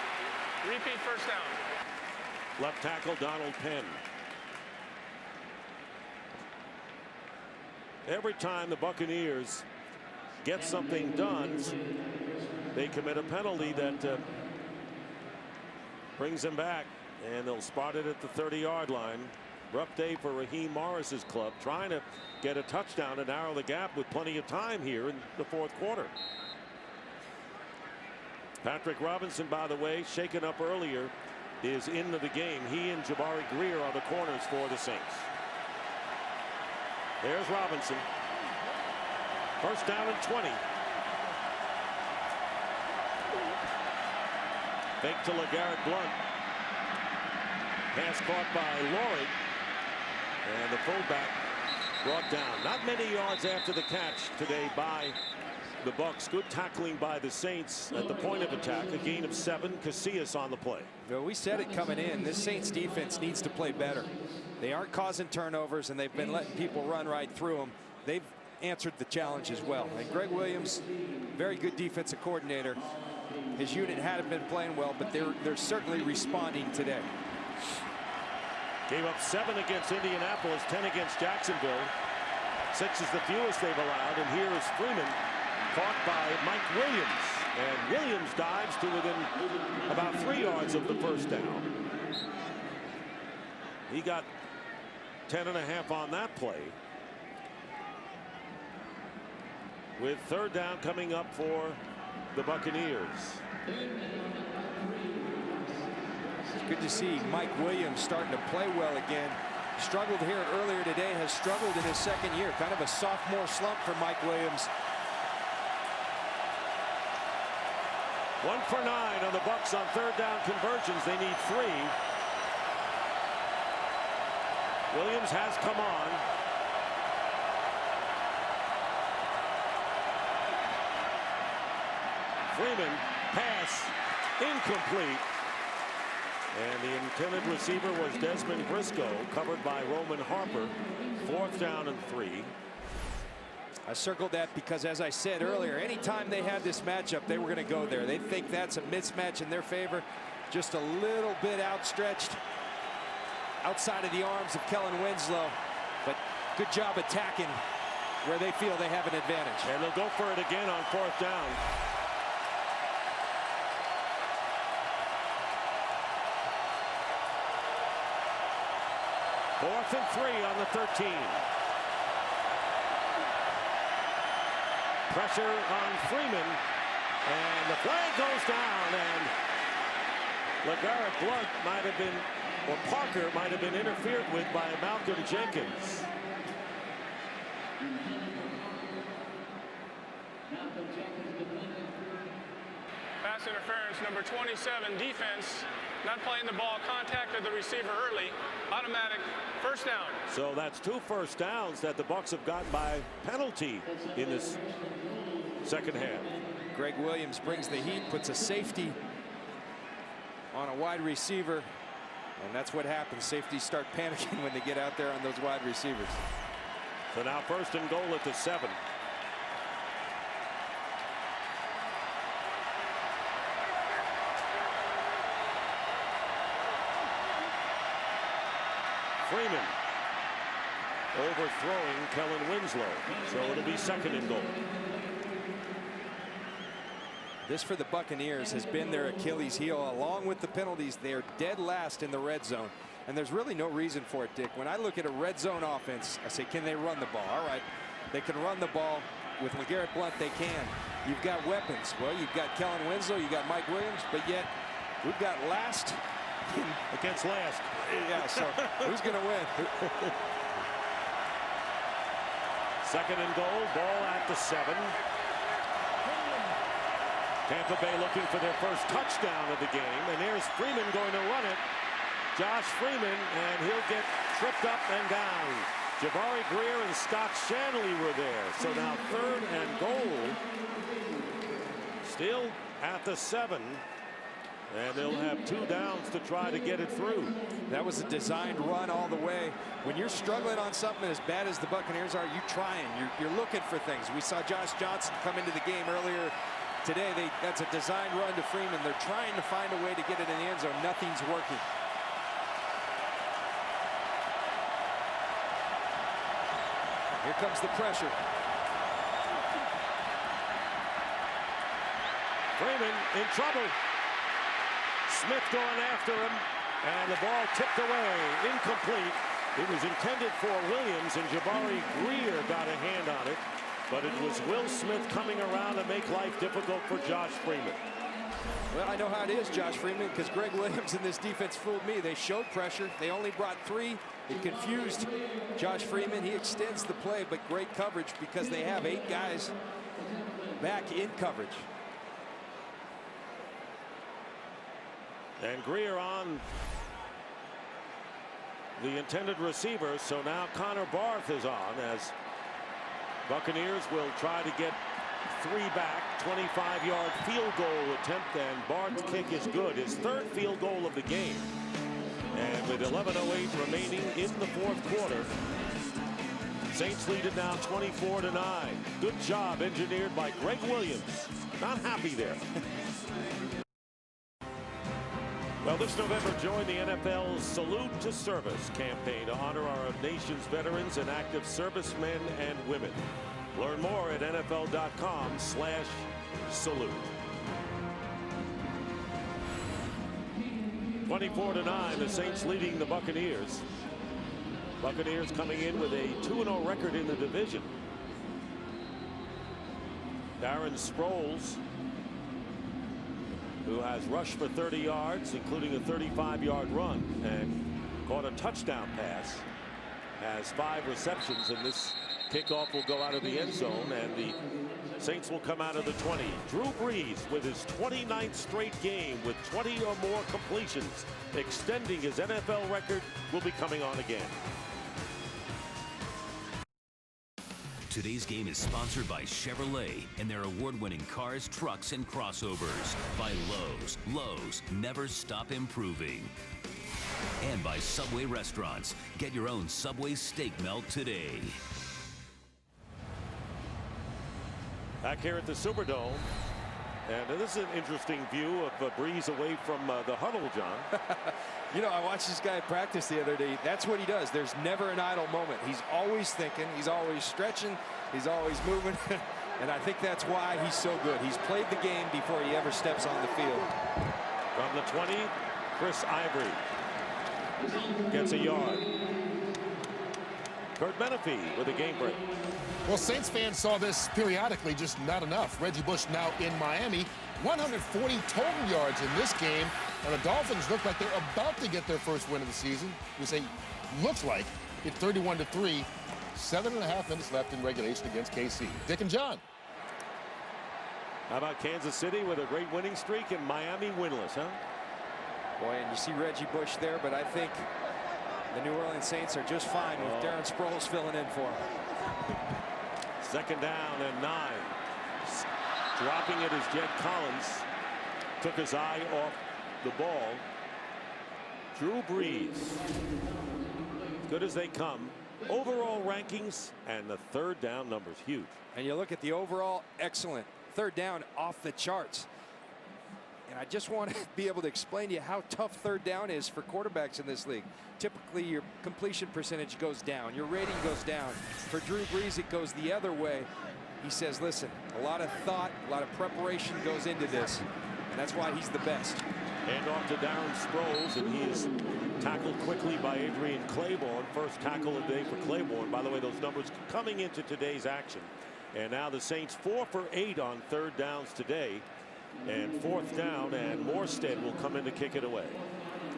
Repeat 1st down. Left tackle Donald Penn. Every time the Buccaneers get something done, they commit a penalty that brings them back, and they'll spot it at the 30-yard line. Rough day for Raheem Morris's club, trying to get a touchdown to narrow the gap with plenty of time here in the 4th quarter. Patrick Robinson, by the way, shaken up earlier, is into the game. He and Jabari Greer are the corners for the Saints. There's Robinson. 1st down and 20. Fake to LeGarrette Blount. Pass caught by Laurie. And the fullback brought down. Not many yards after the catch today by the Bucs. Good tackling by the Saints at the point of attack. A gain of 7. Casillas on the play. Well, we said it coming in. This Saints defense needs to play better. They aren't causing turnovers, and they've been letting people run right through them. They've answered the challenge as well. And Greg Williams, very good defensive coordinator. His unit hadn't been playing well, but they're certainly responding today. Gave up 7 against Indianapolis, 10 against Jacksonville. 6 is the fewest they've allowed, and here is Freeman, caught by Mike Williams. And Williams dives to within about 3 yards of the first down. He got 10.5 on that play. With third down coming up for the Buccaneers. It's good to see Mike Williams starting to play well again. Struggled here earlier today, has struggled in his second year. Kind of a sophomore slump for Mike Williams. 1 for 9 on the Bucs on third down conversions. They need 3. Williams has come on. Freeman, pass, incomplete. And the intended receiver was Desmond Briscoe, covered by Roman Harper. 4th down and 3. I circled that because, as I said earlier, anytime they had this matchup, they were going to go there. They think that's a mismatch in their favor. Just a little bit outstretched outside of the arms of Kellen Winslow. But good job attacking where they feel they have an advantage. And they'll go for it again on 4th down. Fourth and 3 on the 13. Pressure on Freeman, and the flag goes down, and LeGarrette Blount might have been, or Parker might have been interfered with by Malcolm Jenkins. Pass interference, number 27, defense. Not playing the ball, contacted the receiver early. Automatic first down. So that's 2 first downs that the Bucs have gotten by penalty in this second half. Greg Williams brings the heat, puts a safety on a wide receiver, and that's what happens. Safeties start panicking when they get out there on those wide receivers. So now 1st and goal at the 7. Freeman overthrowing Kellen Winslow, so it'll be 2nd and goal. This for the Buccaneers has been their Achilles heel. Along with the penalties, they are dead last in the red zone, and there's really no reason for it, Dick. When I look at a red zone offense, I say, can they run the ball? All right, they can run the ball. With LeGarrette Blount, they can. You've got weapons. Well, you've got Kellen Winslow, you've got Mike Williams, but yet we've got last against last. Yeah, so who's going to win? 2nd and goal, ball at the 7. Tampa Bay looking for their first touchdown of the game, and there's Freeman going to run it. Josh Freeman, and he'll get tripped up and down. Jabari Greer and Scott Shanley were there. So now 3rd and goal. Still at the 7. And they'll have 2 downs to try to get it through. That was a designed run all the way. When you're struggling on something as bad as the Buccaneers are, you're trying. You're looking for things. We saw Josh Johnson come into the game earlier today. That's a designed run to Freeman. They're trying to find a way to get it in the end zone. Nothing's working. Here comes the pressure. Freeman in trouble. Smith going after him, and the ball tipped away, incomplete. It was intended for Williams, and Jabari Greer got a hand on it, but it was Will Smith coming around to make life difficult for Josh Freeman. Well, I know how it is, Josh Freeman, because Greg Williams in this defense fooled me. They showed pressure. They only brought 3. It confused Josh Freeman. He extends the play, but great coverage because they have 8 guys back in coverage. And Greer on the intended receiver, so now Connor Barth is on as Buccaneers will try to get 3 back. 25-yard field goal attempt, and Barth's kick is good. His 3rd field goal of the game. And with 11:08 remaining in the 4th quarter, Saints lead it now 24-9. Good job engineered by Greg Williams. Not happy there. Well, this November, join the NFL's Salute to Service campaign to honor our nation's veterans and active servicemen and women. Learn more at NFL.com/salute. 24-9, the Saints leading the Buccaneers. Buccaneers coming in with a 2-0 record in the division. Darren Sproles, who has rushed for 30 yards, including a 35-yard run, and caught a touchdown pass, has 5 receptions, and this kickoff will go out of the end zone, and the Saints will come out of the 20. Drew Brees, with his 29th straight game with 20 or more completions, extending his NFL record, will be coming on again. Today's game is sponsored by Chevrolet and their award-winning cars, trucks, and crossovers. By Lowe's. Lowe's, never stop improving. And by Subway Restaurants. Get your own Subway steak melt today. Back here at the Superdome, and this is an interesting view of Brees away from the huddle, John. You know, I watched this guy practice the other day. That's what he does. There's never an idle moment. He's always thinking. He's always stretching. He's always moving. And I think that's why he's so good. He's played the game before he ever steps on the field. From the 20, Chris Ivory gets a yard. Kurt Menefee with a game break. Well, Saints fans saw this periodically, just not enough. Reggie Bush now in Miami. 140 total yards in this game. And the Dolphins look like they're about to get their first win of the season. We say looks like it's 31-3. 7.5 minutes left in regulation against KC. Dick and John. How about Kansas City with a great winning streak and Miami winless, huh? Boy, and you see Reggie Bush there, but I think the New Orleans Saints are just fine with Darren Sproles filling in for him. 2nd down and 9. Dropping it is Jed Collins. Took his eye off the ball. Drew Brees. Good as they come. Overall rankings and the 3rd down numbers huge. And you look at the overall excellent 3rd down off the charts. And I just want to be able to explain to you how tough 3rd down is for quarterbacks in this league. Typically, your completion percentage goes down. Your rating goes down. For Drew Brees, it goes the other way. He says, listen, a lot of thought, a lot of preparation goes into this. And that's why he's the best. Hand off to Darren Sproles, and he is tackled quickly by Adrian Claiborne. First tackle of the day for Claiborne. By the way, those numbers coming into today's action. And now the Saints 4 for 8 on 3rd downs today. And 4th down, and Morstead will come in to kick it away.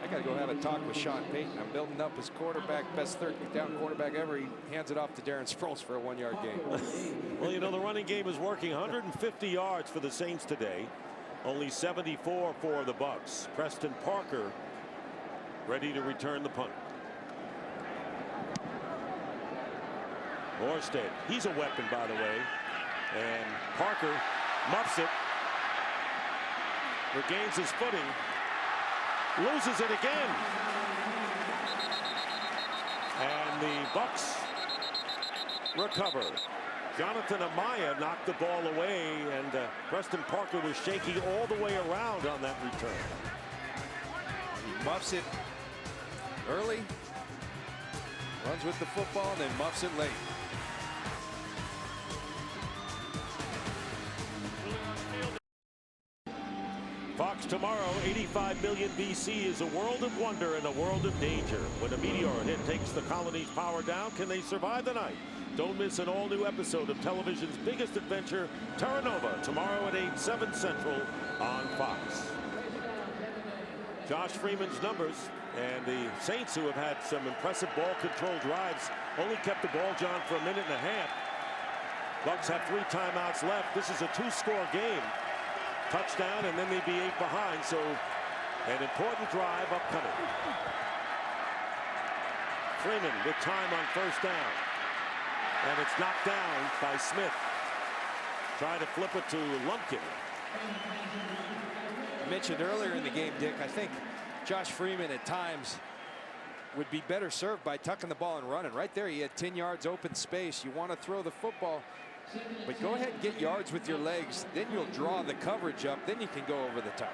I got to go have a talk with Sean Payton. I'm building up his quarterback, best 3rd down quarterback ever. He hands it off to Darren Sproles for a 1-yard gain. Well, you know, the running game is working. 150 yards for the Saints today. Only 74 for the Bucs. Preston Parker ready to return the punt. Morstead, he's a weapon, by the way. And Parker muffs it. Regains his footing. Loses it again. And the Bucs recover. Jonathan Amaya knocked the ball away, and Preston Parker was shaking all the way around on that return. He muffs it early, runs with the football, and then muffs it late. Fox tomorrow, 85 million BC is a world of wonder and a world of danger. When a meteor hit takes the colony's power down, can they survive the night? Don't miss an all-new episode of television's biggest adventure, Terra Nova, tomorrow at 8, 7 Central on Fox. Josh Freeman's numbers, and the Saints, who have had some impressive ball control drives, only kept the ball, John, for a minute and a half. Bucs have 3 timeouts left. This is a 2-score game. Touchdown, and then they'd be 8 behind, so an important drive upcoming. Freeman with time on 1st down. And it's knocked down by Smith. Trying to flip it to Lumpkin. I mentioned earlier in the game, Dick, I think Josh Freeman at times would be better served by tucking the ball and running. Right there, he had 10 yards open space. You want to throw the football, but go ahead and get yards with your legs. Then you'll draw the coverage up. Then you can go over the top.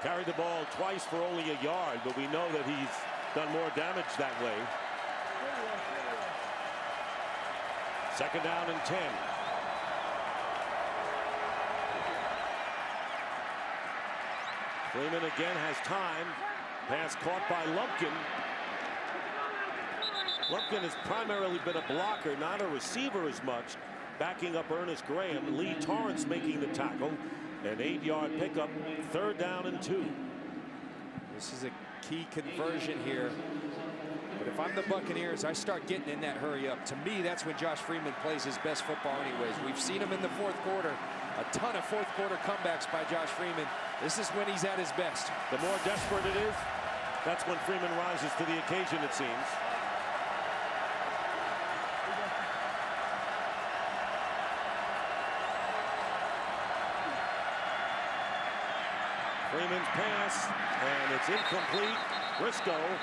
Carried the ball twice for only a yard, but we know that he's done more damage that way. 2nd down and 10. Freeman again has time. Pass caught by Lumpkin. Lumpkin has primarily been a blocker, not a receiver as much. Backing up Ernest Graham. Lee Torrance making the tackle. An 8-yard pickup. 3rd down and 2. This is a key conversion here. But if I'm the Buccaneers, I start getting in that hurry up. To me, that's when Josh Freeman plays his best football anyways. We've seen him in the 4th quarter. A ton of 4th quarter comebacks by Josh Freeman. This is when he's at his best. The more desperate it is, that's when Freeman rises to the occasion, it seems. Freeman's pass, and it's incomplete. Briscoe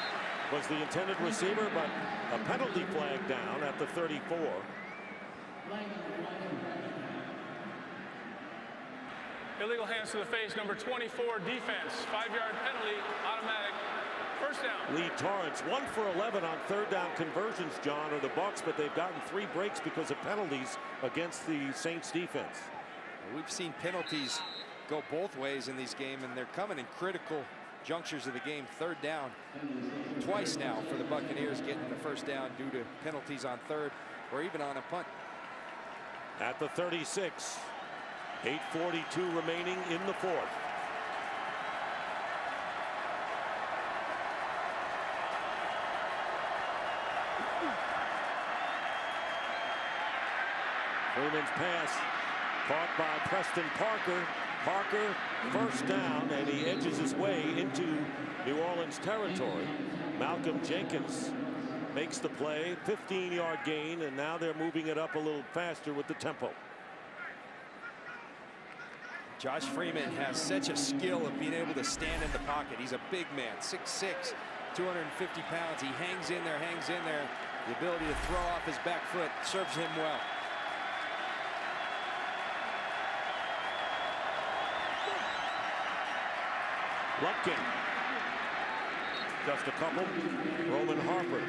was the intended receiver, but a penalty flag down at the 34. Illegal hands to the face, number 24, defense. 5-yard penalty, automatic. 1st down. Lee Torrance 1 for 11 on 3rd down conversions, John, are the Bucs, but they've gotten 3 breaks because of penalties against the Saints defense. We've seen penalties go both ways in these games, and they're coming in critical junctures of the game. 3rd down twice now for the Buccaneers, getting the 1st down due to penalties on 3rd or even on a punt. At the 36, 8:42 remaining in the 4th. Freeman's pass caught by Preston Parker. Parker 1st down, and he edges his way into New Orleans territory. Malcolm Jenkins makes the play, 15-yard gain, and now they're moving it up a little faster with the tempo. Josh Freeman has such a skill of being able to stand in the pocket. He's a big man, 6'6", 250 pounds. He hangs in there, The ability to throw off his back foot serves him well. Lumpkin. Just a couple. Roman Harper.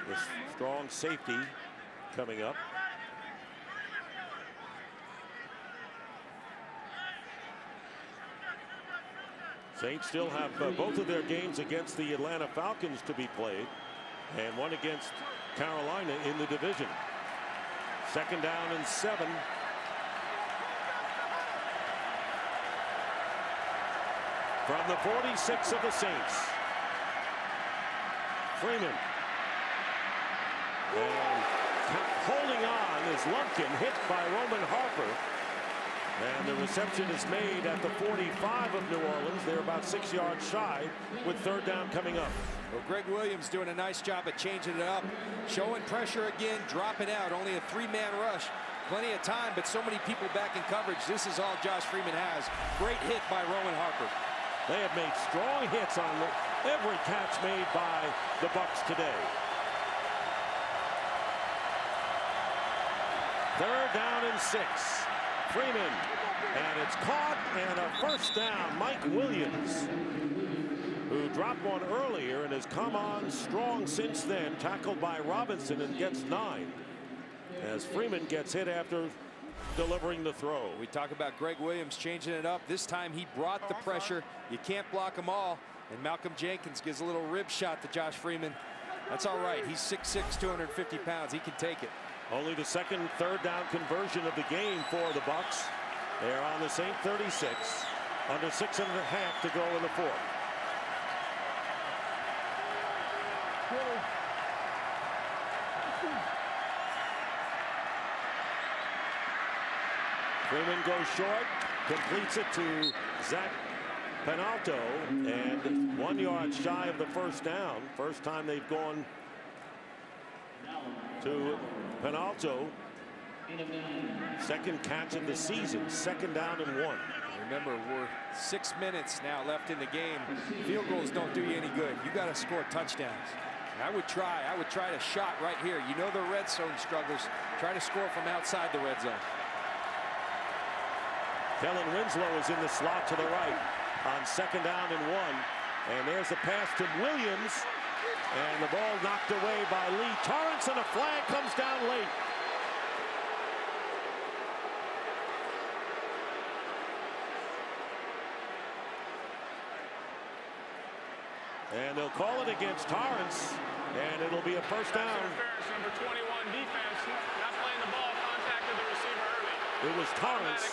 The strong safety coming up. Saints still have both of their games against the Atlanta Falcons to be played, and one against Carolina in the division. 2nd down and 7. From the 46 of the Saints. Freeman. And holding on is Lumpkin, hit by Roman Harper. And the reception is made at the 45 of New Orleans. They're about 6 yards shy with 3rd down coming up. Well, Greg Williams doing a nice job at changing it up, showing pressure again, dropping out. Only a 3-man rush. Plenty of time, but so many people back in coverage. This is all Josh Freeman has. Great hit by Roman Harper. They have made strong hits on every catch made by the Bucs today. 3rd down and 6. Freeman, and it's caught, and a 1st down. Mike Williams, who dropped one earlier and has come on strong since then, tackled by Robinson and gets 9 as Freeman gets hit after delivering the throw. We talk about Greg Williams changing it up. This time he brought the pressure. You can't block them all. And Malcolm Jenkins gives a little rib shot to Josh Freeman. That's all right. He's 6'6", 250 pounds. He can take it. Only the 2nd 3rd down conversion of the game for the Bucs. They're on the Saint 36. Under 6.5 to go in the 4th. Freeman goes short, completes it to Zach Penalto, and 1 yard shy of the 1st down. First time they've gone to Penalto. 2nd catch of the season, 2nd down and 1. Remember, we're 6 minutes now left in the game. Field goals don't do you any good. You got to score touchdowns. And I would try a shot right here. You know the red zone struggles. Try to score from outside the red zone. Kellen Winslow is in the slot to the right on 2nd down and 1. And there's a pass to Williams. And the ball knocked away by Lee Torrance, and a flag comes down late. And they'll call it against Torrance, and it'll be a first down. Interference, number 21 defense, not playing the ball, contacted the receiver early. It was Torrance.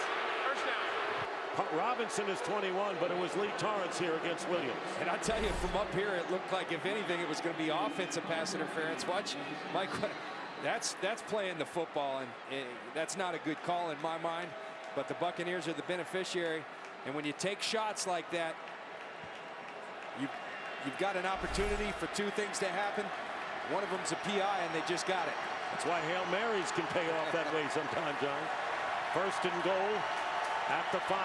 First down. Robinson is 21, but it was Lee Torrance here against Williams. And I tell you, from up here, it looked like, if anything, it was going to be offensive pass interference. Watch, Mike, that's playing the football, and that's not a good call in my mind. But the Buccaneers are the beneficiary. And when you take shots like that, you've got an opportunity for two things to happen. One of them's a PI, and they just got it. That's why Hail Marys can pay off that way sometimes, John. First and goal at the 5.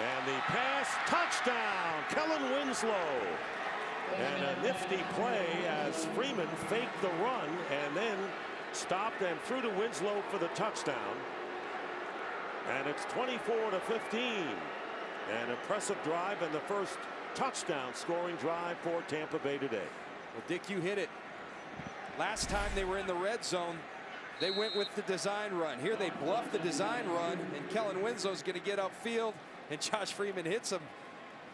And the pass, touchdown, Kellen Winslow. And a nifty play as Freeman faked the run and then stopped and threw to Winslow for the touchdown. And it's 24-15. An impressive drive and the first touchdown scoring drive for Tampa Bay today. Well, Dick, you hit it. Last time they were in the red zone, they went with the design run. Here they bluffed the design run, and Kellen Winslow's going to get upfield, and Josh Freeman hits him.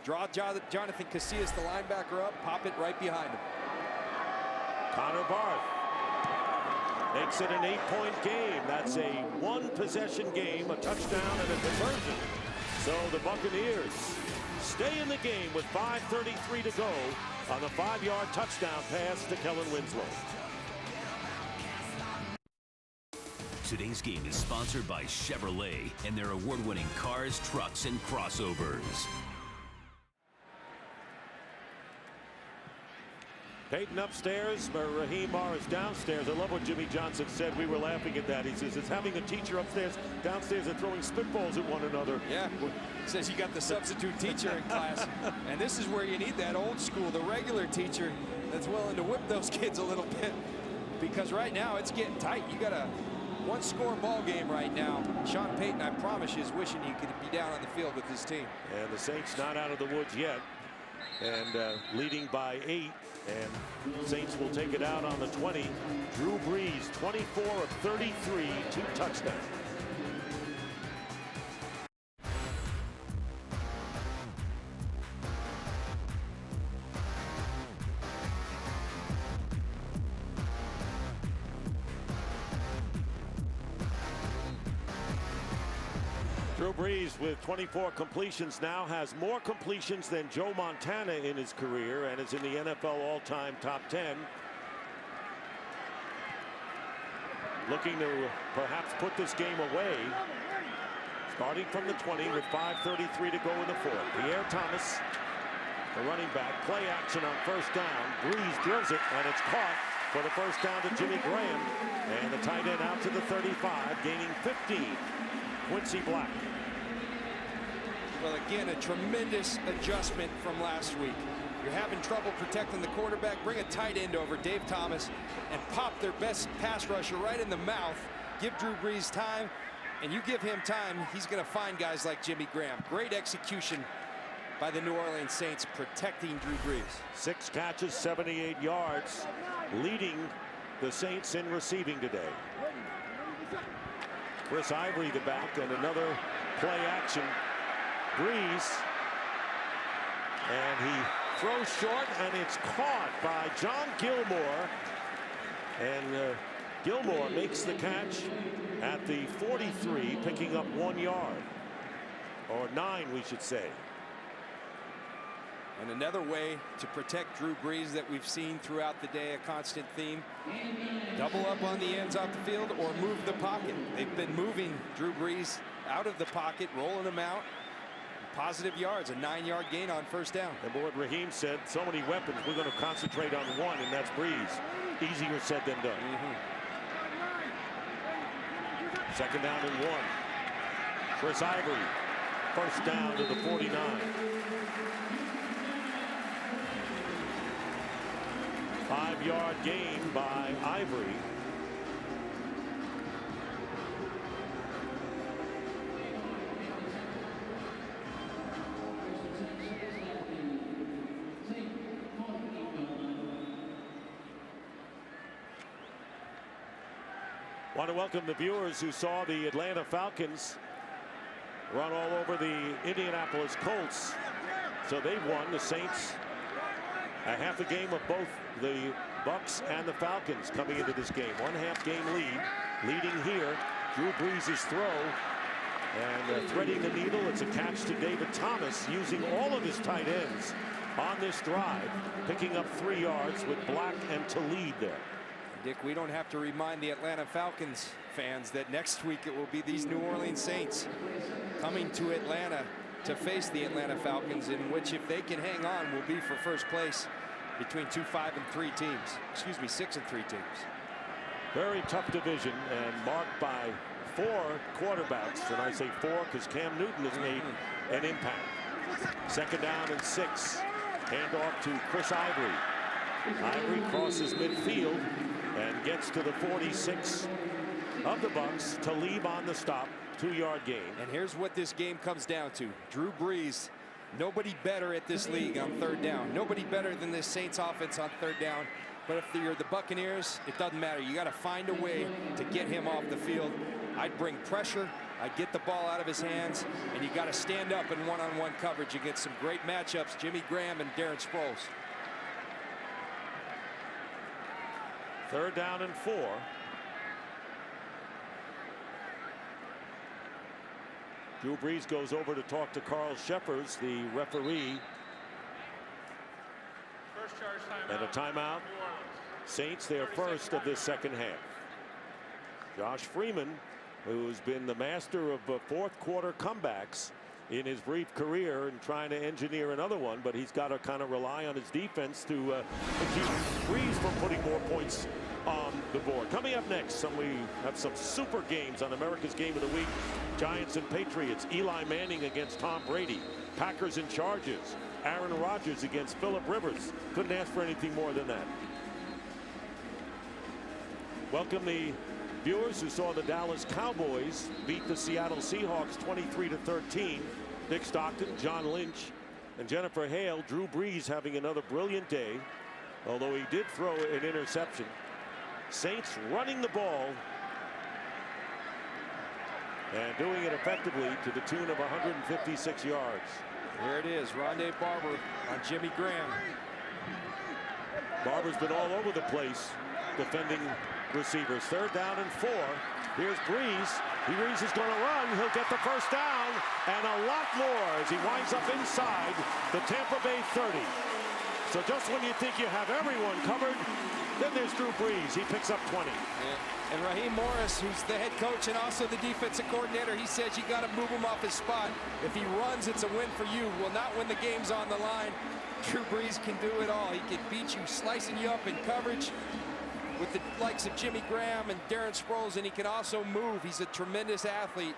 Draw Jonathan Casillas, the linebacker, up, pop it right behind him. Connor Barth makes it an 8-point game. That's a one-possession game, a touchdown and a conversion. So the Buccaneers stay in the game with 5:33 to go on the 5-yard touchdown pass to Kellen Winslow. Today's game is sponsored by Chevrolet and their award-winning cars, trucks, and crossovers. Peyton upstairs, but Raheem Morris downstairs. I love what Jimmy Johnson said. We were laughing at that. He says it's having a teacher upstairs, downstairs, and throwing spitballs at one another. Yeah, says you got the substitute teacher in class. And this is where you need that old school, the regular teacher that's willing to whip those kids a little bit. Because right now it's getting tight. You got a one-score ball game right now. Sean Payton, I promise you, is wishing he could be down on the field with his team. And the Saints not out of the woods yet. And leading by 8. And Saints will take it out on the 20. Drew Brees, 24 of 33, 2 touchdowns. Drew Brees with 24 completions now has more completions than Joe Montana in his career and is in the NFL all-time top 10. Looking to perhaps put this game away. Starting from the 20 with 5:33 to go in the 4th. Pierre Thomas, the running back, play action on first down. Brees drills it, and it's caught for the first down to Jimmy Graham. And the tight end out to the 35, gaining 15. Quincy Black. Well, again, a tremendous adjustment from last week. You're having trouble protecting the quarterback. Bring a tight end over, Dave Thomas, and pop their best pass rusher right in the mouth. Give Drew Brees time, and you give him time, he's going to find guys like Jimmy Graham. Great execution by the New Orleans Saints protecting Drew Brees. 6 catches, 78 yards, leading the Saints in receiving today. Chris Ivory, the back, and another play action. Brees, and he throws short, and it's caught by John Gilmore. And Gilmore makes the catch at the 43, picking up 1 yard, or 9, we should say. And another way to protect Drew Brees that we've seen throughout the day, a constant theme. Double up on the ends off the field or move the pocket. They've been moving Drew Brees out of the pocket, rolling him out. Positive yards, a 9-yard gain on first down. And what Raheem said, so many weapons, we're going to concentrate on one, and that's Brees. Easier said than done. Second down and 1. Chris Ivory, first down to the 49. Five-yard gain by Ivory. Want to welcome the viewers who saw the Atlanta Falcons run all over the Indianapolis Colts. So they won. The Saints a half a game of both the Bucs and the Falcons coming into this game. 1.5 game lead. Leading here, Drew Brees' throw. And threading the needle, it's a catch to David Thomas, using all of his tight ends on this drive, picking up 3 yards with Black and Talib there. Dick, we don't have to remind the Atlanta Falcons fans that next week it will be these New Orleans Saints coming to Atlanta to face the Atlanta Falcons, in which, if they can hang on, will be for first place between 2, 5, and 3 teams. Excuse me, 6 and 3 teams. Very tough division, and marked by 4 quarterbacks, and I say 4 because Cam Newton has made an impact. 2nd down and 6. Handoff to Chris Ivory. Ivory crosses midfield and gets to the 46 of the Bucs. Talib on the stop. 2-yard gain. And here's what this game comes down to. Drew Brees, nobody better at this league on 3rd down. Nobody better than this Saints offense on 3rd down. But if you're the Buccaneers, it doesn't matter. You got to find a way to get him off the field. I'd bring pressure. I'd get the ball out of his hands. And you got to stand up in one-on-one coverage against some great matchups, Jimmy Graham and Darren Sproles. 3rd down and 4. Drew Brees goes over to talk to Carl Sheffers, the referee. First charge timeout. And a timeout. Saints, their first of this 2nd half. Josh Freeman, who's been the master of 4th quarter comebacks in his brief career, and trying to engineer another one, but he's got to kind of rely on his defense to keep Brees from putting more points on the board. Coming up next, we have some super games on America's Game of the Week. Giants and Patriots. Eli Manning against Tom Brady. Packers and Chargers. Aaron Rodgers against Phillip Rivers. Couldn't ask for anything more than that. Welcome the viewers who saw the Dallas Cowboys beat the Seattle Seahawks 23-13. Dick Stockton, John Lynch, and Jennifer Hale. Drew Brees having another brilliant day, although he did throw an interception. Saints running the ball and doing it effectively to the tune of 156 yards. Here it is, Rondé Barber on Jimmy Graham. Barber's been all over the place defending receivers. 3rd down and 4. Here's Brees. Brees is going to run. He'll get the 1st down and a lot more as he winds up inside the Tampa Bay 30. So just when you think you have everyone covered, then there's Drew Brees. He picks up 20. And Raheem Morris, who's the head coach and also the defensive coordinator, he says you got to move him off his spot. If he runs, it's a win for you. Well, not when the game's on the line. Drew Brees can do it all. He can beat you, slicing you up in coverage with the likes of Jimmy Graham and Darren Sproles, and he can also move. He's a tremendous athlete.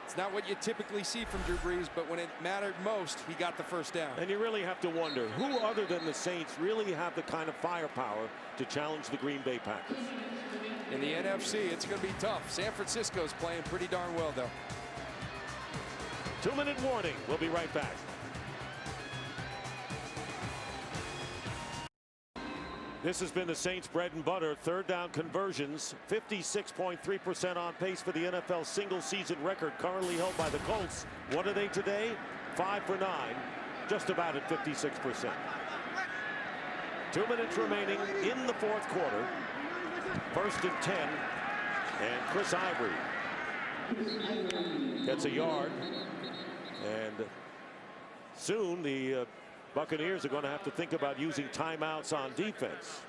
It's not what you typically see from Drew Brees, but when it mattered most, he got the 1st down. And you really have to wonder, who other than the Saints really have the kind of firepower to challenge the Green Bay Packers? In the NFC, it's going to be tough. San Francisco's playing pretty darn well, though. 2-minute warning. We'll be right back. This has been the Saints' bread and butter. 3rd down conversions, 56.3% on pace for the NFL single-season record currently held by the Colts. What are they today? 5 for 9, just about at 56%. 2 minutes remaining in the 4th quarter. 1st and 10, and Chris Ivory gets a yard, and soon the Buccaneers are going to have to think about using timeouts on defense.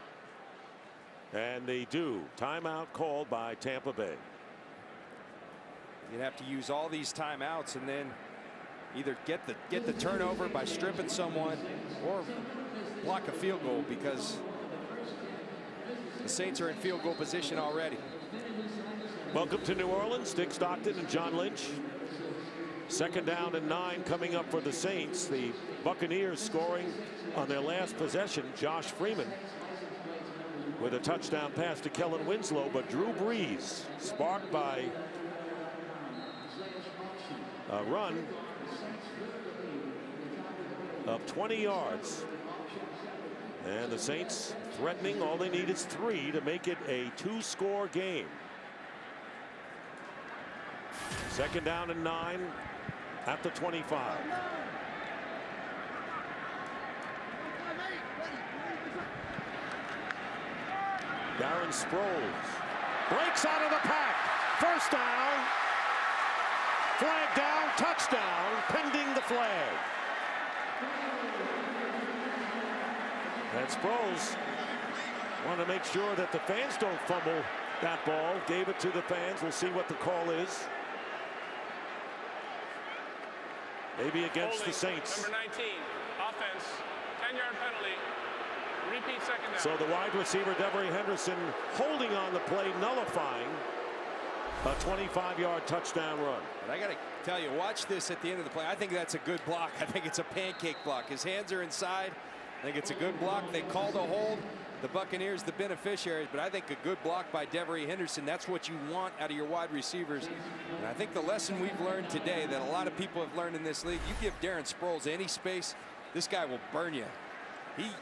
And they do. Timeout called by Tampa Bay. You'd have to use all these timeouts and then either get the turnover by stripping someone or block a field goal, because the Saints are in field goal position already. Welcome to New Orleans. Dick Stockton and John Lynch. 2nd down and 9 coming up for the Saints. The Buccaneers scoring on their last possession. Josh Freeman with a touchdown pass to Kellen Winslow, but Drew Brees sparked by a run of 20 yards. And the Saints threatening. All they need is 3 to make it a 2-score game. Second down and 9 at the 25. Darren Sproles breaks out of the pack. First down. Flag down, touchdown, pending the flag. And Sproles wanted to make sure that the fans don't fumble that ball. Gave it to the fans. We'll see what the call is. Maybe against Holding, the Saints. Number 19, offense, 10-yard penalty. Repeat second down. So the wide receiver, Devery Henderson, holding on the play, nullifying a 25-yard touchdown run. But I got to tell you, watch this at the end of the play. I think that's a good block. I think it's a pancake block. His hands are inside. I think it's a good block. They called a hold. The Buccaneers, the beneficiaries, but I think a good block by Devery Henderson. That's what you want out of your wide receivers. And I think the lesson we've learned today that a lot of people have learned in this league, you give Darren Sproles any space, this guy will burn you.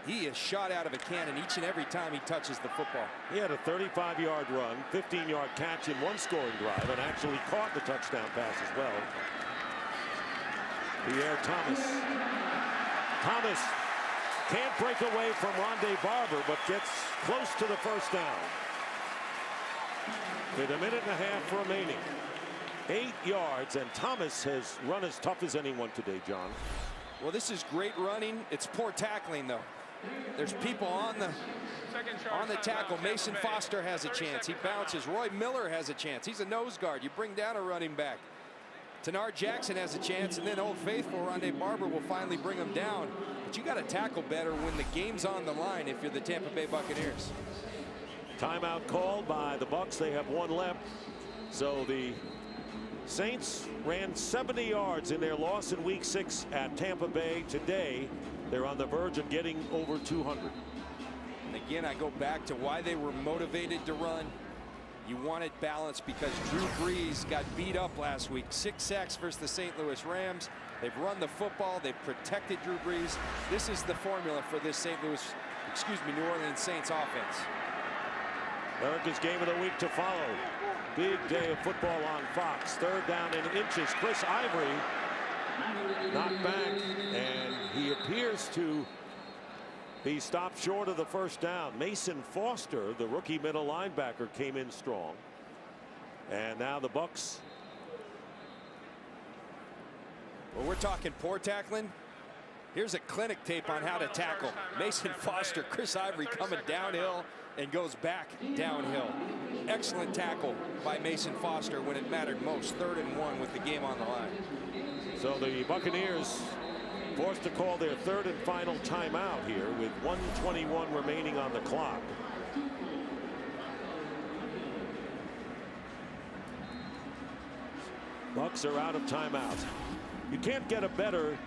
He is shot out of a cannon each and every time he touches the football. He had a 35-yard run, 15-yard catch in one scoring drive, and actually caught the touchdown pass as well. Pierre Thomas. Thomas can't break away from Rondé Barber, but gets close to the first down. With a minute and a half remaining. 8 yards, and Thomas has run as tough as anyone today, John. Well, this is great running. It's poor tackling, though. There's people on the tackle. Mason Foster has a chance. He bounces. Roy Miller has a chance. He's a nose guard. You bring down a running back. Tanar Jackson has a chance, and then Old Faithful Rondé Barber will finally bring him down. But you got to tackle better when the game's on the line if you're the Tampa Bay Buccaneers. Timeout called by the Bucs. They have one left. So the Saints ran 70 yards in their loss in Week 6 at Tampa Bay. Today, they're on the verge of getting over 200. And again, I go back to why they were motivated to run. You wanted balance because Drew Brees got beat up last week. 6 sacks versus the St. Louis Rams. They've run the football. They've protected Drew Brees. This is the formula for this New Orleans Saints offense. America's Game of the Week to follow. Big day of football on Fox. Third down in inches. Chris Ivory knocked back, and he appears to be stopped short of the first down. Mason Foster, the rookie middle linebacker, came in strong. And now the Bucs. Well, we're talking poor tackling. Here's a clinic tape on how to tackle. Mason Foster, Chris Ivory coming downhill and goes back downhill. Excellent tackle by Mason Foster when it mattered most. 3rd and 1 with the game on the line. So the Buccaneers forced to call their 3rd and final timeout here with 1:21 remaining on the clock. Bucs are out of timeout. You can't get a better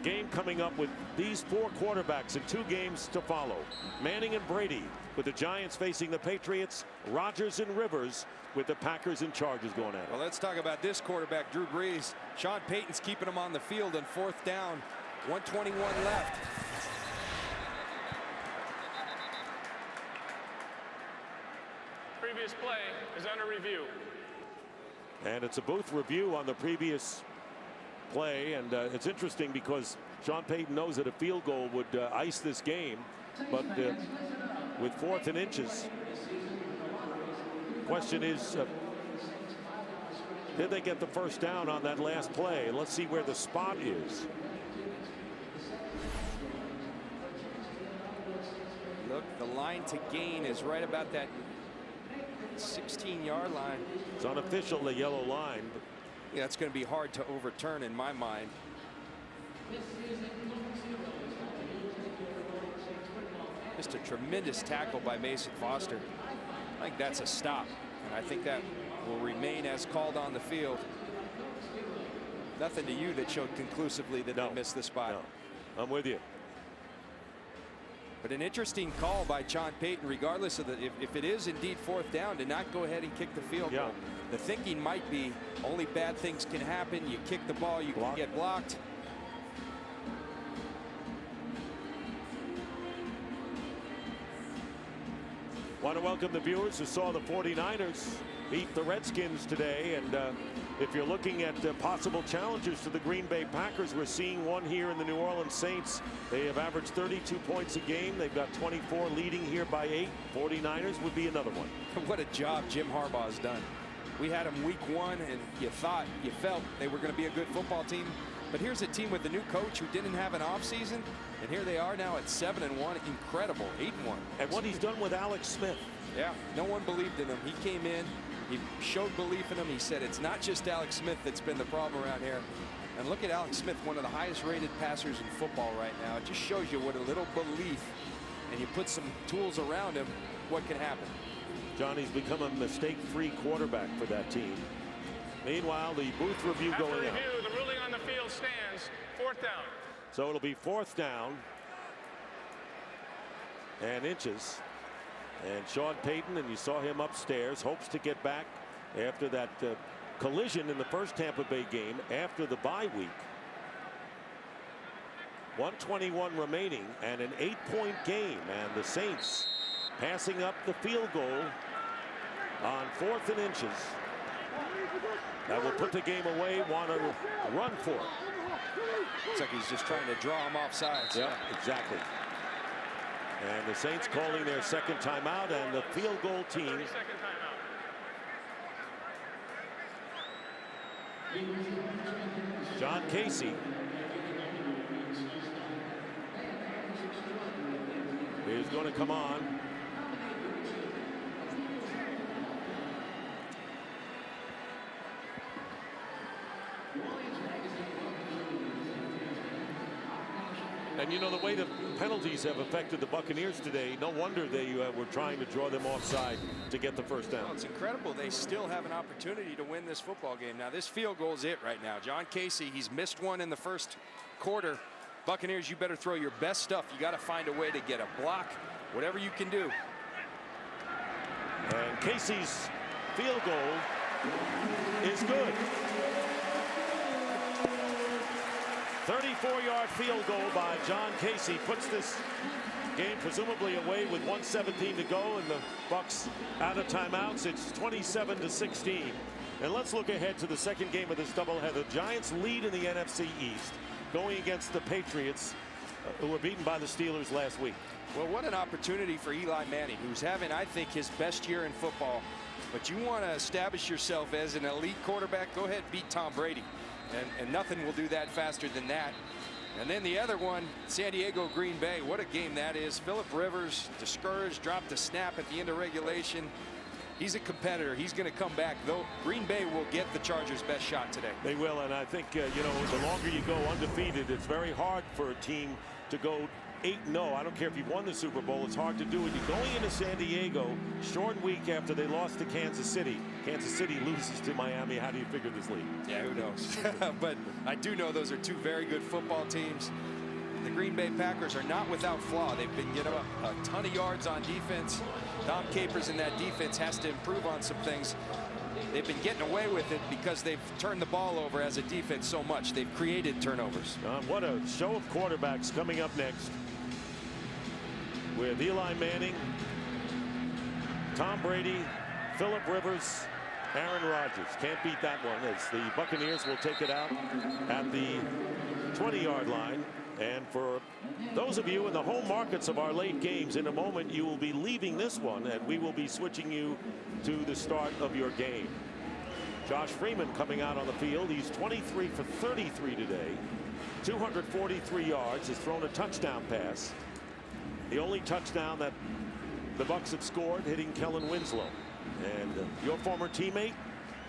game coming up with these 4 quarterbacks in 2 games to follow. Manning and Brady with the Giants facing the Patriots. Rodgers and Rivers with the Packers and Chargers going at it. Well, let's talk about this quarterback, Drew Brees. Sean Payton's keeping him on the field on 4th down. 1:21 left. Previous play is under review. And it's a booth review on the previous play, and it's interesting because Sean Payton knows that a field goal would ice this game, but with 4th and inches, question is, did they get the first down on that last play? Let's see where the spot is. Look, the line to gain is right about that 16-yard line. It's unofficial, the yellow line. But yeah, it's going to be hard to overturn in my mind. Just a tremendous tackle by Mason Foster. I think that's a stop, and I think that will remain as called on the field. Nothing to you that showed conclusively that they missed the spot. No, I'm with you. But an interesting call by Sean Payton, regardless of if it is indeed 4th down, to not go ahead and kick the field goal. The thinking might be only bad things can happen. You kick the ball, you can get blocked. Want to welcome the viewers who saw the 49ers beat the Redskins today, and if you're looking at possible challengers to the Green Bay Packers, we're seeing one here in the New Orleans Saints. They have averaged 32 points a game. They've got 24, leading here by 8. 49ers would be another one. What a job Jim Harbaugh has done. We had them week 1, and you felt they were going to be a good football team. But here's a team with a new coach who didn't have an offseason, and here they are now at 7-1. Incredible, 8-1. And what he's done with Alex Smith. Yeah, no one believed in him. He came in, he showed belief in him. He said it's not just Alex Smith that's been the problem around here. And look at Alex Smith, one of the highest rated passers in football right now. It just shows you what a little belief, and you put some tools around him, what can happen. Johnny's become a mistake-free quarterback for that team. Meanwhile, the booth review After going review, on. the ruling on the field stands. 4th down. So it'll be 4th down and inches. And Sean Payton, and you saw him upstairs, hopes to get back after that collision in the first Tampa Bay game after the bye week. 1:21 remaining and an 8-point game, and the Saints passing up the field goal on 4th and inches. That will put the game away. Want to run for it. Looks like he's just trying to draw him off sides. Yeah, exactly. And the Saints calling their second timeout, and the field goal team. 32nd timeout. John Casey is going to come on. And you know, the way the penalties have affected the Buccaneers today, no wonder they were trying to draw them offside to get the first down. Well, it's incredible. They still have an opportunity to win this football game. Now, this field goal is it right now. John Casey, he's missed one in the first quarter. Buccaneers, you better throw your best stuff. You got to find a way to get a block, whatever you can do. And Casey's field goal is good. 34-yard field goal by John Casey puts this game presumably away with 1:17 to go, and the Bucs out of timeouts. It's 27-16. And let's look ahead to the second game of this doubleheader. Giants lead in the NFC East, going against the Patriots, who were beaten by the Steelers last week. Well, what an opportunity for Eli Manning, who's having, I think, his best year in football. But you want to establish yourself as an elite quarterback, go ahead and beat Tom Brady. And nothing will do that faster than that. And then the other one, San Diego, Green Bay. What a game that is. Phillip Rivers, discouraged, dropped a snap at the end of regulation. He's a competitor. He's going to come back, though. Green Bay will get the Chargers' best shot today. They will, and I think, you know, the longer you go undefeated, it's very hard for a team to go 8-0. I don't care if you've won the Super Bowl. It's hard to do it. You're going into San Diego, short week after they lost to Kansas City. Kansas City loses to Miami. How do you figure this league? Yeah, who knows? But I do know those are two very good football teams. The Green Bay Packers are not without flaw. They've been getting up a ton of yards on defense. Tom Capers in that defense has to improve on some things. They've been getting away with it because they've turned the ball over as a defense so much. They've created turnovers. What a show of quarterbacks coming up next, with Eli Manning, Tom Brady, Phillip Rivers, Aaron Rodgers. Can't beat that one, as the Buccaneers will take it out at the 20-yard line. And for those of you in the home markets of our late games, in a moment you will be leaving this one, and we will be switching you to the start of your game. Josh Freeman coming out on the field. He's 23 for 33 today, 243 yards, has thrown a touchdown pass. The only touchdown that the Bucs have scored, hitting Kellen Winslow. And your former teammate,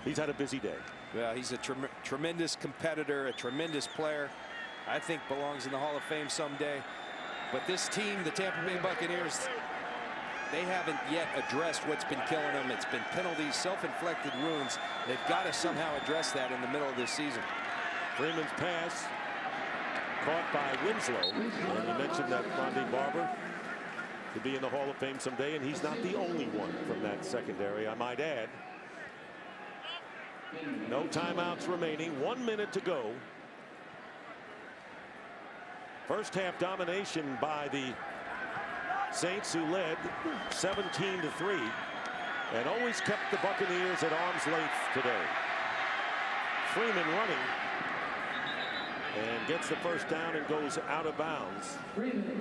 he's had a busy day. Yeah, he's a tremendous competitor, a tremendous player. I think belongs in the Hall of Fame someday. But this team, the Tampa Bay Buccaneers, they haven't yet addressed what's been killing them. It's been penalties, self-inflicted wounds. They've got to somehow address that in the middle of this season. Freeman's pass caught by Winslow. And you mentioned that Ronde Barber could be in the Hall of Fame someday, and he's not the only one from that secondary, I might add. No timeouts remaining, 1 minute to go. First half domination by the Saints, who led 17-3 and always kept the Buccaneers at arm's length today. Freeman running. And gets the first down and goes out of bounds.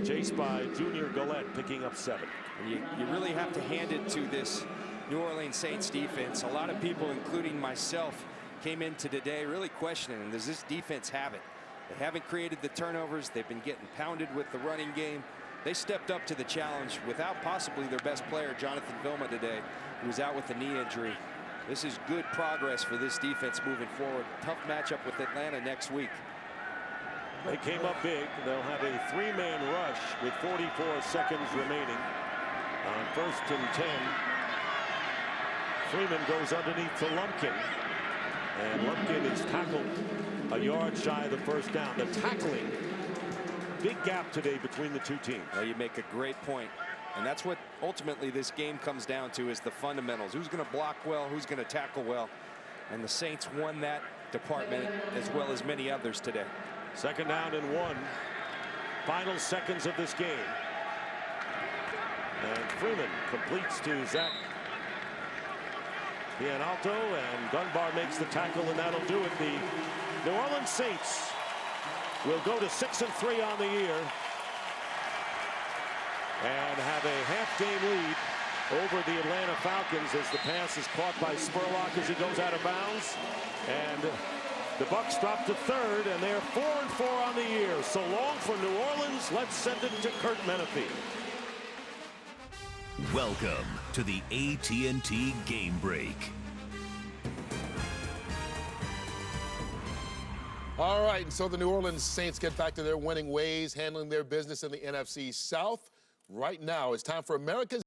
Chased by Junior Gillette, picking up 7. And you really have to hand it to this New Orleans Saints defense. A lot of people, including myself, came into today really questioning, does this defense have it? They haven't created the turnovers. They've been getting pounded with the running game. They stepped up to the challenge without possibly their best player, Jonathan Vilma, today, who was out with a knee injury. This is good progress for this defense moving forward. Tough matchup with Atlanta next week. They came up big. They'll have a 3-man rush with 44 seconds remaining. On 1st and 10, Freeman goes underneath to Lumpkin. And Lumpkin is tackled a yard shy of the first down. The tackling, big gap today between the two teams. Well, you make a great point. And that's what ultimately this game comes down to, is the fundamentals. Who's going to block well, who's going to tackle well. And the Saints won that department as well as many others today. 2nd down and 1. Final seconds of this game. And Freeman completes to Zach Pianalto, and Dunbar makes the tackle, and that'll do it. The New Orleans Saints will go to 6-3 on the year and have a half-game lead over the Atlanta Falcons as the pass is caught by Spurlock as he goes out of bounds. And the Bucs drop to 3rd, and they're 4-4 on the year. So long for New Orleans. Let's send it to Kurt Menefee. Welcome to the AT&T Game Break. All right, and so the New Orleans Saints get back to their winning ways, handling their business in the NFC South. Right now, it's time for America's